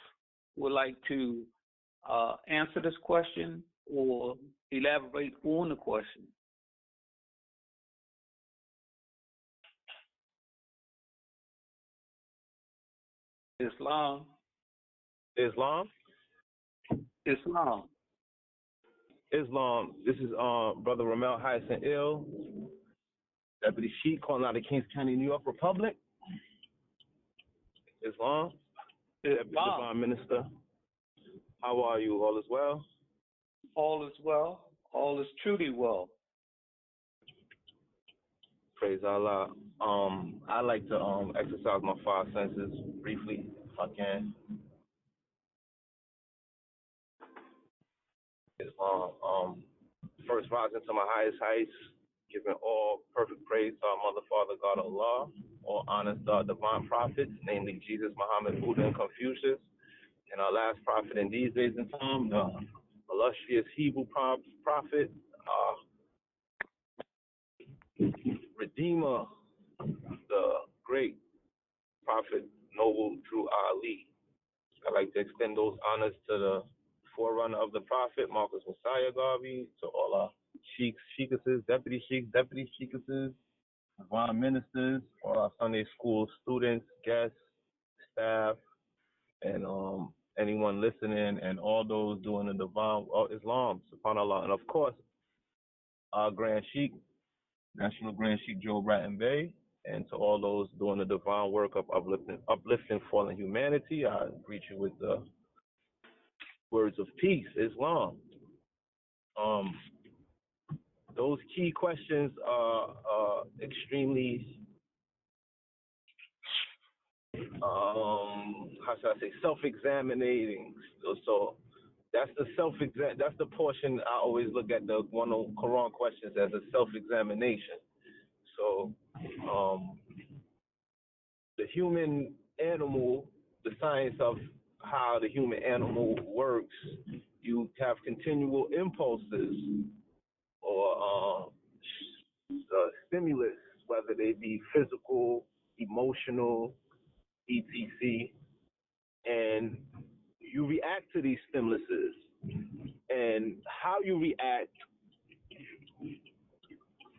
who would like to answer this question or elaborate on the question? Islam. Islam. This is Brother Ramel Hyacinth Ill. Deputy Sheik calling out of Kings County, New York Republic. Islam. Divine Minister. How are you? All is well? All is well. All is truly well. Praise Allah. I like to exercise my five senses briefly, if I can. Islam. First, rising to my highest heights, giving all perfect praise to our Mother, Father, God, Allah. All honors to our divine prophets, namely Jesus, Muhammed, Buddha, and Confucius. And our last prophet in these days and time, the illustrious Hebrew prophet, Redeemer, the great prophet, noble Drew Ali. I'd like to extend those honors to the forerunner of the prophet, Marcus Messiah Garvey, to all our sheiks, sheikesses, deputy sheikesses, divine ministers, all our Sunday school students, guests, staff, and anyone listening, and all those doing the divine Islam, subhanAllah. And of course, our Grand Sheik, National Grand Sheik Joe Bratton Bey, and to all those doing the divine work of uplifting fallen humanity, I greet you with the words of peace, Islam. Those key questions are extremely, how should I say, self-examining. So that's that's the portion I always look at the one of Quran questions as a self-examination. So the human animal, the science of how the human animal works, you have continual impulses or stimulus, whether they be physical, emotional, etc. And you react to these stimuluses. And how you react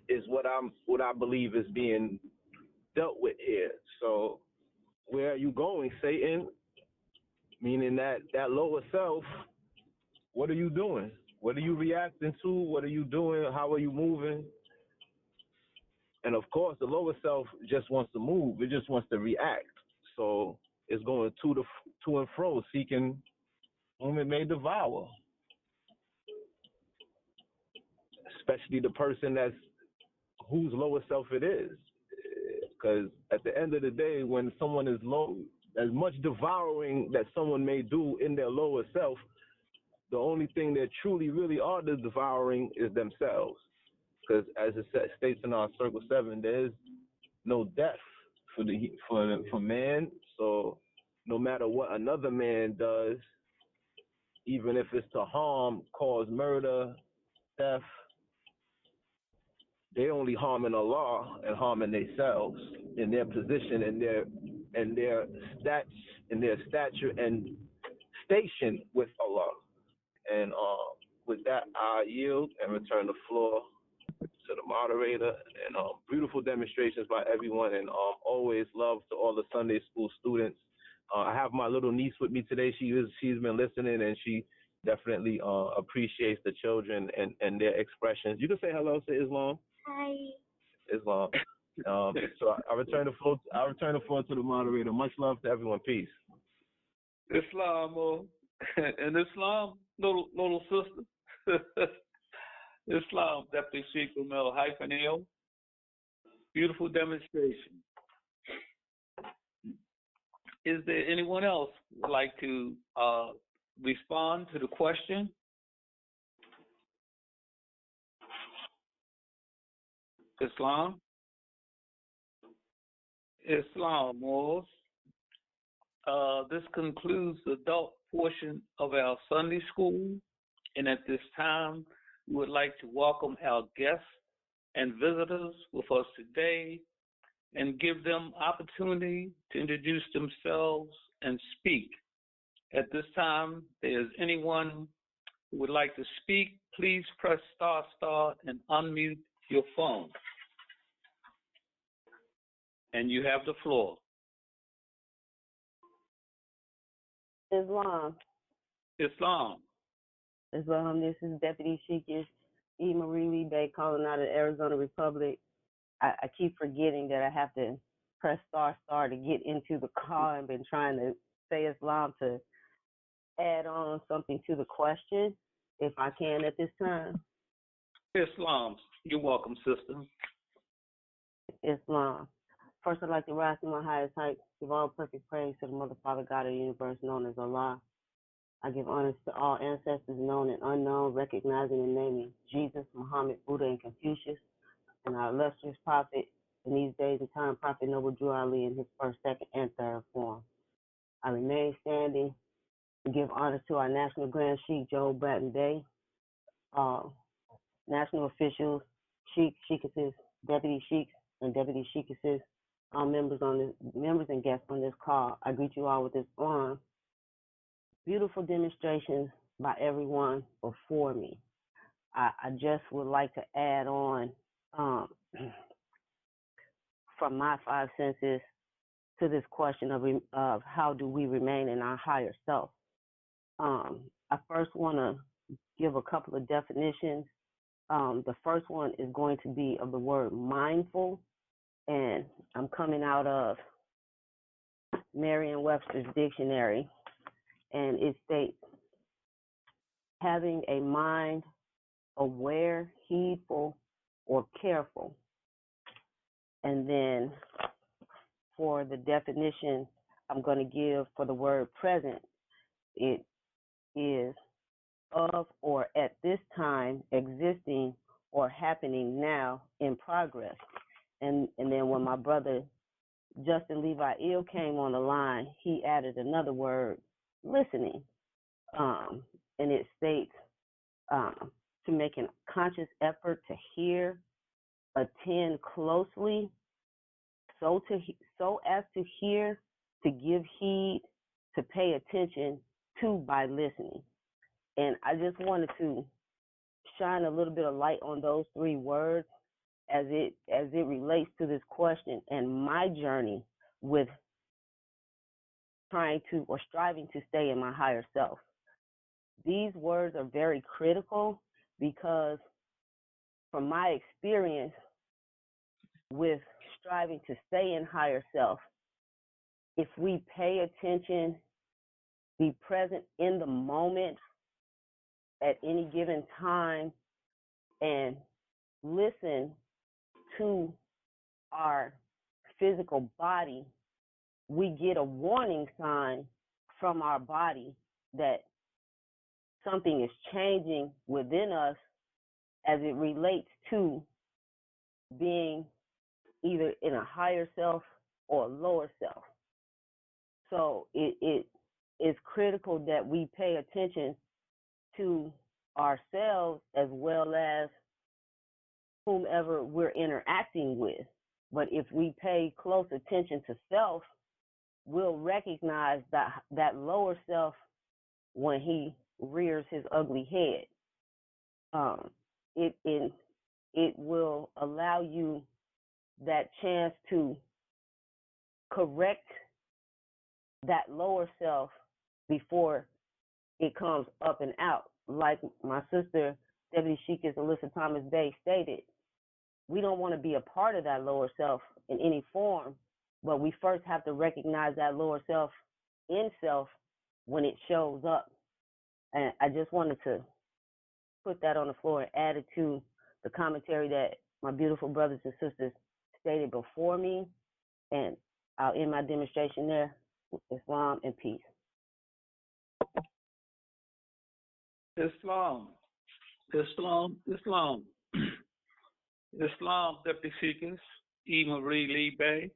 is what I believe is being dealt with here. So where are you going, Satan? Meaning that lower self, what are you doing? What are you reacting to? What are you doing? How are you moving? And of course, the lower self just wants to move. It just wants to react. So it's going to and fro, seeking whom it may devour. Especially the person whose lower self it is. Because at the end of the day, when someone is low, as much devouring that someone may do in their lower self, the only thing that truly, really are the devouring is themselves. Because as it states in our Circle 7, there is no death for man. So no matter what another man does, even if it's to harm, cause murder, theft, they only harming Allah and harming themselves in their position and their stature and station with Allah. And with that, I yield and return the floor to the moderator. And beautiful demonstrations by everyone, and always love to all the Sunday school students. I have my little niece with me today. She's been listening, and she definitely appreciates the children and their expressions. You can say hello to Islam. Hi. Islam. So I return the floor. To the moderator. Much love to everyone. Peace. Islam, and Islam, little sister. Islam, Deputy Sheik Umel -L. Beautiful demonstration. Is there anyone else who would like to respond to the question? Islam? Islam, Moors. This concludes the adult portion of our Sunday school. And at this time, we would like to welcome our guests and visitors with us today and give them opportunity to introduce themselves and speak. At this time, if there is anyone who would like to speak, please press ** and unmute your phone. And you have the floor. Islam. Islam. Islam. This is Deputy Sheik E. Marie Lee Bay calling out of Arizona Republic. I keep forgetting that I have to press star to get into the call. I've been trying to say Islam to add on something to the question, if I can at this time. Islam. You're welcome, sister. Islam. First, I'd like to rise to my highest height, give all perfect praise to the Mother, Father, God of the universe, known as Allah. I give honors to all ancestors, known and unknown, recognizing and naming Jesus, Muhammad, Buddha, and Confucius, and our illustrious prophet in these days and time, Prophet Noble Drew Ali in his first, second, and third form. I remain standing and give honors to our National Grand Sheikh, Joe Bratton Day, national officials, sheikhs, sheikesses, deputy sheikhs, and deputy sheikesses, all members and guests on this call. I greet you all with this arm. Beautiful demonstrations by everyone before me. I just would like to add on from my five senses to this question of how do we remain in our higher self. I first want to give a couple of definitions. The first one is going to be of the word mindful, and I'm coming out of Merriam-Webster's dictionary, and it states having a mind aware, heedful, or careful. And then for the definition I'm going to give for the word present, it is of or at this time existing or happening now in progress. And then when my brother Justin Levi Ill came on the line, he added another word, listening. And it states to make a conscious effort to hear, attend closely, so as to hear, to give heed, to pay attention to by listening. And I just wanted to shine a little bit of light on those three words as it relates to this question and my journey with trying to or striving to stay in my higher self. These words are very critical because from my experience with striving to stay in higher self, if we pay attention, be present in the moment at any given time, and listen to our physical body, we get a warning sign from our body that something is changing within us as it relates to being either in a higher self or a lower self. So it is critical that we pay attention to ourselves as well as whomever we're interacting with. But if we pay close attention to self, we'll recognize that lower self when he rears his ugly head. It will allow you that chance to correct that lower self before it comes up and out. Like my sister, Deputy Sheikah Alyssa Thomas Bay stated, we don't want to be a part of that lower self in any form, but we first have to recognize that lower self in self when it shows up. And I just wanted to put that on the floor and add it to the commentary that my beautiful brothers and sisters stated before me. And I'll end my demonstration there. Islam and peace. Islam, Deputy Seekers, E. Marie Lee Bay.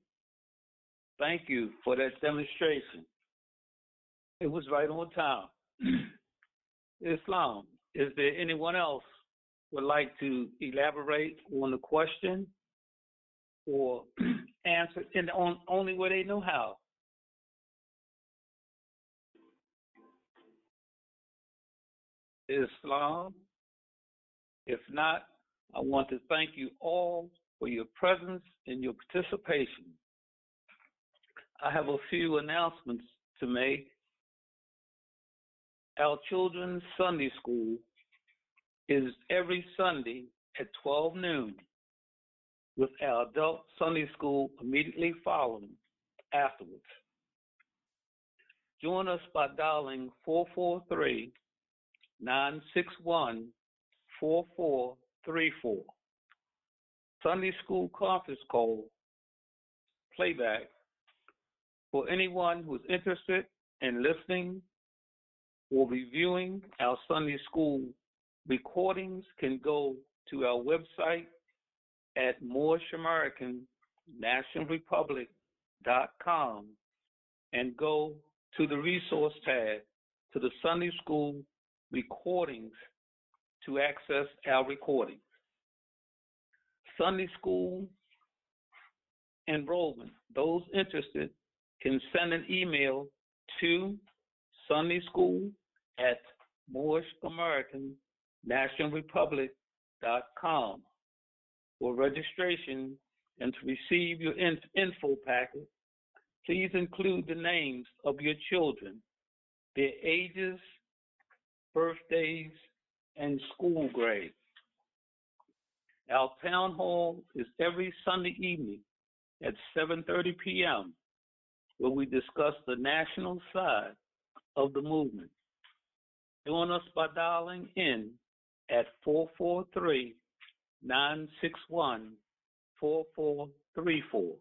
Thank you for that demonstration. It was right on time. Islam, is there anyone else would like to elaborate on the question or answer in the only way they know how? Islam? If not, I want to thank you all for your presence and your participation. I have a few announcements to make. Our children's Sunday school is every Sunday at 12 noon. with our adult Sunday school immediately following afterwards. Join us by dialing 443-961-4434. Sunday school conference call playback. For anyone who is interested in listening or reviewing our Sunday school recordings, can go to our website at Moorish American National Republic.com and go to the resource tab to the Sunday school recordings to access our recordings. Sunday school enrollment. Those interested can send an email to sundayschool@moorishamericannationalrepublic.com for registration and to receive your info packet. Please include the names of your children, their ages, birthdays, and school grade. Our town hall is every Sunday evening at 7:30 p.m., where we discuss the national side of the movement. Join us by dialing in at 443-961-4434.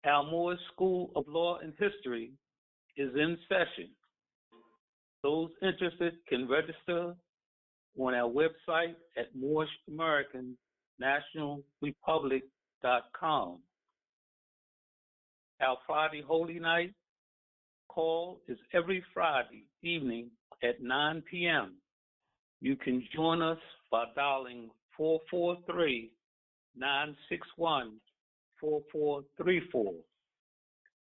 Our Moorish School of Law and History is in session. Those interested can register on our website at moorishamericannationalrepublic.com. Our Friday Holy Night call is every Friday evening at 9 p.m. You can join us by dialing 443-961-4434.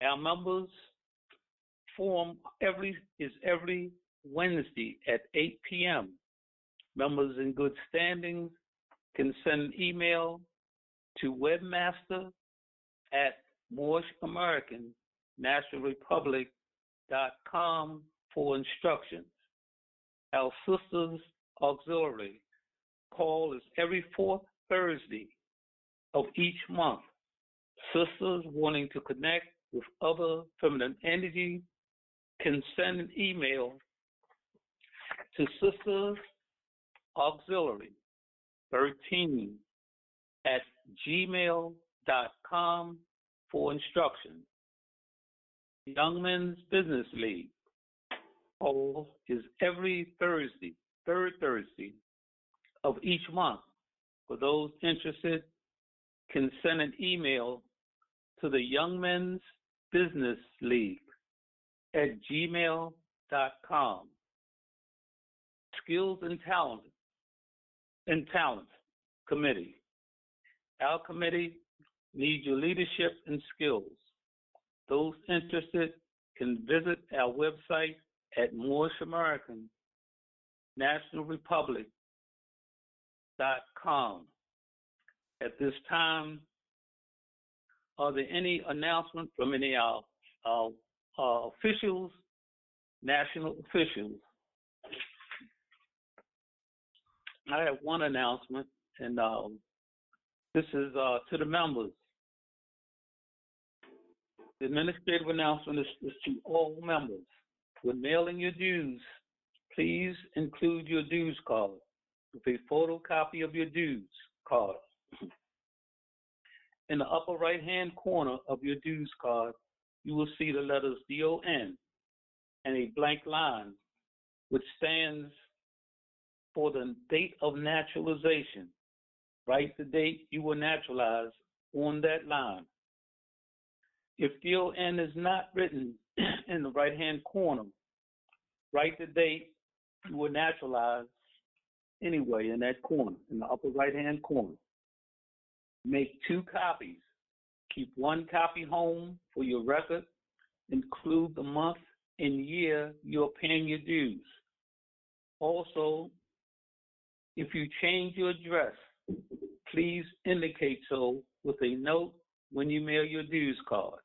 Our members forum is every Wednesday at 8 p.m. Members in good standing can send an email to webmaster@moorishamericannationalrepublic.com for instructions. Our Sisters Auxiliary call is every fourth Thursday of each month. Sisters wanting to connect with other feminine energy can send an email to sistersauxiliary13@gmail.com for instructions. Young Men's Business League call is every third Thursday of each month. For those interested, can send an email to the Young Men's Business League at gmail.com. Skills and Talent Committee. Our committee needs your leadership and skills. Those interested can visit our website at moorishamericannationalrepublic.com. At this time, are there any announcements from any of our officials, national officials? I have one announcement, and this is to the members. The administrative announcement is to all members. When mailing your dues, please include your dues card with a photocopy of your dues card. In the upper right-hand corner of your dues card, you will see the letters DON and a blank line, which stands for the date of naturalization. Write the date you were naturalized on that line. If DON is not written in the right-hand corner, write the date you were naturalized anyway in that corner, in the upper right-hand corner. Make 2 copies. Keep 1 copy home for your record. Include the month and year you're paying your dues. Also, if you change your address, please indicate so with a note when you mail your dues card.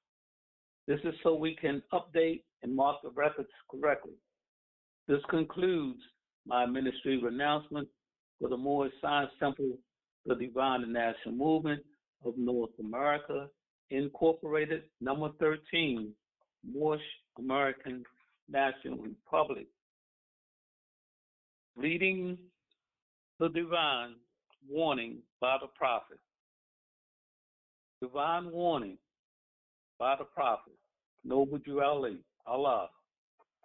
This is so we can update and mark the records correctly. This concludes my administrative announcement for the Moorish Science Temple the Divine National Movement of North America, Incorporated, number 13, Moorish American National Republic. Reading the divine warning by the prophet. Divine warning by the prophet, Noble Drew Ali, Allah,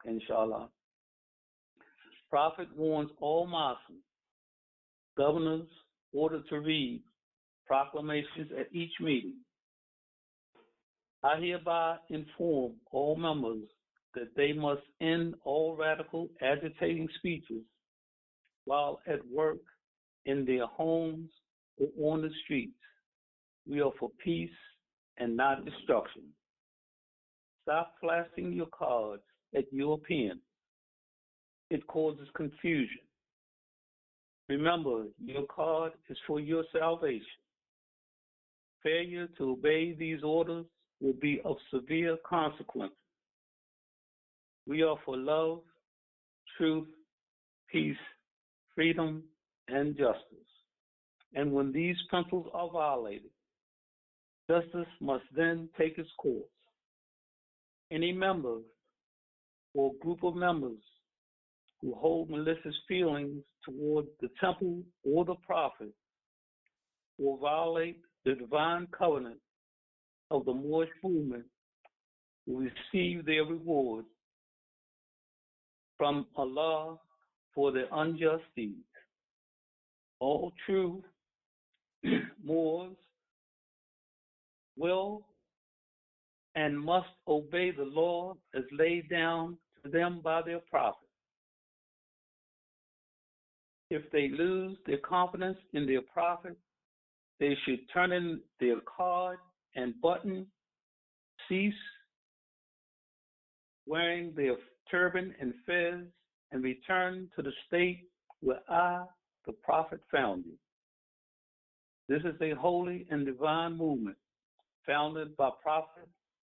inshallah. Prophet warns all Muslims, governors ordered to read proclamations at each meeting. I hereby inform all members that they must end all radical agitating speeches while at work, in their homes, or on the streets. We are for peace and not destruction. Stop flashing your cards at Europeans. It causes confusion. Remember, your card is for your salvation. Failure to obey these orders will be of severe consequences. We are for love, truth, peace, freedom, and justice. And when these principles are violated, justice must then take its course. Any member or group of members who hold malicious feelings toward the temple or the prophet will violate the divine covenant of the Moorish movement will receive their reward from Allah for their unjust deeds. All true Moors will and must obey the law as laid down to them by their prophet. If they lose their confidence in their prophet, they should turn in their card and button, cease wearing their turban and fez, and return to the state where I, the prophet, found you. This is a holy and divine movement founded by Prophet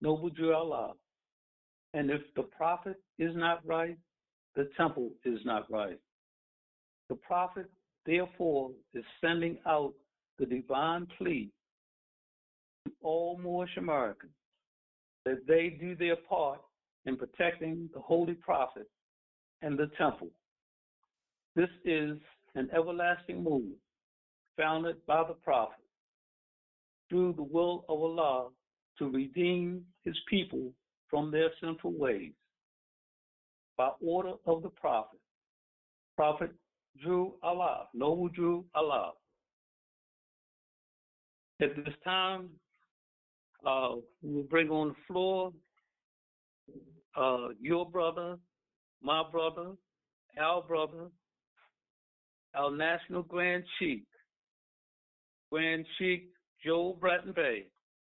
Noble Drew Allah. And if the prophet is not right, the temple is not right. The prophet, therefore, is sending out the divine plea to all Moorish Americans that they do their part in protecting the holy prophet and the temple. This is an everlasting movement founded by the prophet through the will of Allah to redeem his people from their sinful ways. By order of the prophet, Prophet Drew Allah, Noble Drew Allah. At this time, we will bring on the floor your brother, my brother, our National Grand Sheikh Joe Bratton Bay.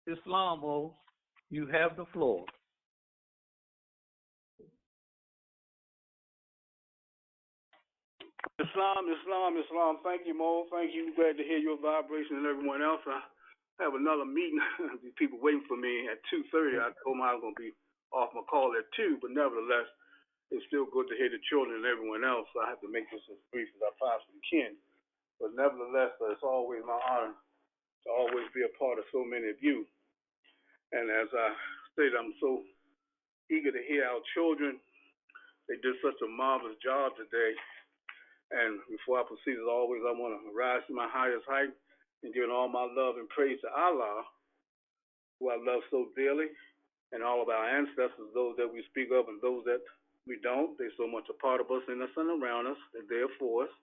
Islamo, you have the floor. Islam. Thank you, Mo. Thank you. Glad to hear your vibration and everyone else. I have another meeting. These people waiting for me at 2:30. I told them I was going to be off my call at 2, but nevertheless, it's still good to hear the children and everyone else. So I have to make this as brief as I possibly can. But nevertheless, it's always my honor to always be a part of so many of you. And as I stated, I'm so eager to hear our children. They did such a marvelous job today. And before I proceed, as always, I want to rise to my highest height and give all my love and praise to Allah, who I love so dearly, and all of our ancestors, those that we speak of and those that we don't. They're so much a part of us, in us, and around us. They're there for us.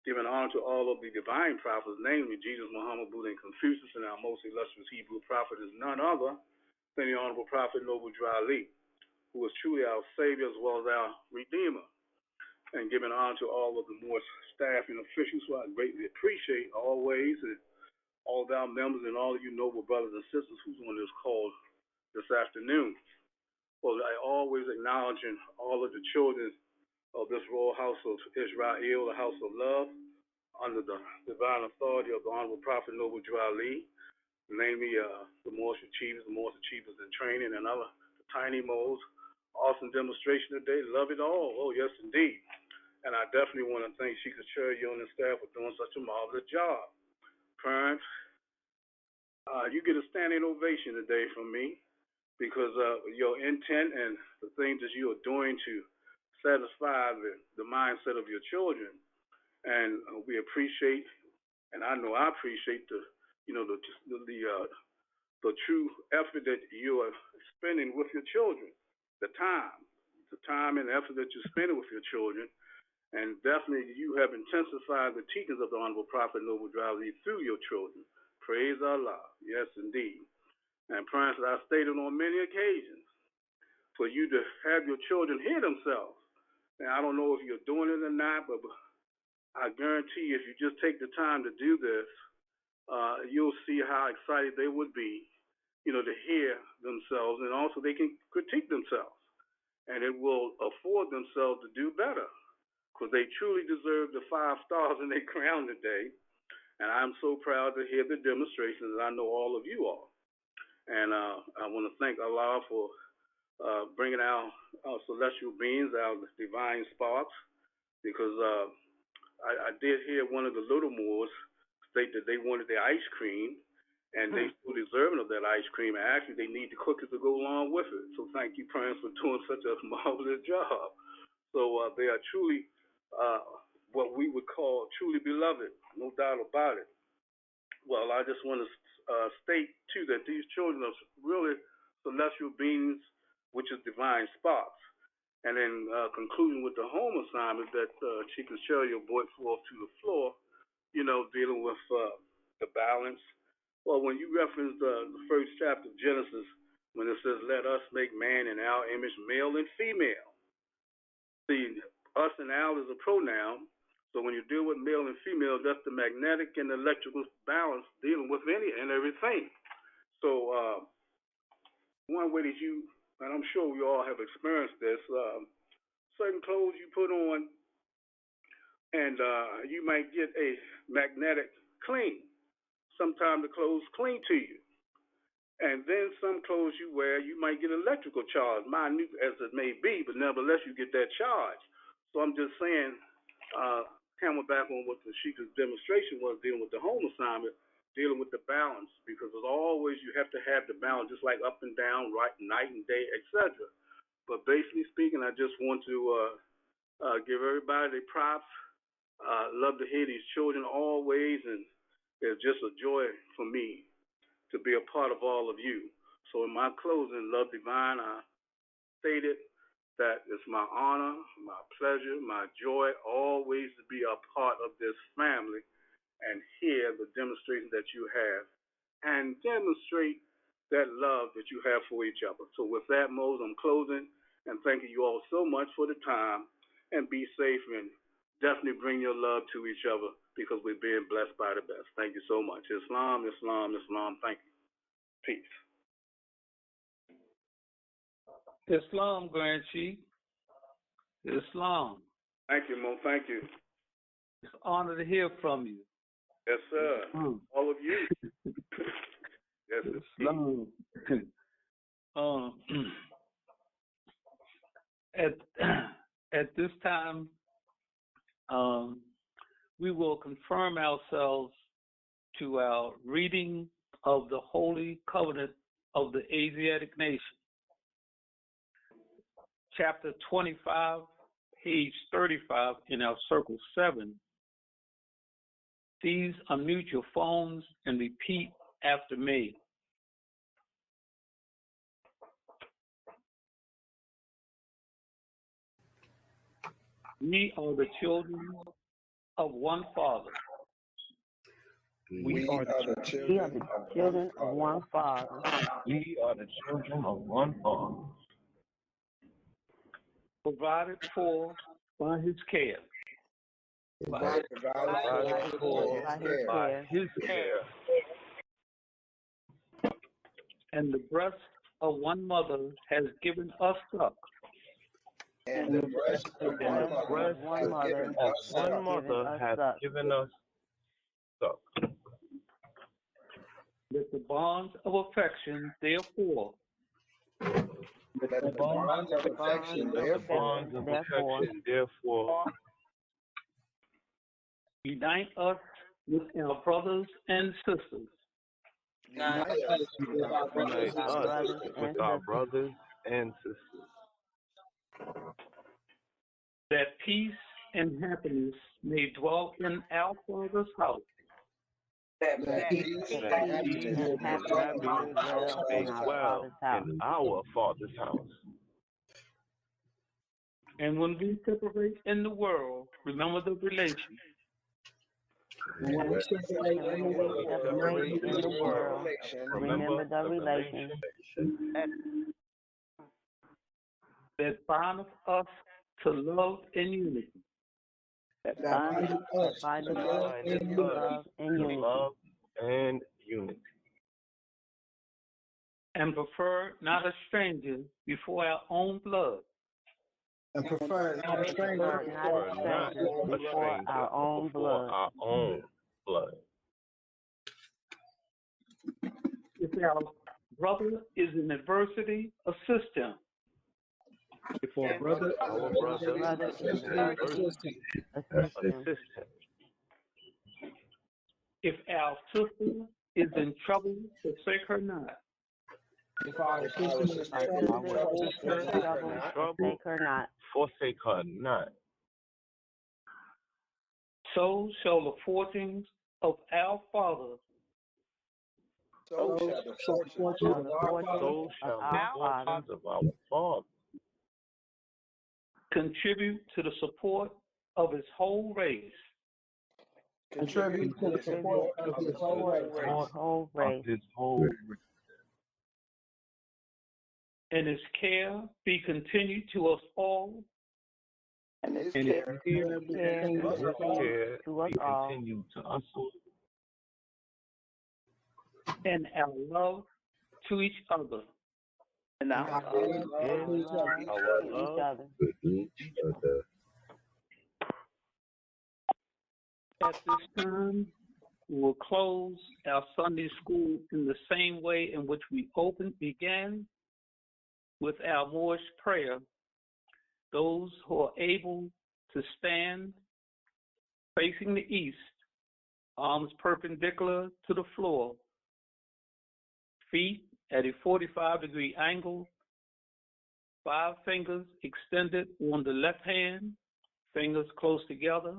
Giving honor to all of the divine prophets, namely Jesus, Muhammad, Buddha, and Confucius, and our most illustrious Hebrew prophet is none other than the Honorable Prophet Noble Drew Ali, who is truly our Savior as well as our Redeemer. And giving honor to all of the Moorish staff and officials who I greatly appreciate always, and all of our members and all of you noble brothers and sisters who's on this call this afternoon. Well, I always acknowledging all of the children of this royal house of Israel, the house of love, under the divine authority of the Honorable Prophet Noble Drew Ali, namely the Moorish Achievers in training, and other tiny modes. Awesome demonstration today. Love it all. Oh, yes, indeed. And I definitely want to thank Sheikah Cherry and the staff for doing such a marvelous job. parents, you get a standing ovation today from me because of your intent and the things that you are doing to satisfy the mindset of your children. And we appreciate, and I know I appreciate the true effort that you are spending with your children, the time and effort that you're spending with your children. And definitely you have intensified the teachings of the Honorable Prophet Noble Drew Ali through your children. Praise Allah. Yes, indeed. And parents, I stated on many occasions, for you to have your children hear themselves. Now, I don't know if you're doing it or not, but I guarantee you, if you just take the time to do this, you'll see how excited they would be, to hear themselves, and also they can critique themselves, and it will afford themselves to do better, because they truly deserve the 5 stars in their crown today. And I'm so proud to hear the demonstrations, and I know all of you are. And I want to thank Allah for bringing our celestial beings, our divine sparks, because I did hear one of the little Moors state that they wanted their ice cream, and they still deserving of that ice cream. And actually, they need the cookies to go along with it. So thank you, parents, for doing such a marvelous job. So they are truly what we would call truly beloved, no doubt about it. Well, I just want to state, too, that these children are really celestial beings, which is divine sparks. And then concluding with the home assignment that Chica Cheria brought forth to the floor, dealing with the balance. Well, when you reference the first chapter of Genesis, when it says, let us make man in our image, male and female. See, us and our is a pronoun. So when you deal with male and female, that's the magnetic and electrical balance dealing with any and everything. So one way that you, and I'm sure we all have experienced this, certain clothes you put on, and you might get a magnetic cling. Sometimes the clothes cling to you. And then some clothes you wear, you might get electrical charge, minute as it may be, but nevertheless you get that charge. So I'm just saying, hammer back on what the Sheikah's demonstration was, dealing with the home assignment, dealing with the balance, because as always you have to have the balance, just like up and down, right, night and day, etc. But basically speaking, I just want to give everybody their props. Love to hear these children always, and it's just a joy for me to be a part of all of you. So in my closing, Love Divine, I stated that it's my honor, my pleasure, my joy always to be a part of this family and hear the demonstration that you have and demonstrate that love that you have for each other. So with that, Mose, I'm closing and thanking you all so much for the time, and be safe and definitely bring your love to each other because we're being blessed by the best. Thank you so much. Islam, Islam, Islam. Thank you. Peace. Islam, Grand Chief. Islam. Thank you, Mo. Thank you. It's an honor to hear from you. Yes, sir. All of you. Yes, Islam. At this time, we will confirm ourselves to our reading of the Holy Covenant of the Asiatic Nation. Chapter 25, page 35 in our Circle 7. Please unmute your phones and repeat after me. We are the children of one Father. We are the children of one Father. We are the children of one Father. Provided for by His care. Provided for by His care. And the breast of one mother has given us suck. And the breast of one mother has given us suck. Let the bonds of affection, therefore, unite us with our brothers and sisters. Unite us with our brothers and sisters. That peace and happiness may dwell in our Father's house. That peace and happiness may dwell in our Father's house. And when we separate in the world, remember the relation. And when we separate in the world, remember the relation that bindeth us to love and unity. That bindeth us to love and unity. And prefer not a stranger before our own blood. And prefer not a stranger before our own blood. If our brother is in adversity, assist him. If our brother is in adversity, assist him. If our sister is in trouble, forsake her not. If our sister is in trouble, forsake her not. So shall the fortunes of our Father. So shall the fortunes of our Father contribute to the support of his whole race. Contribute to the support of his whole race. And his care be continued to us all. And his care be continued to us all. And our love to each other. And our love to each other. At this time, we will close our Sunday school in the same way in which we began, with our Moorish prayer. Those who are able to stand facing the east, arms perpendicular to the floor, feet at a 45-degree angle, 5 fingers extended on the left hand, fingers close together,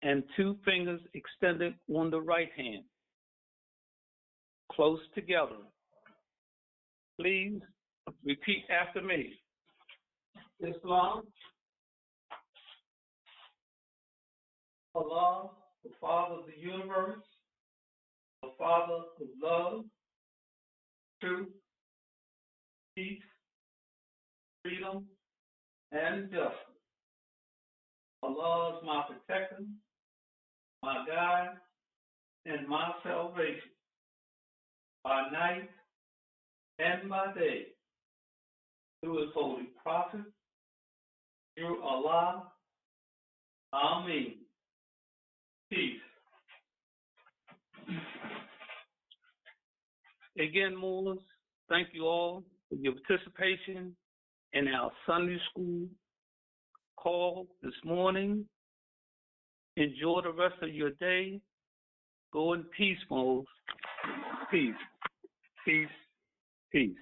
and 2 fingers extended on the right hand, close together. Please repeat after me. Islam, Allah, the Father of the universe, the Father of love, truth, peace, freedom, and justice. Allah is my protector, my guide, and my salvation, by night and by day, through his holy prophet, through Allah. Amen. Peace. Again, Moors, thank you all for your participation in our Sunday school call this morning. Enjoy the rest of your day. Go in peace, Moors. Peace. Peace. Peace.